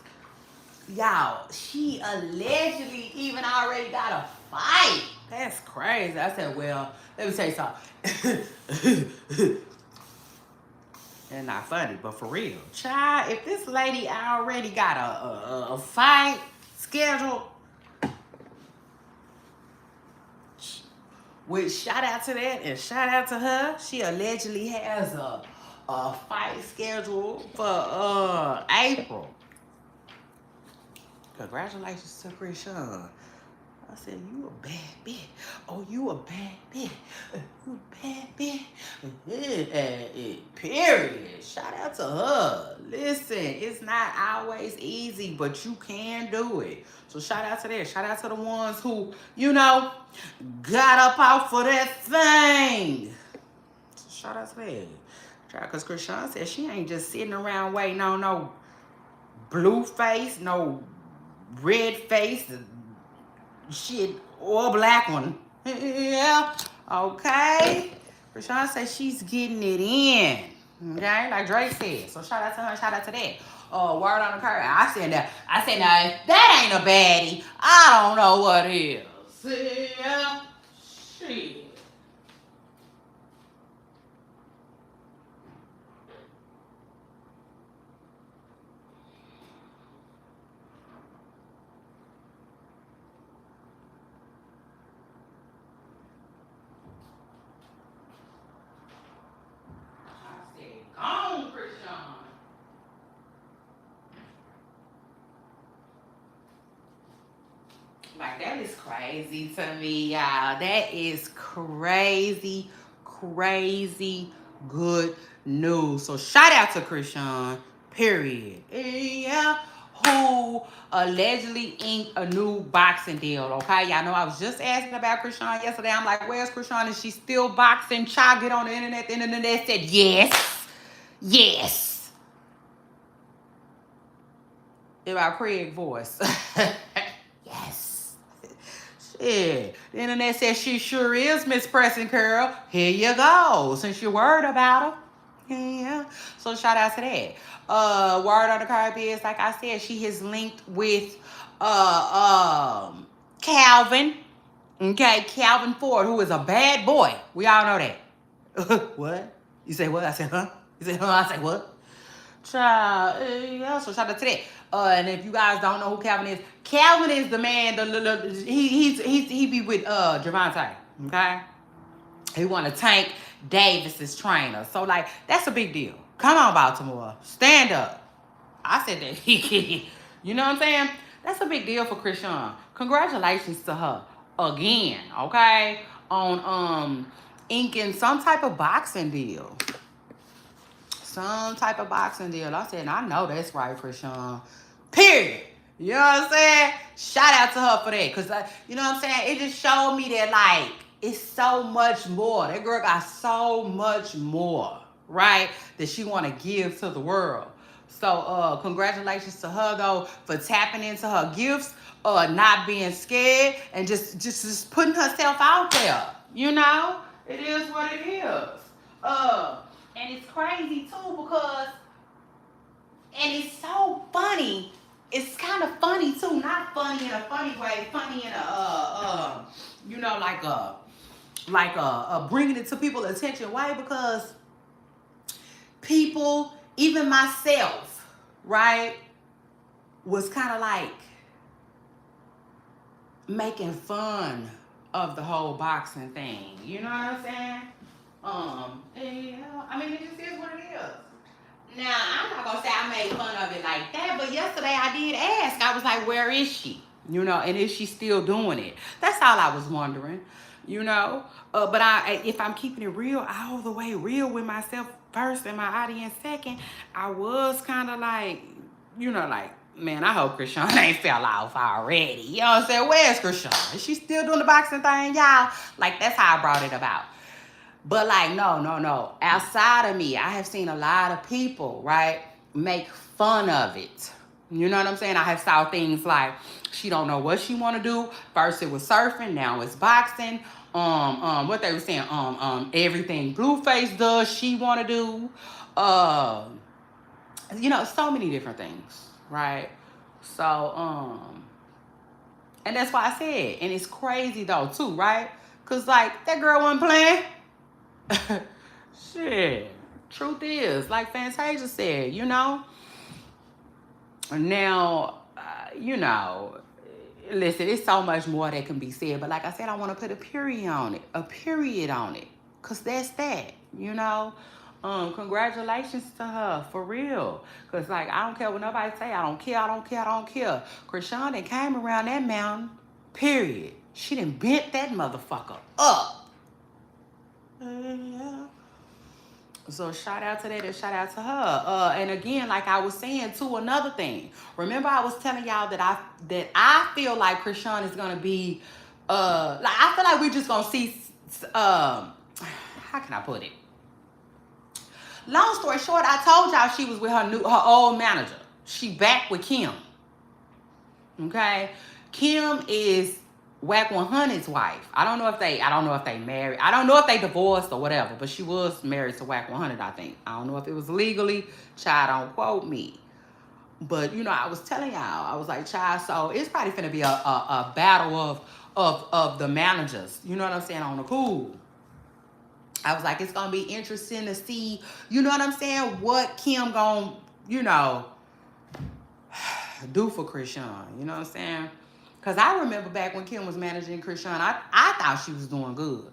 y'all, she allegedly even already got a fight. That's crazy. I said, well, let me tell you something. And not funny, but for real. Child, if this lady already got a fight scheduled, which shout out to that and shout out to her. She allegedly has a fight scheduled for April. Congratulations to Krishan. I said, you a bad bitch. Oh, you a bad bitch. You a bad bitch. Period. Shout out to her. Listen, it's not always easy, but you can do it. So shout out to that. Shout out to the ones who, you know, got up off for that thing. So shout out to that. Because Krishan said she ain't just sitting around waiting on no blue face, no red face, shit, or black one. Yeah, okay. Krishan says she's getting it in. Okay, like Drake said. So shout out to her, shout out to that. Word on the curve. I said now, if that ain't a baddie, I don't know what is. Yeah, shit. I said, gone, Krishan. Like, that is crazy to me, y'all. That is crazy, crazy good news. So shout out to Krishan, period. Yeah, who allegedly inked a new boxing deal. Okay, y'all know I was just asking about Krishan yesterday. I'm like, where's Krishan? Is she still boxing? Child, get on the internet. The internet said yes, yes. In my Craig voice. Yes. Shit. The internet says she sure is Miss Pressing Curl. Here you go. Since you're worried about her. Yeah. So shout out to that. Word on the card is, like I said, she is linked with Calvin. Okay, Calvin Ford, who is a bad boy. We all know that. What? You say what? I said, huh? You said, huh? I said, what? Child, yeah, so shout out to that. And if you guys don't know who Calvin is the man. He be with Javante. Okay, he want to Tank Davis's trainer. So like that's a big deal. Come on, Baltimore, stand up. I said that. You know what I'm saying? That's a big deal for Krishan. Congratulations to her again. Okay, on inking some type of boxing deal. Some type of boxing deal. I said, I know that's right, Krishan. Period. You know what I'm saying? Shout out to her for that. Because, you know what I'm saying? It just showed me that, like, it's so much more. That girl got so much more, right? That she want to give to the world. So, congratulations to her, though, for tapping into her gifts, not being scared, and just putting herself out there. You know? It is what it is. And it's crazy too because, and it's so funny. It's kind of funny too, not funny in a funny way, funny in a you know, like a bringing it to people's attention way, because people, even myself, right, was kind of like making fun of the whole boxing thing. You know what I'm saying? Yeah, I mean, it just is what it is. Now, I'm not gonna say I made fun of it like that, but yesterday I did ask. I was like, where is she? You know, and is she still doing it? That's all I was wondering, you know? But if I'm keeping it real, all the way real with myself first and my audience second, I was kind of like, you know, like, man, I hope Krishan ain't fell off already. You know what I'm saying? Where's Krishan? Is she still doing the boxing thing, y'all? Like, that's how I brought it about. But like, no. Outside of me, I have seen a lot of people, right, make fun of it. You know what I'm saying? I have saw things like, she don't know what she want to do. First it was surfing, now it's boxing. What they were saying, everything Blueface does, she want to do. You know, so many different things, right? So, and that's why I said, and it's crazy though too, right? Cause like that girl wasn't playing. Shit. Truth is, like Fantasia said, you know. Now, you know, listen, it's so much more that can be said. But like I said, I want to put a period on it. A period on it. Because that's that, you know. Congratulations to her, for real. Because, like, I don't care what nobody say. I don't care. Krishan done came around that mountain, period. She done bent that motherfucker up. Yeah. So shout out to that and shout out to her. And again, like I was saying too, another thing. Remember I was telling y'all that I feel like Krishan is gonna be like I feel like we're just gonna see how can I put it? Long story short, I told y'all she was with her old manager. She back with Kim. Okay, Kim is Whack 100's wife. I don't know if they married. I don't know if they divorced or whatever, but she was married to Whack 100, I think. I don't know if it was legally. Child, don't quote me. But you know, I was telling y'all, I was like, child, so it's probably finna be a battle of the managers. You know what I'm saying, on the cool. I was like, it's gonna be interesting to see, you know what I'm saying, what Kim gonna, you know, do for Krishan. You know what I'm saying? Because I remember back when Kim was managing Krishan, I thought she was doing good.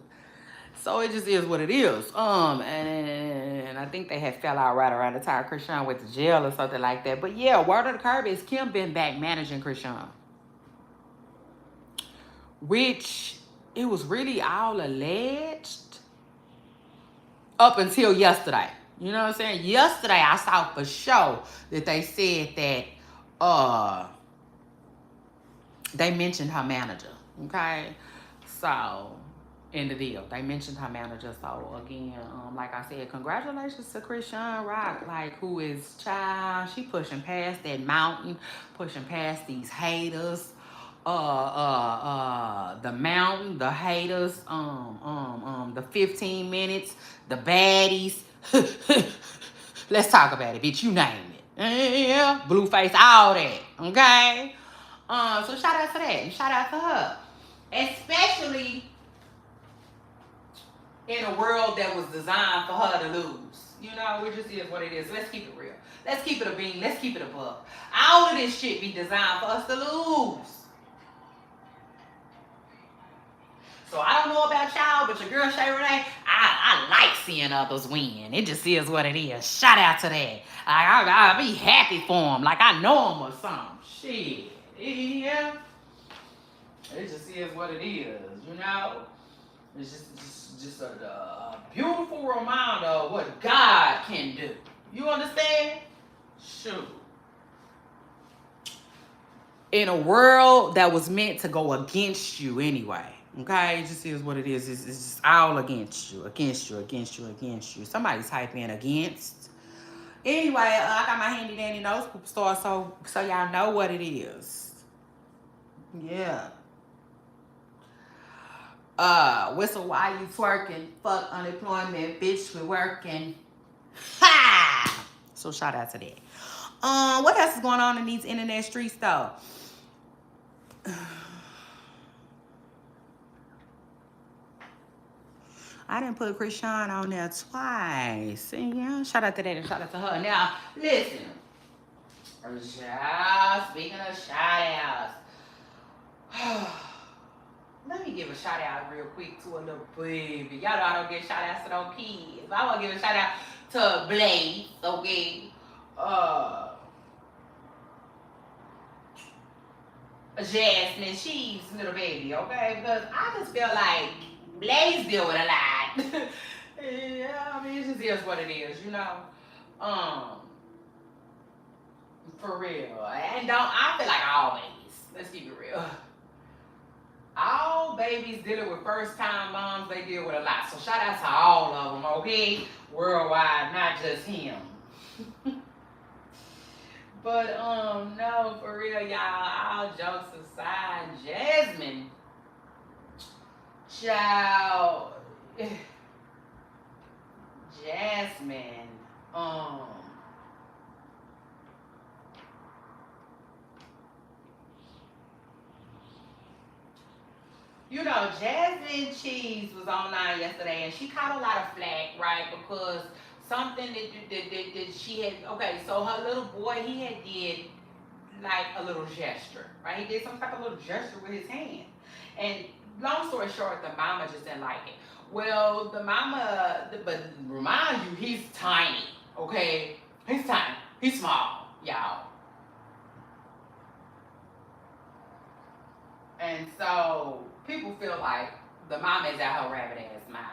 So it just is what it is. And I think they had fell out right around the time Krishan went to jail or something like that. But yeah, word of the curb is Kim been back managing Krishan, which it was really all alleged up until yesterday. You know what I'm saying? Yesterday I saw for sure that they said that they mentioned her manager. Okay, so in the deal, they mentioned her manager. So again, like I said, congratulations to Krishan Rock, like who is child. She pushing past that mountain, pushing past these haters. The mountain, the haters, the 15 minutes, the baddies. Let's talk about it, bitch. You name it. Yeah, Blueface, all that. Okay. So shout out to that. And shout out to her. Especially in a world that was designed for her to lose. You know, it just is what it is. Let's keep it real. Let's keep it a bean. Let's keep it a buck. All of this shit be designed for us to lose. So I don't know about y'all, but your girl Shay Renee, I like seeing others win. It just is what it is. Shout out to that. I be happy for them. Like I know them or something. Shit. Yeah. It just is what it is, you know? It's just a beautiful reminder of what God can do. You understand? Shoot. In a world that was meant to go against you anyway. Okay? It just is what it is. It's just all against you. Against you, against you, against you. Somebody type in against. Anyway, I got my handy dandy nose poop store, so y'all know what it is. Yeah. Whistle while you twerking. Fuck unemployment, bitch, we working. Ha! So shout out to that. What else is going on in these internet streets though? I didn't put Krishan on there twice. And yeah, shout out to that and shout out to her. Now, listen. Speaking of shout outs. Let me give a shout out real quick to a little baby. Y'all know I don't give shout outs to no kids. I want to give a shout out to Blaze, okay? Jasmine, she's little baby, okay? Because I just feel like Blaze deal with a lot. Yeah, I mean, it just is what it is, you know? For real. And I feel like all babies. Let's keep it real. All babies dealing with first-time moms, they deal with a lot. So shout out to all of them, okay? Worldwide, not just him. But no, for real, y'all. All jokes aside, Jasmine, child, Jasmine, you know, Jasmine Cheese was online yesterday, and she caught a lot of flack, right? Because something that she had, okay, so her little boy, he had did like a little gesture, right? He did some type of little gesture with his hand. And long story short, the mama just didn't like it. Well, the mama, but remind you, he's tiny, okay? He's tiny. He's small, y'all. And so people feel like the mama is out her rabbit ass mind.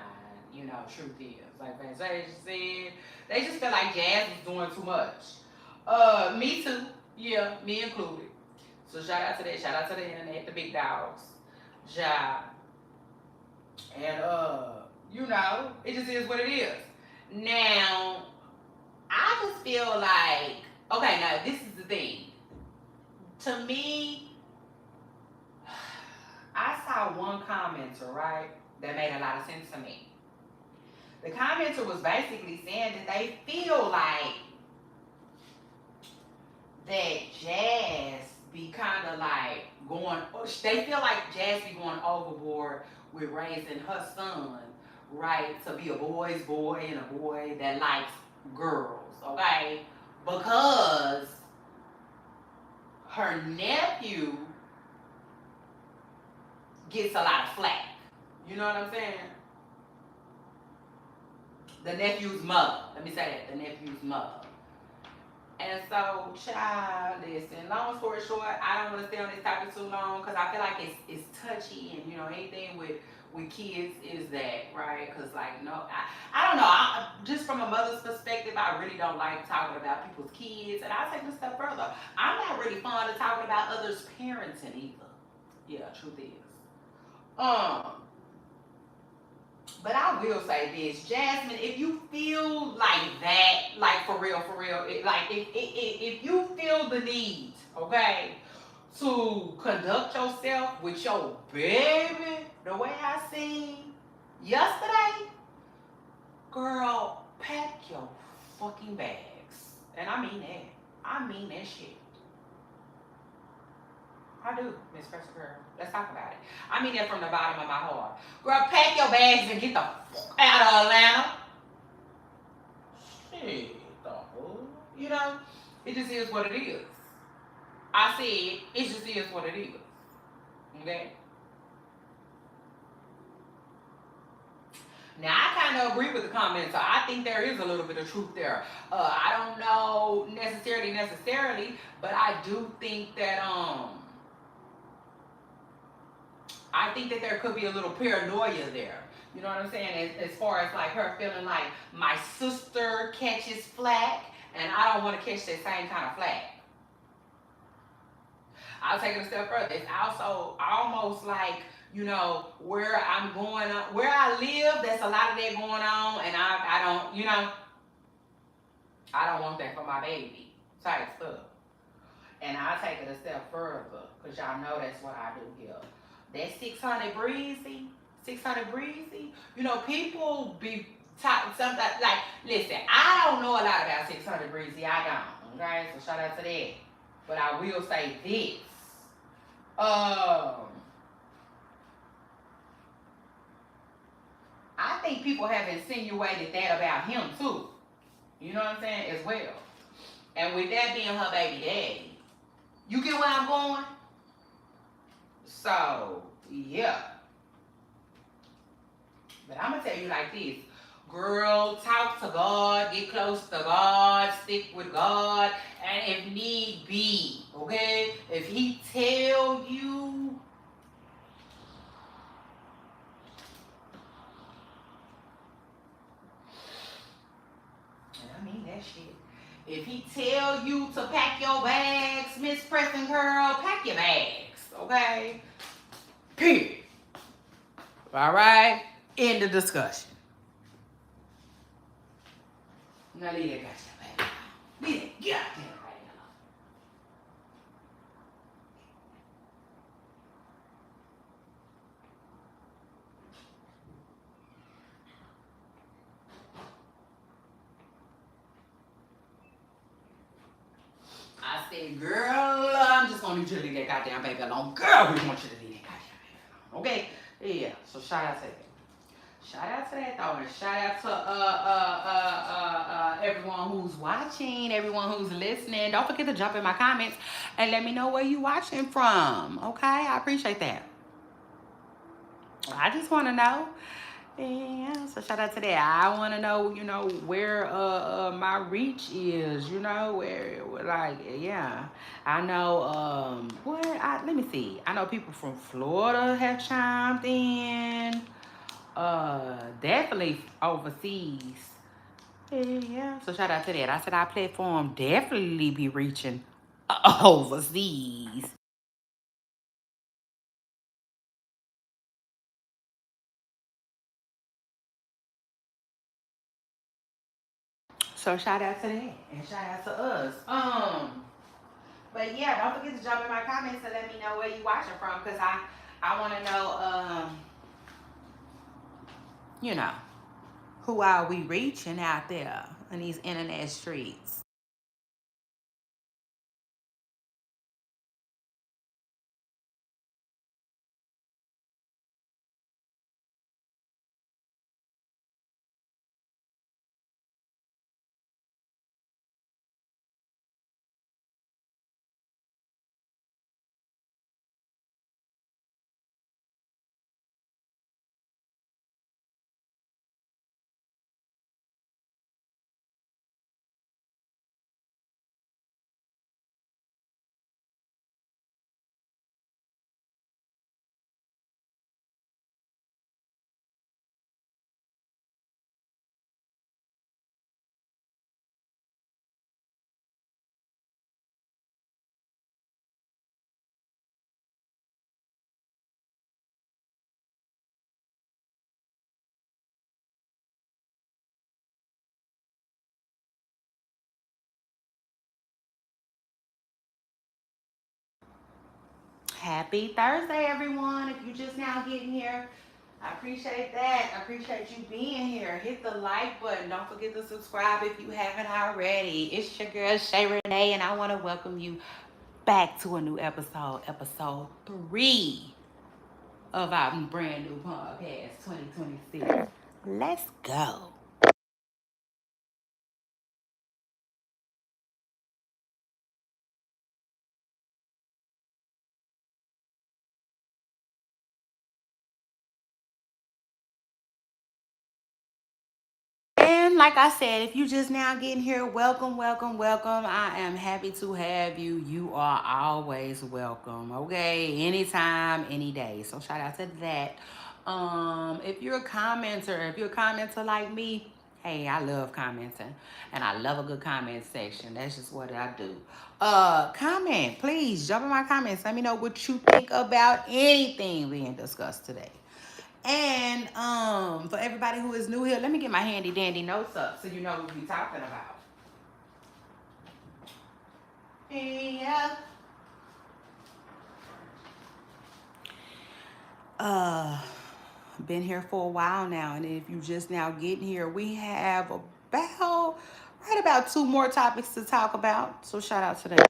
You know, truth is. Like Van Jay said, they just feel like Jazz was doing too much. Me too. Yeah, me included. So shout out to that. Shout out to the internet, the big dogs. Ja. And you know, it just is what it is. Now, feel like, okay, now this is the thing. To me, I saw one commenter, right, that made a lot of sense to me. The commenter was basically saying that they feel like that Jazz be kind of like going, they feel like Jazz be going overboard with raising her son, right, to be a boy's boy and a boy that likes girls, okay? Because her nephew gets a lot of flack. You know what I'm saying? The nephew's mother. Let me say that. The nephew's mother. And so, child, listen, long story short, I don't want to stay on this topic too long because I feel like it's touchy and, you know, anything with kids is that, right? Because, like, no, I don't know. Just from a mother's perspective, I really don't like talking about people's kids. And I'll take it a step further. I'm not really fond of talking about others' parenting either. Yeah, truth is. But I will say this, Jasmine, if you feel like that, like for real, like if you feel the need, okay, to conduct yourself with your baby the way I seen yesterday, girl, pack your fucking bags. And I mean that. I mean that shit. I do, Miss Crystal Girl. Let's talk about it. I mean that from the bottom of my heart. Girl, pack your bags and get the fuck out of Atlanta. Shit, the fuck? You know, it just is what it is. I said, it just is what it is. Okay? Now, I kind of agree with the commenter. I think there is a little bit of truth there. I don't know necessarily, but I do think that, I think that there could be a little paranoia there. You know what I'm saying? As far as like her feeling like my sister catches flack and I don't want to catch that same kind of flack. I'll take it a step further. It's also almost like, you know, where I'm going, where I live, there's a lot of that going on, and I don't, you know, I don't want that for my baby type stuff. And I'll take it a step further, because y'all know that's what I do here. That 600 breezy, you know, people be talking something like, listen, I don't know a lot about 600 breezy, I don't, okay? So shout out to that. But I will say this. I think people have insinuated that about him too. You know what I'm saying? As well. And with that being her baby daddy, you get where I'm going? So, yeah. But I'm going to tell you like this. Girl, talk to God, get close to God, stick with God, and if need be, okay? If he tell you, and I mean that shit. If he tell you to pack your bags, Miss Preston Girl, pack your bags, okay? Period. All right? End of discussion. Now leave that goddamn bag. Leave that goddamn bag. I said, girl, I'm just gonna need you to leave that goddamn baby alone. Girl, we want you to leave that goddamn baby alone. Okay? Yeah. So shout out to that. Shout out to that though, and shout out to everyone who's watching, everyone who's listening. Don't forget to jump in my comments and let me know where you watching from. Okay, I appreciate that. I just want to know. Yeah, so shout out to that. I want to know, you know, where my reach is. You know, where like yeah. I know let me see. I know people from Florida have chimed in. Definitely overseas. Yeah. So shout out to that. I said our platform definitely be reaching overseas. So shout out to that and shout out to us. But yeah, don't forget to jump in my comments and let me know where you watching from, cause I want to know you know, who are we reaching out there in these internet streets. Happy Thursday, everyone. If you're just now getting here, I appreciate that. I appreciate you being here. Hit the like button. Don't forget to subscribe if you haven't already. It's your girl, Shay Renee, and I want to welcome you back to a new episode, episode 3 of our brand new podcast, 2026. Let's go. And like I said, if you just now getting here, welcome, welcome, welcome. I am happy to have you. You are always welcome. Okay, anytime, any day. So shout out to that. If you're a commenter like me, hey, I love commenting, and I love a good comment section. That's just what I do. Comment, please. Jump in my comments. Let me know what you think about anything being discussed today. And for everybody who is new here, let me get my handy dandy notes up so you know what we're talking about. Yeah. Uh, been here for a while now, and if you just now getting here, we have about 2 more topics to talk about. So shout out to that.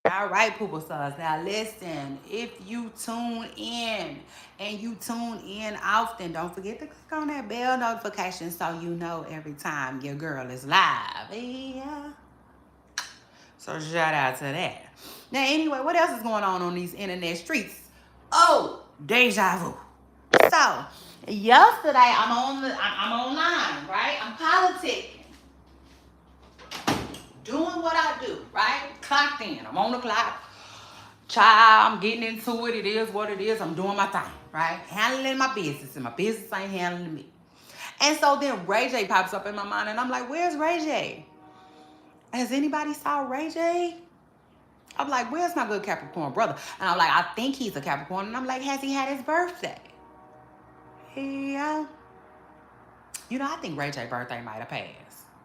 All right, Poople Stars. Now listen, if you tune in and you tune in often, don't forget to click on that bell notification so you know every time your girl is live. Yeah. So shout out to that. Now, anyway, what else is going on these internet streets? Oh, deja vu. So yesterday I'm online, right? I'm politicking, doing what I do, right? Clocked in. I'm on the clock. Child, I'm getting into it. It is what it is. I'm doing my thing, right? Handling my business, and my business ain't handling me. And so then Ray J pops up in my mind, and I'm like, where's Ray J? Has anybody saw Ray J? I'm like, where's my good Capricorn brother? And I'm like, I think he's a Capricorn. And I'm like, has he had his birthday? Yeah. You know, I think Ray J's birthday might have passed.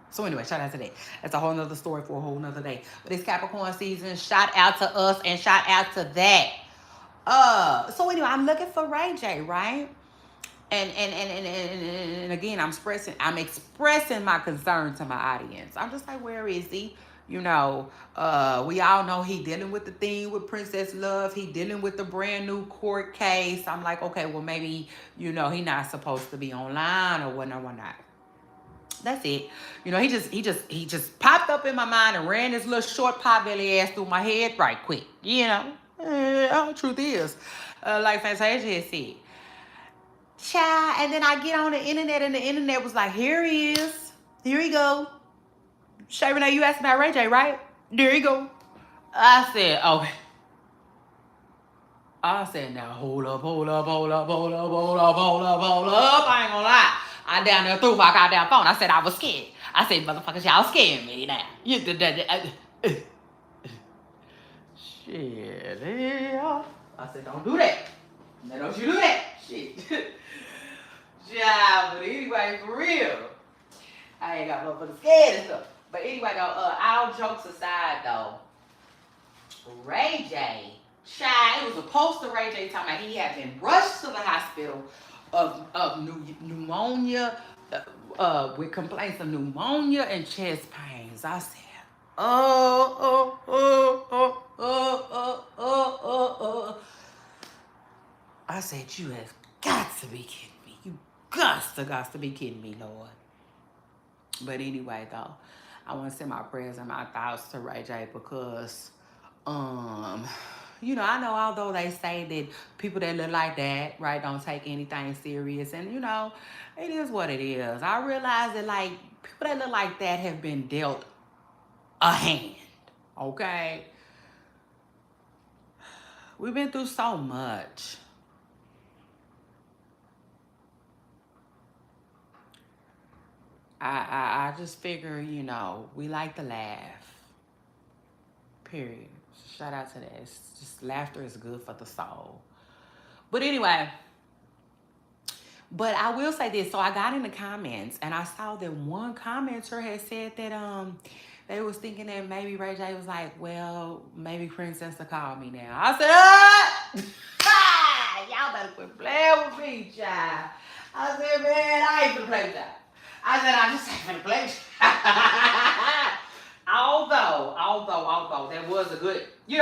So anyway, shout out to that. That's a whole nother story for a whole nother day. But it's Capricorn season. Shout out to us and shout out to that. So anyway, I'm looking for Ray J, right? And again, I'm expressing my concern to my audience. I'm just like, where is he? You know, we all know he dealing with the thing with Princess Love. He dealing with the brand new court case. I'm like, okay, well maybe, he not supposed to be online or whatnot. That's it. He just popped up in my mind and ran this little short pot belly ass through my head right quick. Truth is, like Fantasia had said, child. And then I get on the internet, and the internet was like, here he is. Here he go. Shay Renee, you asked about Ray J, right? There you go. I said, okay. I said, now hold up. I ain't gonna lie. I down there threw my goddamn phone. I said I was scared. I said, motherfuckers, y'all scaring me now. You did that. Shit, yeah. I said, don't do that. Now don't you do that. Shit. Yeah, but anyway, for real. I ain't got motherfuckers scared and stuff. But anyway, though, all jokes aside, though, Ray J, child, it was a poster Ray J talking about he had been rushed to the hospital of pneumonia, with complaints of pneumonia and chest pains. I said, I said, you have got to be kidding me. You got to be kidding me, Lord. But anyway, though, I want to send my prayers and my thoughts to Ray J because, I know although they say that people that look like that, right, don't take anything serious, and it is what it is. I realize that like people that look like that have been dealt a hand. Okay, we've been through so much. I just figure, we like to laugh. Period. Shout out to that. It's just laughter is good for the soul. But anyway, but I will say this. So I got in the comments and I saw that one commenter had said that they was thinking that maybe Ray J was like, well, maybe Princess will call me now. I said, y'all better quit playing with me, child. I said, man, I ain't gonna play with y'all. I said, I just ain't gonna play with y'all. Although that was a good, it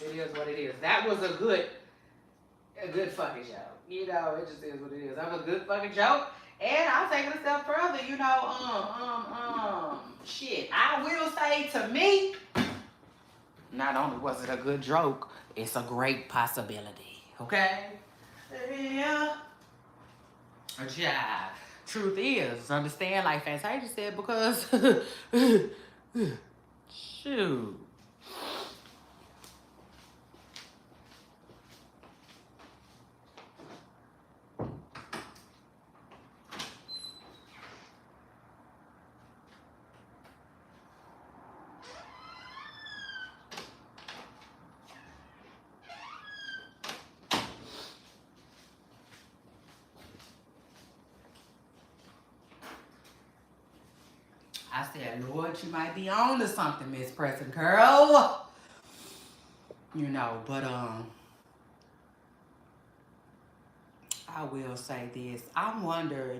is what it is. That was a good fucking joke. It just is what it is. That was a good fucking joke. And I'll take it a step further, shit. I will say to me, not only was it a good joke, it's a great possibility. Okay? Yeah. Yeah. Truth is, understand, like Fantasia said, because shoot. I said, Lord, you might be on to something, Miss Preston Girl. But I will say this. I wonder,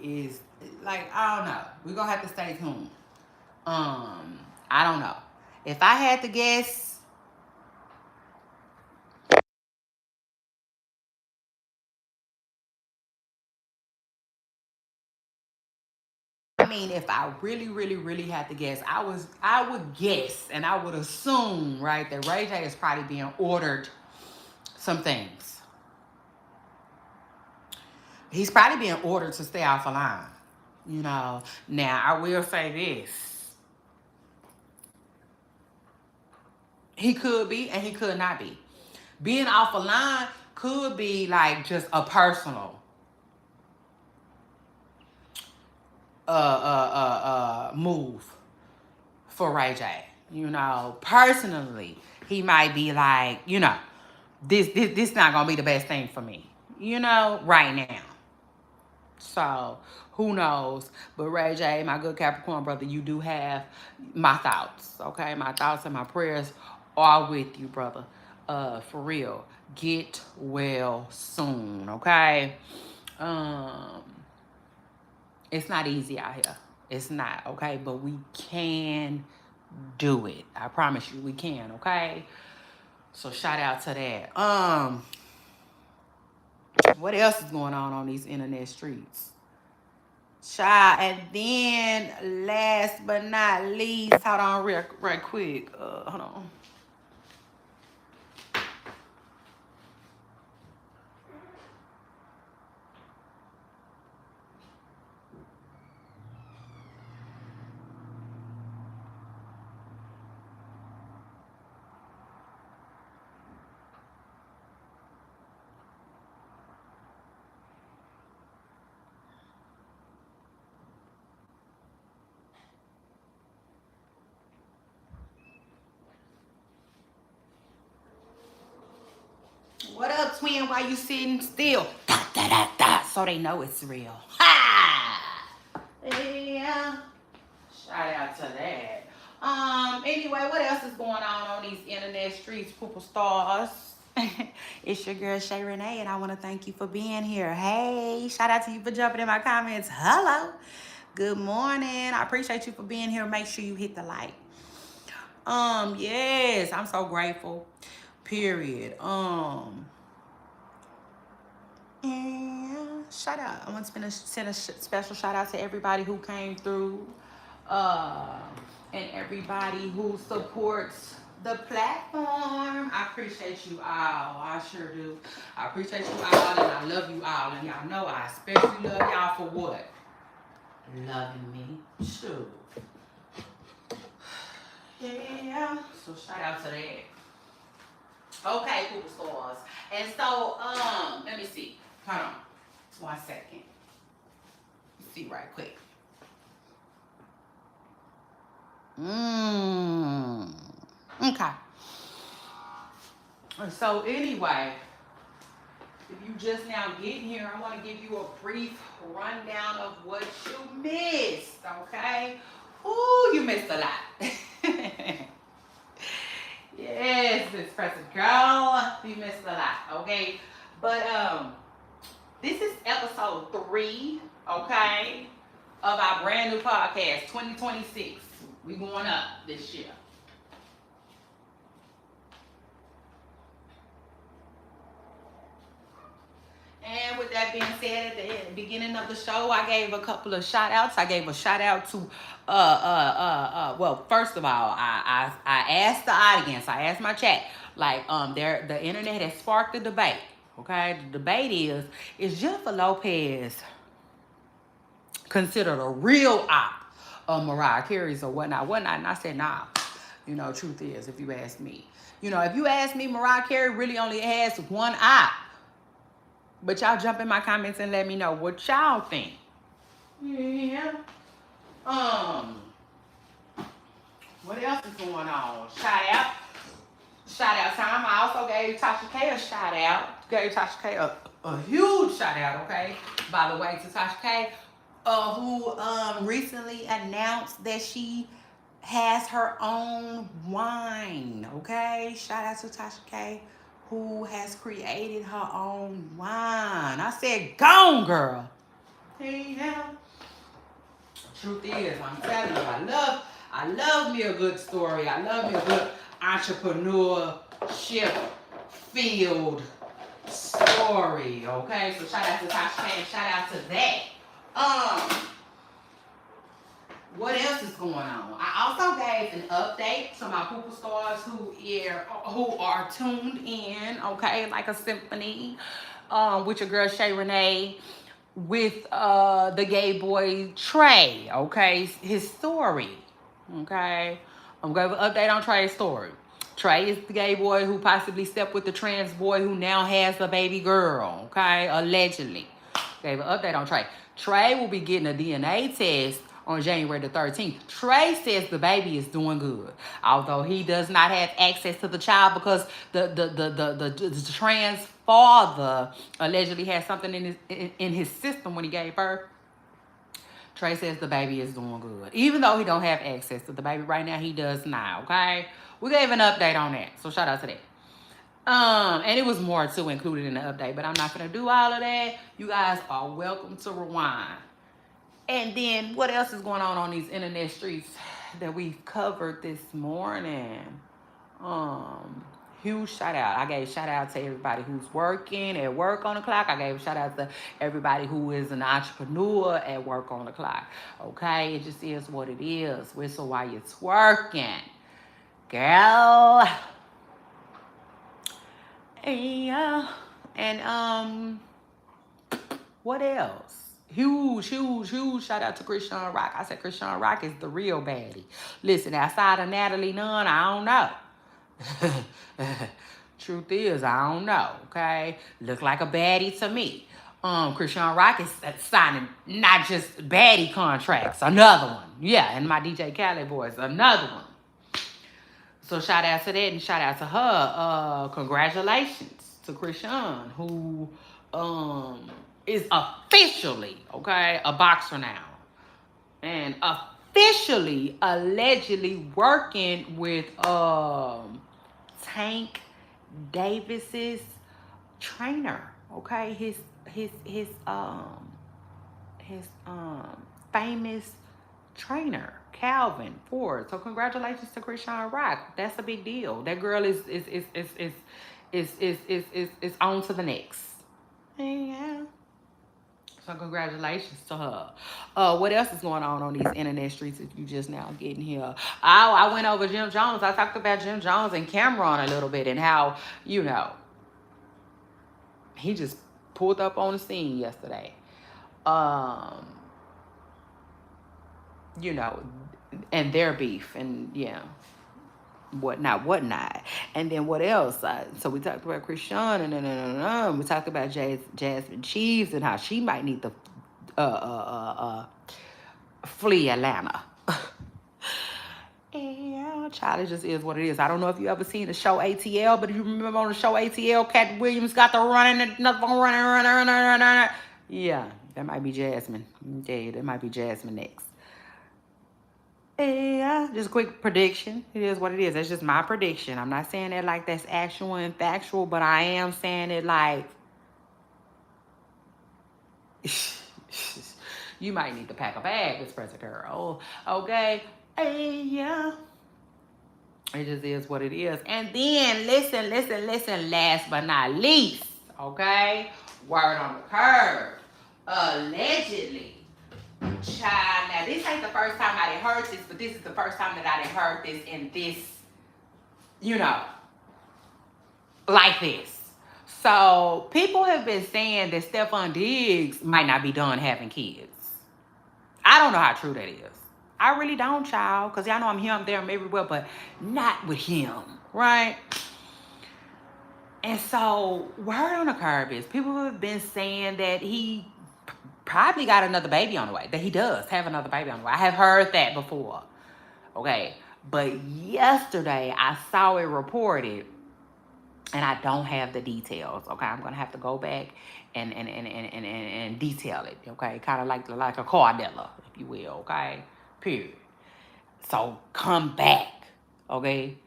is like, I don't know. We're gonna have to stay tuned. I don't know. If I had to guess, mean, if I really, really, really had to guess, I would guess and I would assume, right, that Ray J is probably being ordered some things. He's probably being ordered to stay off the line. You know, now I will say this. He could be and he could not be. Being off a line could be like just a personal move for Ray J. You know, personally, he might be like, you know, this not gonna be the best thing for me, you know, right now. So who knows? But Ray J, my good Capricorn brother, you do have my thoughts, okay? My thoughts and my prayers are with you, brother. For real. Get well soon, okay? Um, it's not easy out here. It's not, okay? But we can do it. I promise you we can, okay? So shout out to that. What else is going on these internet streets? Child, and then last but not least, hold on right quick. Hold on. What up, twin? Why you sitting still? Da, da, da, da. So they know it's real. Ha! Yeah. Shout out to that. Anyway, what else is going on these internet streets, pooper stars? It's your girl Shay Renee, and I want to thank you for being here. Hey, shout out to you for jumping in my comments. Hello. Good morning. I appreciate you for being here. Make sure you hit the like. Yes, I'm so grateful. Period. And shout out. I want to send a special shout out to everybody who came through, and everybody who supports the platform. I appreciate you all. I sure do. I appreciate you all, and I love you all. And y'all know I especially love y'all for what? Loving me. Sure. Yeah. So shout out to that. Okay, Pooper Stars. And so, let me see. Hold on. 1 second. Let's see right quick. Okay. So anyway, if you just now getting here, I want to give you a brief rundown of what you missed, okay? Ooh, you missed a lot. Yes, Miss President Girl, you missed a lot, okay? But this is episode 3, okay, of our brand new podcast, 2026. We going up this year. And with that being said, at the beginning of the show, I gave a couple of shout outs. I gave a shout out to, well, first of all, I asked the audience, I asked my chat, like, the internet has sparked a debate, okay? The debate is Jennifer Lopez considered a real op of Mariah Carey's or whatnot? And I said, nah. You know, truth is, if you ask me. You know, if you ask me, Mariah Carey really only has one op. But y'all jump in my comments and let me know what y'all think. Yeah. What else is going on? Shout out time. I also gave Tasha K a shout out. Gave Tasha K a huge shout out, okay? By the way, to Tasha K, who recently announced that she has her own wine, okay? Shout out to Tasha K, who has created her own wine. I said, gone, girl. Hey, now. Truth is, I'm telling you, I love me a good story. I love me a good entrepreneurship field story, okay? So shout out to Tasha K and shout out to that. What else is going on? I also gave an update to my Pooper stars who are tuned in, okay, like a symphony, with your girl Shay Renee, with the gay boy Trey, okay, his story, okay. I'm going to update on Trey's story. Trey is the gay boy who possibly slept with the trans boy who now has a baby girl, okay, allegedly. Gave an update on Trey. Trey will be getting a DNA test on January the 13th. Trey says the baby is doing good, although he does not have access to the child because the trans father allegedly had something in his system when he gave birth. Trey says the baby is doing good. Even though he don't have access to the baby right now, he does now, okay? We gave an update on that, so shout out to that. And it was more too included in the update, but I'm not gonna do all of that. You guys are welcome to rewind. And then what else is going on these internet streets that we've covered this morning? Um, Huge shout out. I gave shout out to everybody who's working at work on the clock. I gave a shout out to everybody who is an entrepreneur at work on the clock. Okay, it just is what it is. Whistle while you're twerking, girl. Yeah. And what else? Huge shout out to Christian Rock. I said Christian Rock is the real baddie. Listen, outside of Natalie Nunn, I don't know. Truth is, I don't know, okay? Look like a baddie to me. Christian Rock is signing not just baddie contracts, another one. Yeah, and my DJ Khaled voice, another one. So shout out to that and shout out to her. Congratulations to Christian, who is officially, okay, a boxer now. And officially, allegedly working with Tank Davis's trainer, okay? His famous trainer, Calvin Ford. So congratulations to Krishan Rock. That's a big deal. That girl is on to the next. Yeah. So congratulations to her. What else is going on these internet streets if you just now getting here? I went over Jim Jones. I talked about Jim Jones and Cameron a little bit and how, he just pulled up on the scene yesterday. And their beef and whatnot. And then what else? So we talked about Christian and we talked about Jasmine Cheese and how she might need to flee Atlanta. Yeah, child, it just is what it is. I don't know if you ever seen the show ATL, but if you remember on the show ATL, Cat Williams got the running. Yeah, that might be Jasmine. Yeah, that might be Jasmine next. Yeah, just a quick prediction. It is what it is. That's just my prediction. I'm not saying that like that's actual and factual, but I am saying it like you might need to pack a bag, Miss Present Girl. Okay? Yeah. It just is what it is. And then, listen, last but not least, okay? Word on the curve. Allegedly. Child, now this ain't the first time I done heard this, but this is the first time that I done heard this in this, like this. So people have been saying that Stephon Diggs might not be done having kids. I don't know how true that is. I really don't, child, because y'all know I'm here, I'm there, I'm everywhere, but not with him, right? And so word on the curve is people have been saying that he probably got another baby on the way, that he does have another baby on the way. I have heard that before, okay? But yesterday, I saw it reported, and I don't have the details, okay? I'm going to have to go back and detail it, okay? Kind of like a Cardella, if you will, okay? Period. So come back, okay?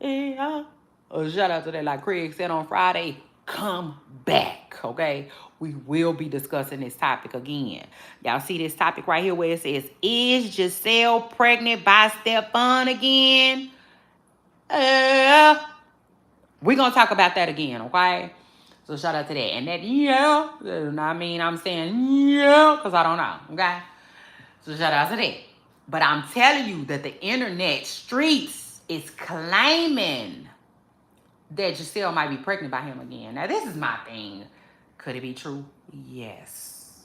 Yeah. Shout out to that, like Craig said on Friday, come back, okay? We will be discussing this topic again. Y'all see this topic right here where it says, is Giselle pregnant by Stephon again? We're going to talk about that again, okay? So shout out to that. And that, I'm saying, because I don't know, okay? So shout out to that. But I'm telling you that the internet streets is claiming that Giselle might be pregnant by him again. Now, this is my thing. Could it be true? Yes.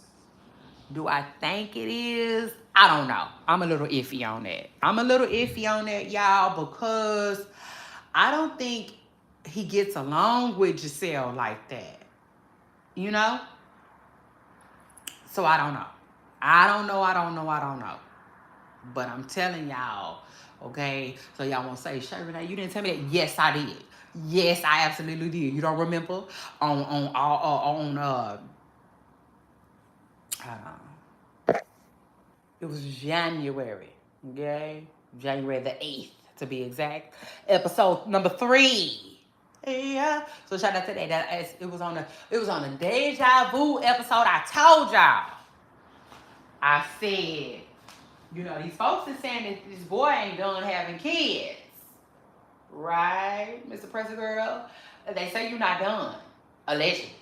Do I think it is? I don't know. I'm a little iffy on that. Y'all, because I don't think he gets along with Giselle like that. You know? So I don't know. I don't know. But I'm telling y'all, okay? So y'all won't say, Shay Renee, you didn't tell me that. Yes, I did. Yes, I absolutely did. You don't remember? It was January, okay? January the 8th, to be exact. Episode number 3. Yeah. So shout out to that. It was on the Deja Vu episode. I told y'all. I said, these folks is saying that this boy ain't done having kids. Right, Mr. Pressure Girl? They say you're not done. Allegedly.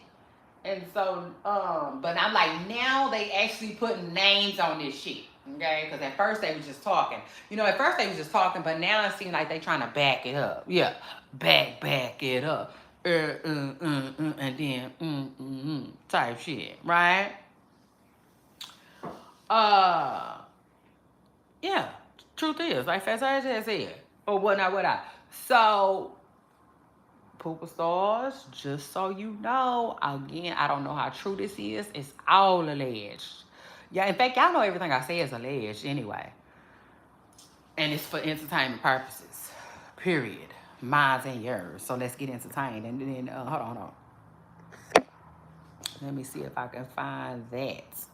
And so, but I'm like, now they actually putting names on this shit. Okay? Because at first they was just talking. But now it seems like they trying to back it up. Yeah. Back it up. And then, type shit. Right? Yeah. Truth is, like Fast I just said. Or whatnot. So, Pooper Stars, just so you know, again, I don't know how true this is. It's all alleged. Yeah, in fact, y'all know everything I say is alleged anyway. And it's for entertainment purposes. Period. Mine's and yours. So let's get entertained. And then, hold on. Let me see if I can find that.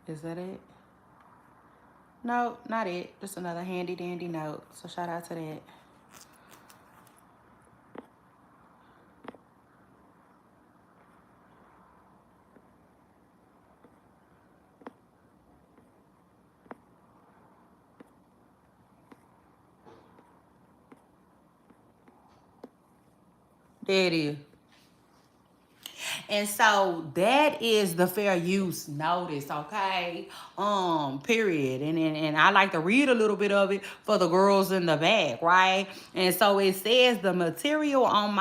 Is that it? No, not it. Just another handy dandy note. So shout out to that. There it is. And so that is the fair use notice, okay? Period. And I like to read a little bit of it for the girls in the back, right? And so it says the material on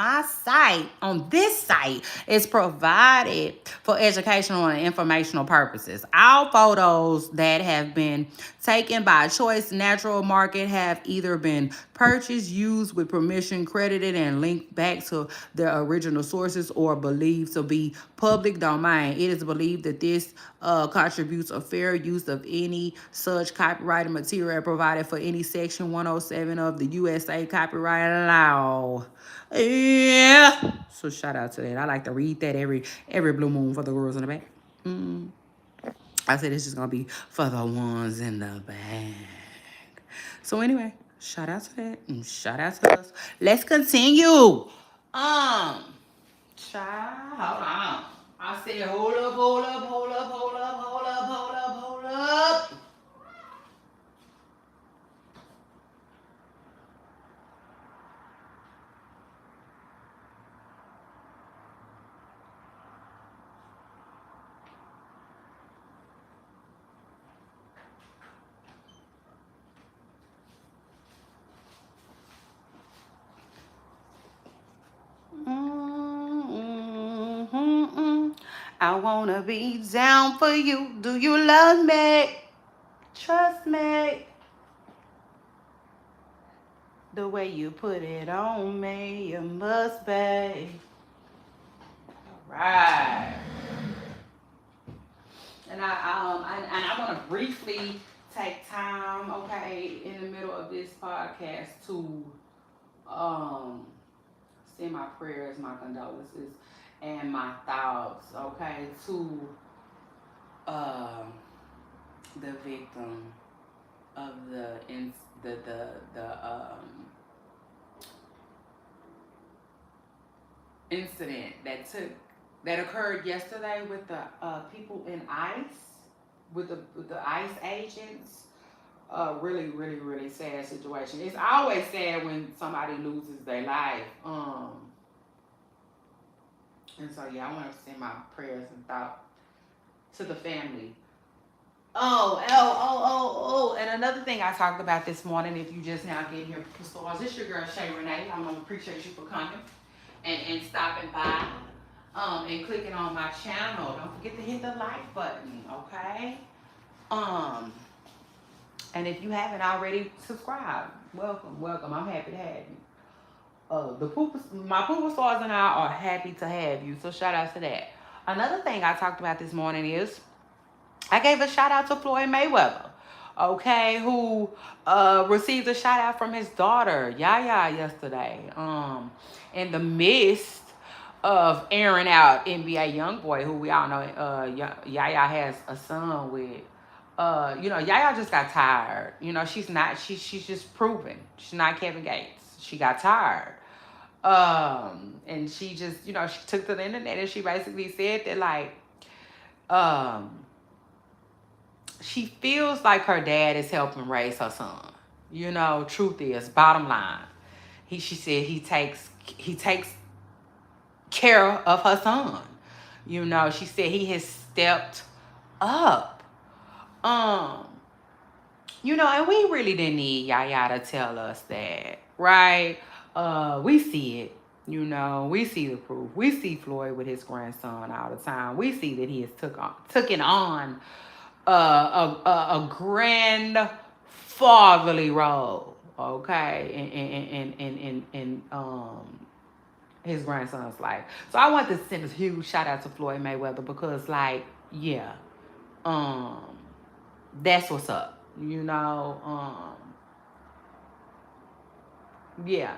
this site, is provided for educational and informational purposes. All photos that have been taken by Choice Natural Market have either been purchased, used with permission, credited, and linked back to their original sources, or believed to be public domain. It is believed that this contributes a fair use of any such copyrighted material provided for any section 107 of the USA copyright law. Yeah. So shout out to that. I like to read that every blue moon for the girls in the back. I said it's just gonna be for the ones in the back. So anyway, shout out to that and shout out to us. Let's continue. Child, hold on. I said hold up. I wanna be down for you. Do you love me? Trust me. The way you put it on me, you must be. Right. And I want to briefly take time, okay, in the middle of this podcast to send my prayers, my condolences, and my thoughts, okay, to the victim of the incident that occurred yesterday with the people in ICE, with the ICE agents. Really, really, really sad situation. It's always sad when somebody loses their life. And so yeah, I want to send my prayers and thoughts to the family. Oh. And another thing I talked about this morning, if you just now getting here, stores, this your girl Shay Renee. I'm gonna appreciate you for coming and stopping by. And clicking on my channel. Don't forget to hit the like button, okay? Um, and if you haven't already subscribed, welcome. I'm happy to have you. My pooper stars and I are happy to have you. So shout out to that. Another thing I talked about this morning is I gave a shout out to Floyd Mayweather, okay, who received a shout out from his daughter Yaya yesterday. In the midst of airing out NBA YoungBoy, who we all know, Yaya has a son with. Yaya just got tired. She's just proven she's not Kevin Gates. She got tired. And she just, she took to the internet and she basically said that um, she feels like her dad is helping raise her son. Truth is, bottom line, she said he takes care of her son. She said he has stepped up. And we really didn't need Yaya to tell us that, right? We see it. We see the proof. We see Floyd with his grandson all the time. We see that he has taken on a grandfatherly role, okay, in his grandson's life. So I want to send a huge shout out to Floyd Mayweather because, yeah, that's what's up. Yeah,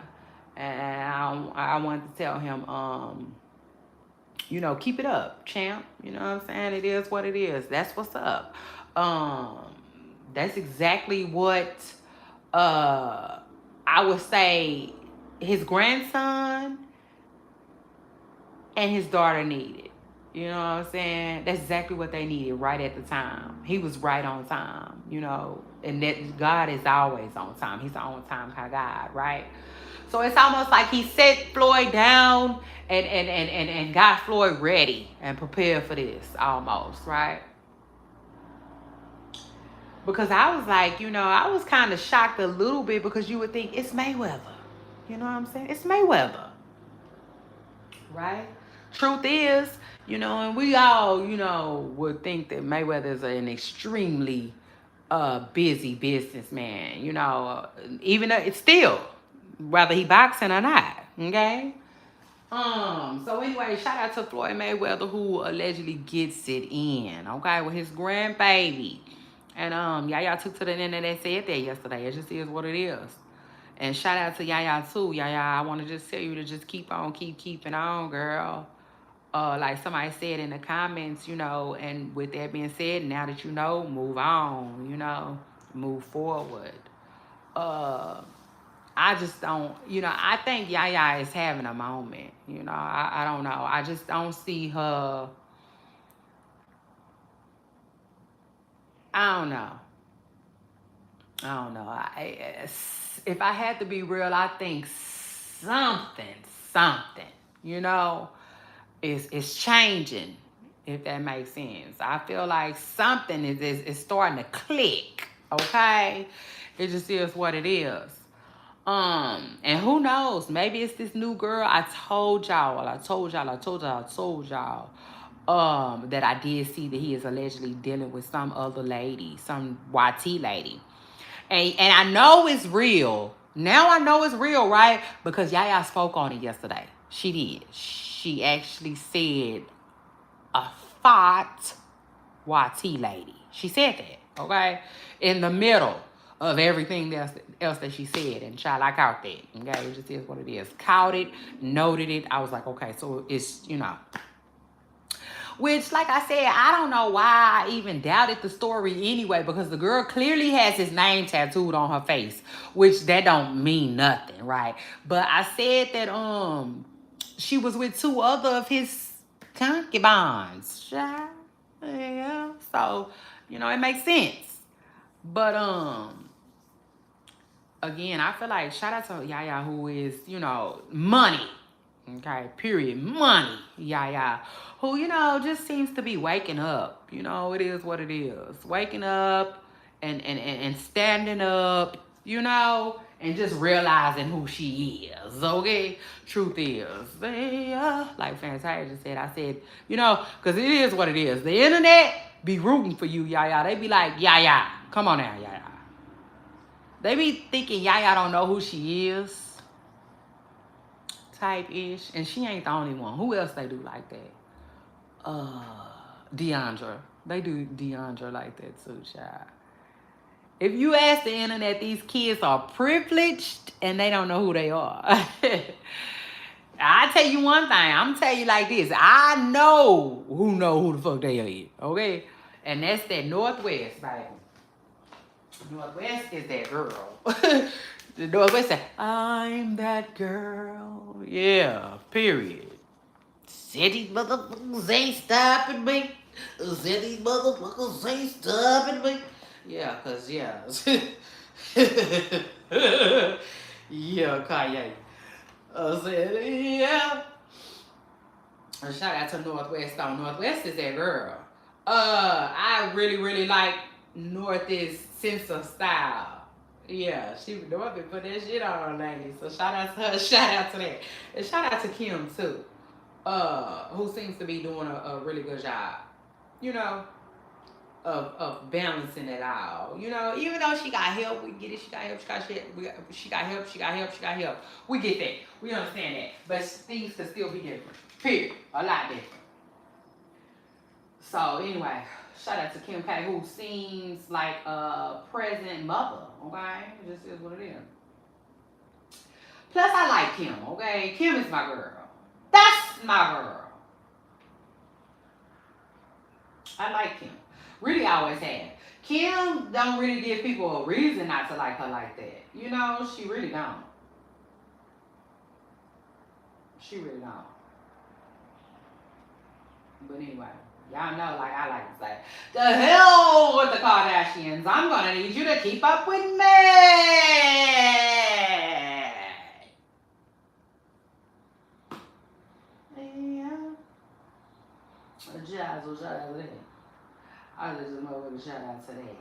and I wanted to tell him, keep it up, champ. You know what I'm saying? It is what it is. That's what's up. That's exactly what I would say his grandson and his daughter needed. You know what I'm saying? That's exactly what they needed right at the time. He was right on time, and that God is always on time. He's the on time kind of God, right? So it's almost like he set Floyd down and got Floyd ready and prepared for this almost, right? Because I was like, I was kind of shocked a little bit because you would think it's Mayweather. You know what I'm saying? It's Mayweather. Right? Truth is, and we all, would think that Mayweather is an extremely busy businessman, even though it's still, whether he boxing or not, okay? So anyway, shout out to Floyd Mayweather who allegedly gets it in, okay, with his grandbaby. And Yaya took to the internet and said that yesterday. It just is what it is. And shout out to Yaya too. Yaya, I want to just tell you to just keeping on, girl. Like somebody said in the comments, and with that being said, now that move on, move forward. I just don't, I think Yaya is having a moment. I don't know. I just don't see her. I don't know. If I had to be real, I think something, is changing, if that makes sense. I feel like something is starting to click, okay? It just is what it is. And who knows? Maybe it's this new girl. I told y'all, that I did see that he is allegedly dealing with some other lady, some YT lady. And I know it's real. Now I know it's real, right? Because Yaya spoke on it yesterday. She did. She actually said a fat YT lady. She said that, okay? In the middle of everything else that she said. And child, I caught that, okay? It just is what it is. Caught it, noted it. I was like, okay, so it's, Which, like I said, I don't know why I even doubted the story anyway, because the girl clearly has his name tattooed on her face, which that don't mean nothing, right? But I said that she was with 2 other of his concubines. Yeah. So, it makes sense. But again, I feel like shout out to Yaya, who is, money. Okay, period. Money. Yeah. Who, just seems to be waking up. It is what it is. Waking up and standing up, and just realizing who she is. Okay? Truth is. Like Fantasia said, I said, because it is what it is. The internet be rooting for you, Yaya. They be like, Yaya, come on now, Yaya. They be thinking Yaya don't know who she is. Type ish, and she ain't the only one. Who else they do like that? Deandra. They do Deandra like that too, child. If you ask the internet, these kids are privileged and they don't know who they are. I tell you one thing. I'm tell you like this. I know who the fuck they are. Okay, and that's that Northwest, baby. Northwest is that girl. The Northwest said, I'm that girl. Yeah, period. Said these motherfuckers ain't stopping me. Said these motherfuckers ain't stopping me. Yeah, cause yeah. Yeah, Kanye. I said, yeah. A shout out to Northwest though. Northwest is that girl. I really, really like North's sense of style. Yeah, North put that shit on her lately. So shout out to her, shout out to that. And shout out to Kim too. Who seems to be doing a really good job, you know, of balancing it all. Even though she got help, we get it. She got help. She got shit. She got help. She got help. She got help. We get that. We understand that. But things could still be different. Period. A lot different. So anyway, shout out to Kim K, who seems like a present mother. Okay, it just is what it is. Plus, I like Kim. Okay, Kim is my girl. That's my girl. I like Kim. Really always have. Kim don't really give people a reason not to like her like that. She really don't. She really don't. But anyway, y'all know, like I like to say, the hell with the Kardashians. I'm gonna need you to keep up with me. Yeah. Shout out to that. I just motherfucking shout out to that.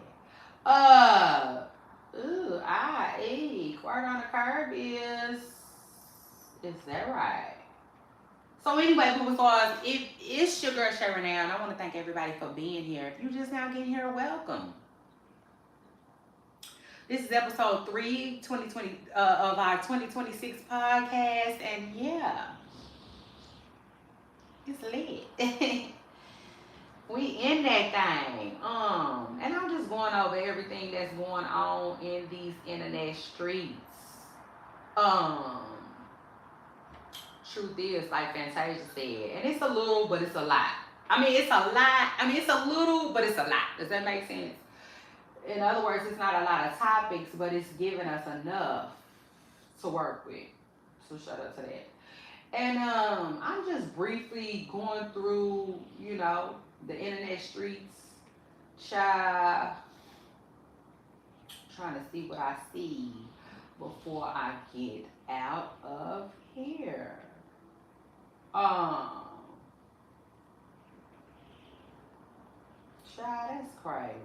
Quiet on the curb is that right? So anyway, people, so it's your girl Shay Renee, and I want to thank everybody for being here. If you just now getting here, welcome. This is episode 3, 2020 of our 2026 podcast, and yeah, it's lit. We in that thing. And I'm just going over everything that's going on in these internet streets. Truth is, like Fantasia said, and it's a little, but it's a lot. It's a lot. It's a little, but it's a lot. Does that make sense? In other words, it's not a lot of topics, but it's giving us enough to work with. So shout out to that. And I'm just briefly going through, the internet streets, trying to see what I see before I get out of here. Child, that's crazy.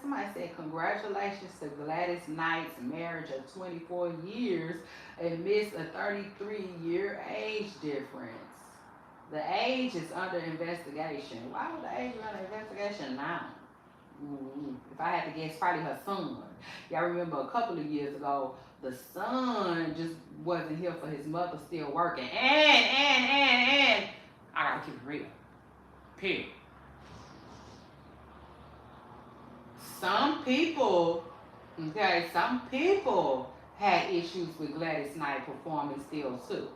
Somebody said, congratulations to Gladys Knight's marriage of 24 years amidst a 33-year age difference. The age is under investigation. Why would the age be under investigation now? If I had to guess, probably her son. Y'all remember a couple of years ago, the son just wasn't here for his mother still working. And I gotta keep it real. Period. Some people had issues with Gladys Knight performing still too.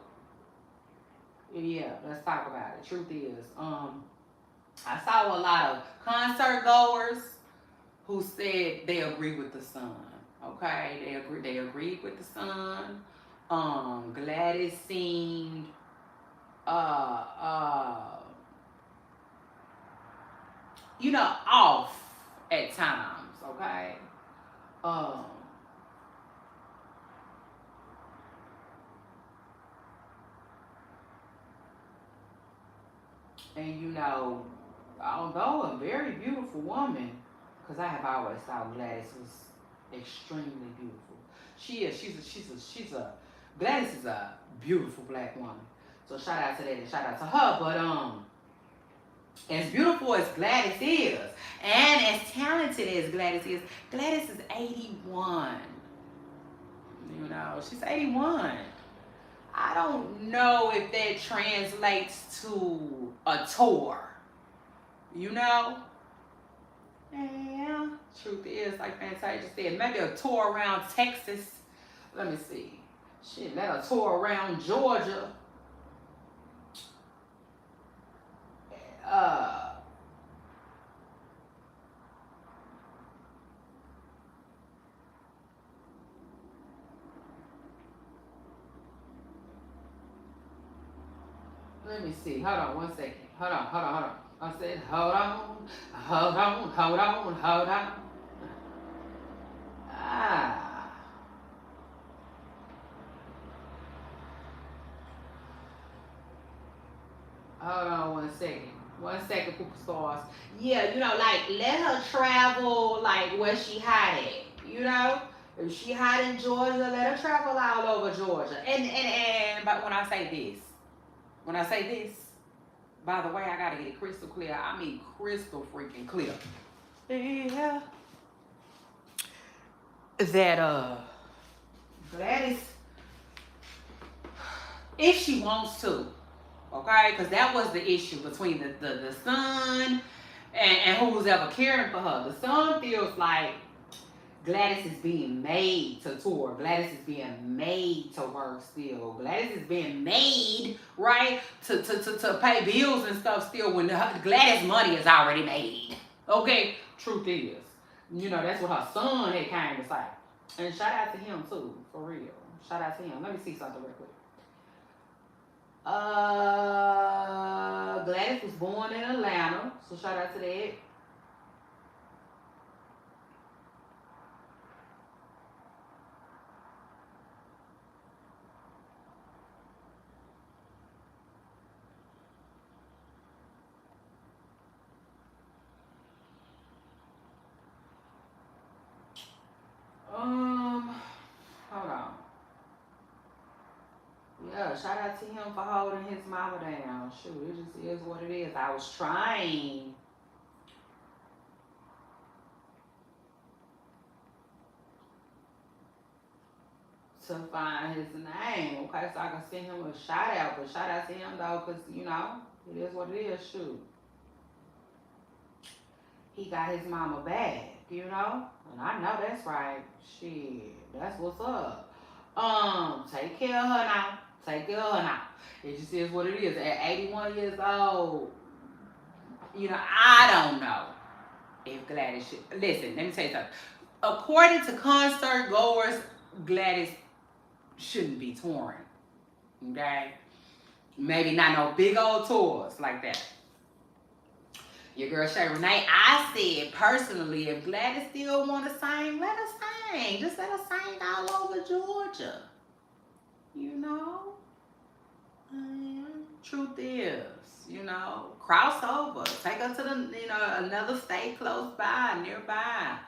Yeah, let's talk about it. Truth is, I saw a lot of concert goers who said they agree with the son. Okay, they agreed with the son. Gladys seemed off. at times, okay? Um, and you know, although a very beautiful woman, because I have always thought Gladys was extremely beautiful. She is. Gladys is a beautiful black woman. So shout out to that and shout out to her. But as beautiful as Gladys is, and as talented as Gladys is 81. You know, she's 81. I don't know if that translates to a tour. You know? Yeah. Truth is, like Fantasia said, maybe a tour around Texas. Let me see. Shit, let a tour around Georgia. Uh, Let me see. Hold on one second. Hold on. I said, hold on. Ah. Hold on one second. One second, superstars. Yeah, you know, like let her travel like where she hot at. You know? If she hot in Georgia, let her travel all over Georgia. And but when I say this, by the way, I gotta get it crystal clear. I mean crystal freaking clear. Yeah. That Gladys, if she wants to, okay, because that was the issue between the son and who's ever caring for her. The son feels like Gladys is being made to tour. Gladys is being made to work still. Gladys is being made, right, to pay bills and stuff still when Gladys' money is already made. Okay? Truth is. You know, that's what her son had came to say. And shout out to him too, for real. Shout out to him. Let me see something real quick. Gladys was born in Atlanta, so shout out to that. Hold on. Yeah, shout out to him for holding his mama down. Shoot, it just is what it is. I was trying to find his name, okay, so I can send him a shout out. But shout out to him though, cause you know it is what it is. Shoot, he got his mama back, you know, and I know that's right. Shit, that's what's up. Take care of her now. Take care of her now. It just is what it is. At 81 years old, you know, I don't know if Gladys should. Listen, let me tell you something. According to concert goers, Gladys shouldn't be touring. Okay? Maybe not no big old tours like that. Your girl Shay Renee, I said personally, if Gladys still want to sing, let her sing. Just let her sing all over Georgia. You know? Truth is, you know, crossover. Take her to the, you know, another state close by, nearby.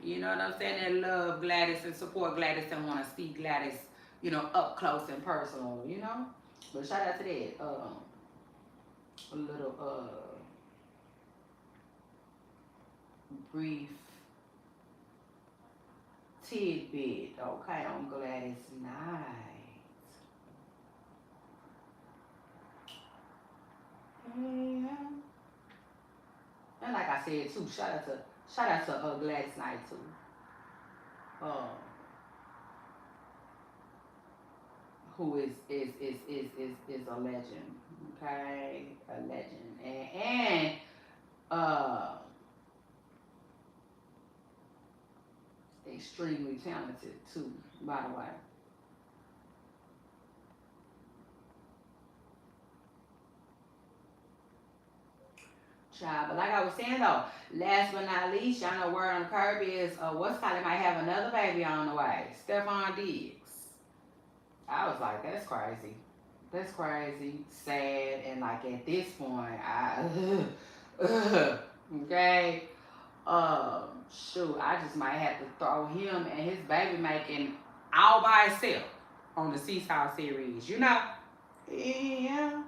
You know what I'm saying? That love Gladys and support Gladys and want to see Gladys, you know, up close and personal, you know? But shout out to that. A little brief tidbit, okay, on Gladys Knight. Yeah. And like I said too, shout out to Gladys Knight too. Uh, who is a legend, okay, a legend, and extremely talented too, by the way. Child, but like I was saying though, last but not least, y'all know word on the curb is what's probably might have another baby on the way. Stephon Diggs. I was like, that's crazy. That's crazy, sad, and like at this point, okay. Shoot, I just might have to throw him and his baby making all by itself on the Seesaw series, you know? Yeah.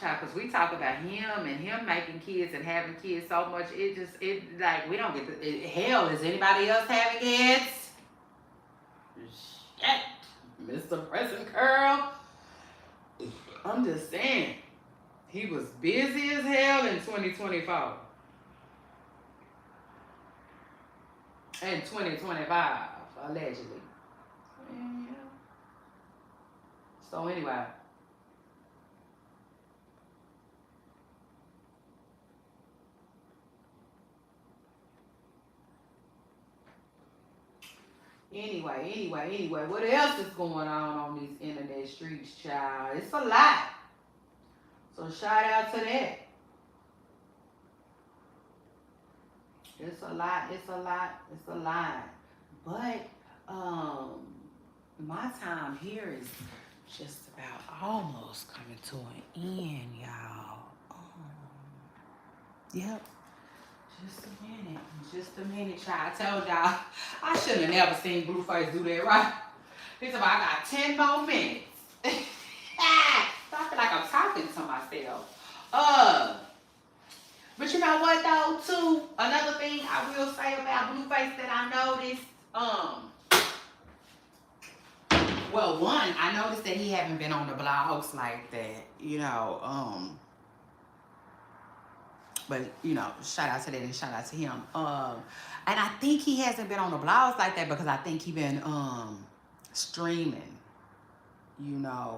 Because we talk about him and him making kids and having kids so much, it like, we don't get hell, is anybody else having kids? Shit, Mr. Present Curl. I'm just saying, he was busy as hell in 2024 and 2025, allegedly. Yeah. So anyway. Anyway, what else is going on these internet streets, child? It's a lot. So shout out to that. It's a lot. But my time here is just about almost coming to an end, y'all. Yep. Just a minute, child. I told y'all I should have never seen Blueface do that, right? He said, I got 10 more minutes. So I feel like I'm talking to myself. But you know what though, too? Another thing I will say about Blueface that I noticed, well, one, I noticed that he haven't been on the blogs like that, but shout out to that and shout out to him. And I think he hasn't been on the blogs like that because I think he been streaming,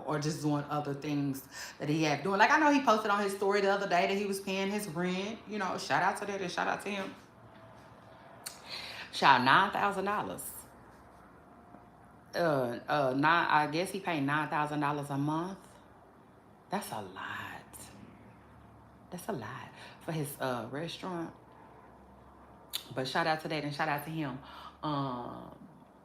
or just doing other things that he had doing. Like I know he posted on his story the other day that he was paying his rent. Shout out to that and shout out to him. Shout $9,000. I guess he paid $9,000 a month. That's a lot. That's a lot for his restaurant. But shout out to that and shout out to him.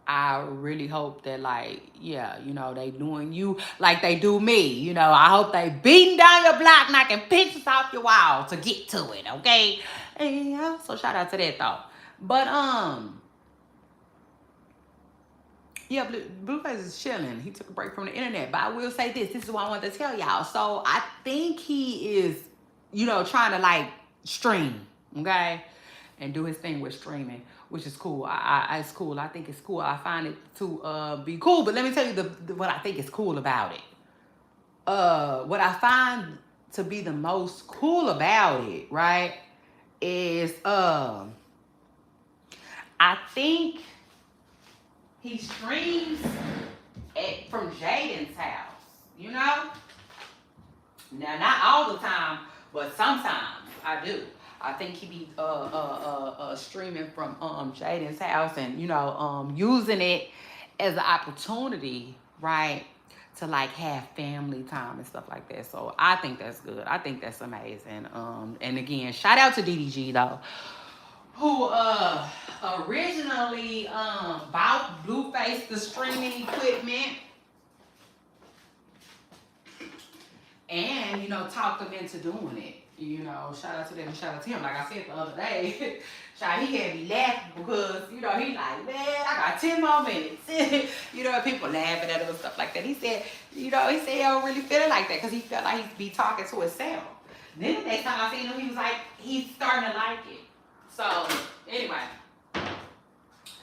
I really hope that they doing you like they do me. I hope they beating down your block, knocking pictures off your wall to get to it, okay? And yeah, so shout out to that though. But yeah, Blueface is chilling. He took a break from the internet. But I will say this. This is what I wanted to tell y'all. So I think he is, trying to stream, okay? And do his thing with streaming, which is cool. It's cool. I think it's cool. I find it to be cool. But let me tell you what I think is cool about it. What I find to be the most cool about it, right, is I think he streams from Jaden's house, Now, not all the time, but sometimes I do. I think he be streaming from Jaden's house and using it as an opportunity, right, to have family time and stuff like that. So I think that's good. I think that's amazing. And again, shout out to DDG though, who originally bought Blueface the streaming equipment and talked him into doing it. Shout out to them and shout out to him. Like I said the other day, he had me laughing because, he like, man, I got 10 more minutes. People laughing at him and stuff like that. He said, he said he don't really feel it like that because he felt like he'd be talking to himself. Then the next time I seen him, he was like, he's starting to like it. So, anyway,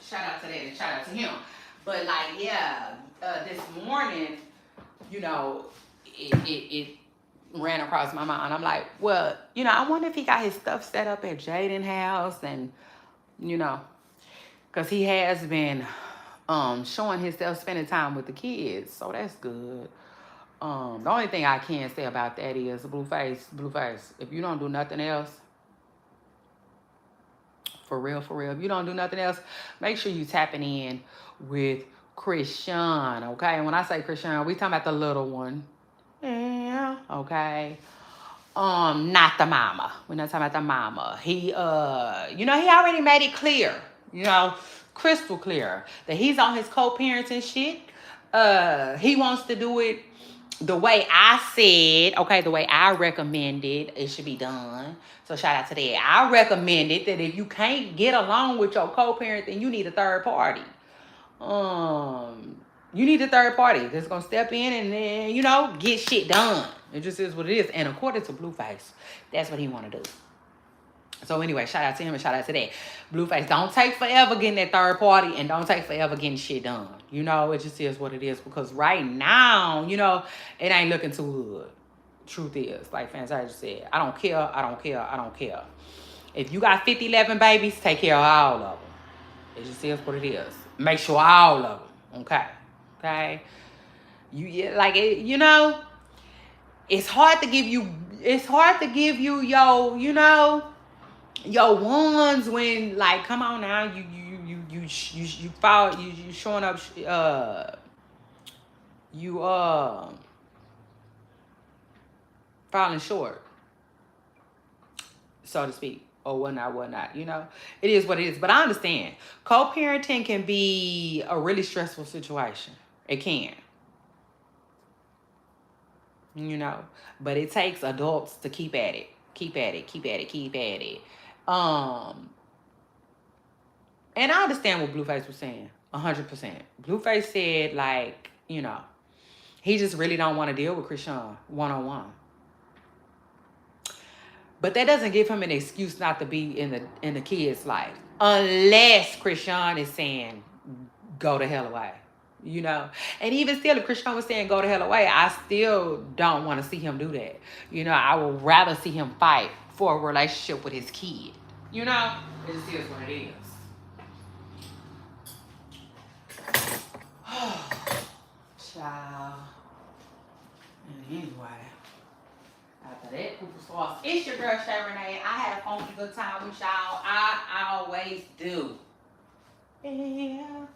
shout out to that and shout out to him. But, this morning, it ran across my mind. I'm like, well, I wonder if he got his stuff set up at Jaden's house and, because he has been showing himself spending time with the kids. So that's good. The only thing I can say about that is Blueface, if you don't do nothing else, for real, if you don't do nothing else, make sure you tapping in with Christian, okay? And when I say Christian, we talking about the little one. Yeah, okay. Not the mama. We're not talking about the mama. He, he already made it clear, crystal clear that he's on his co-parenting shit. He wants to do it the way I said, okay, the way I recommended it should be done. So shout out to that. I recommended that if you can't get along with your co-parent, then you need a third party. You need a third party that's gonna step in and then, get shit done. It just is what it is. And according to Blueface, that's what he wanna do. So anyway, shout out to him and shout out to that. Blueface, don't take forever getting that third party and don't take forever getting shit done. It just is what it is. Because right now, it ain't looking too good. Truth is, like Fantasia said, I don't care, I don't care, I don't care. If you got 50, 11 babies, take care of all of them. It just is what it is. Make sure all of them, okay? Okay? It's hard to give you your ones when, like, come on now, you fall, you showing up, falling short, so to speak, or whatnot. It is what it is. But I understand co-parenting can be a really stressful situation. It can, but it takes adults to keep at it. And I understand what Blueface was saying, 100%. Blueface said, like, he just really don't want to deal with Krishan one-on-one. But that doesn't give him an excuse not to be in the kid's life, unless Krishan is saying, "Go the hell away." And even still, if Krishan was saying, "Go the hell away," I still don't want to see him do that. I would rather see him fight for a relationship with his kid. It just is what it is. Child. And anyway, after that poop sauce, it's your girl Shay Renee. I had a funky good time with y'all. I always do. Yeah.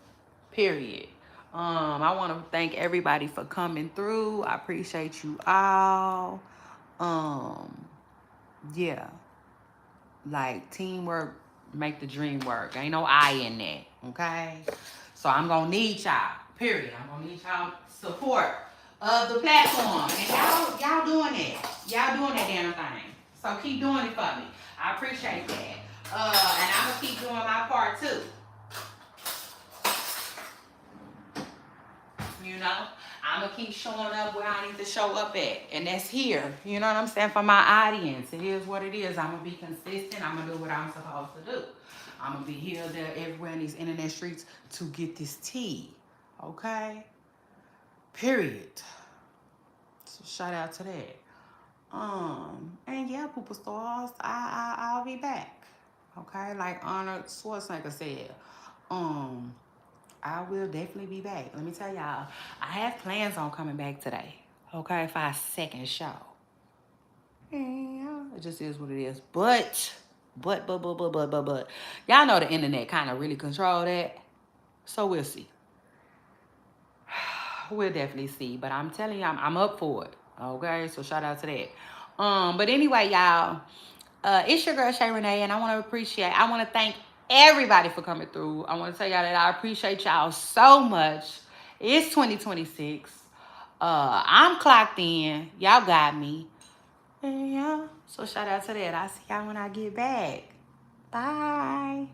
Period. I want to thank everybody for coming through. I appreciate you all. Yeah. Like, teamwork make the dream work. Ain't no I in that. Okay? So I'm gonna need y'all. Period. I'm gonna need y'all support of the platform. And y'all doing it. Y'all doing that damn thing. So keep doing it for me. I appreciate that. And I'm gonna keep doing my part too. I'm gonna keep showing up where I need to show up at, and that's here. You know what I'm saying? For my audience, it is what it is. I'm gonna be consistent. I'm gonna do what I'm supposed to do. I'm gonna be here, there, everywhere in these internet streets to get this tea. Okay? Period. So shout out to that. And yeah, Poopa Stars, I'll be back. Okay? Like Arnold Schwarzenegger said. I will definitely be back. Let me tell y'all, I have plans on coming back today. Okay, for a second show. Yeah, it just is what it is. But, y'all know the internet kind of really control that. So we'll see. We'll definitely see. But I'm telling you, I'm up for it. Okay, so shout out to that. But anyway, y'all, it's your girl Shay Renee, and I want to thank everybody for coming through. I want to tell y'all that I appreciate y'all so much. It's 2026. I'm clocked in. Y'all got me. And yeah, so shout out to that. I'll see y'all when I get back. Bye.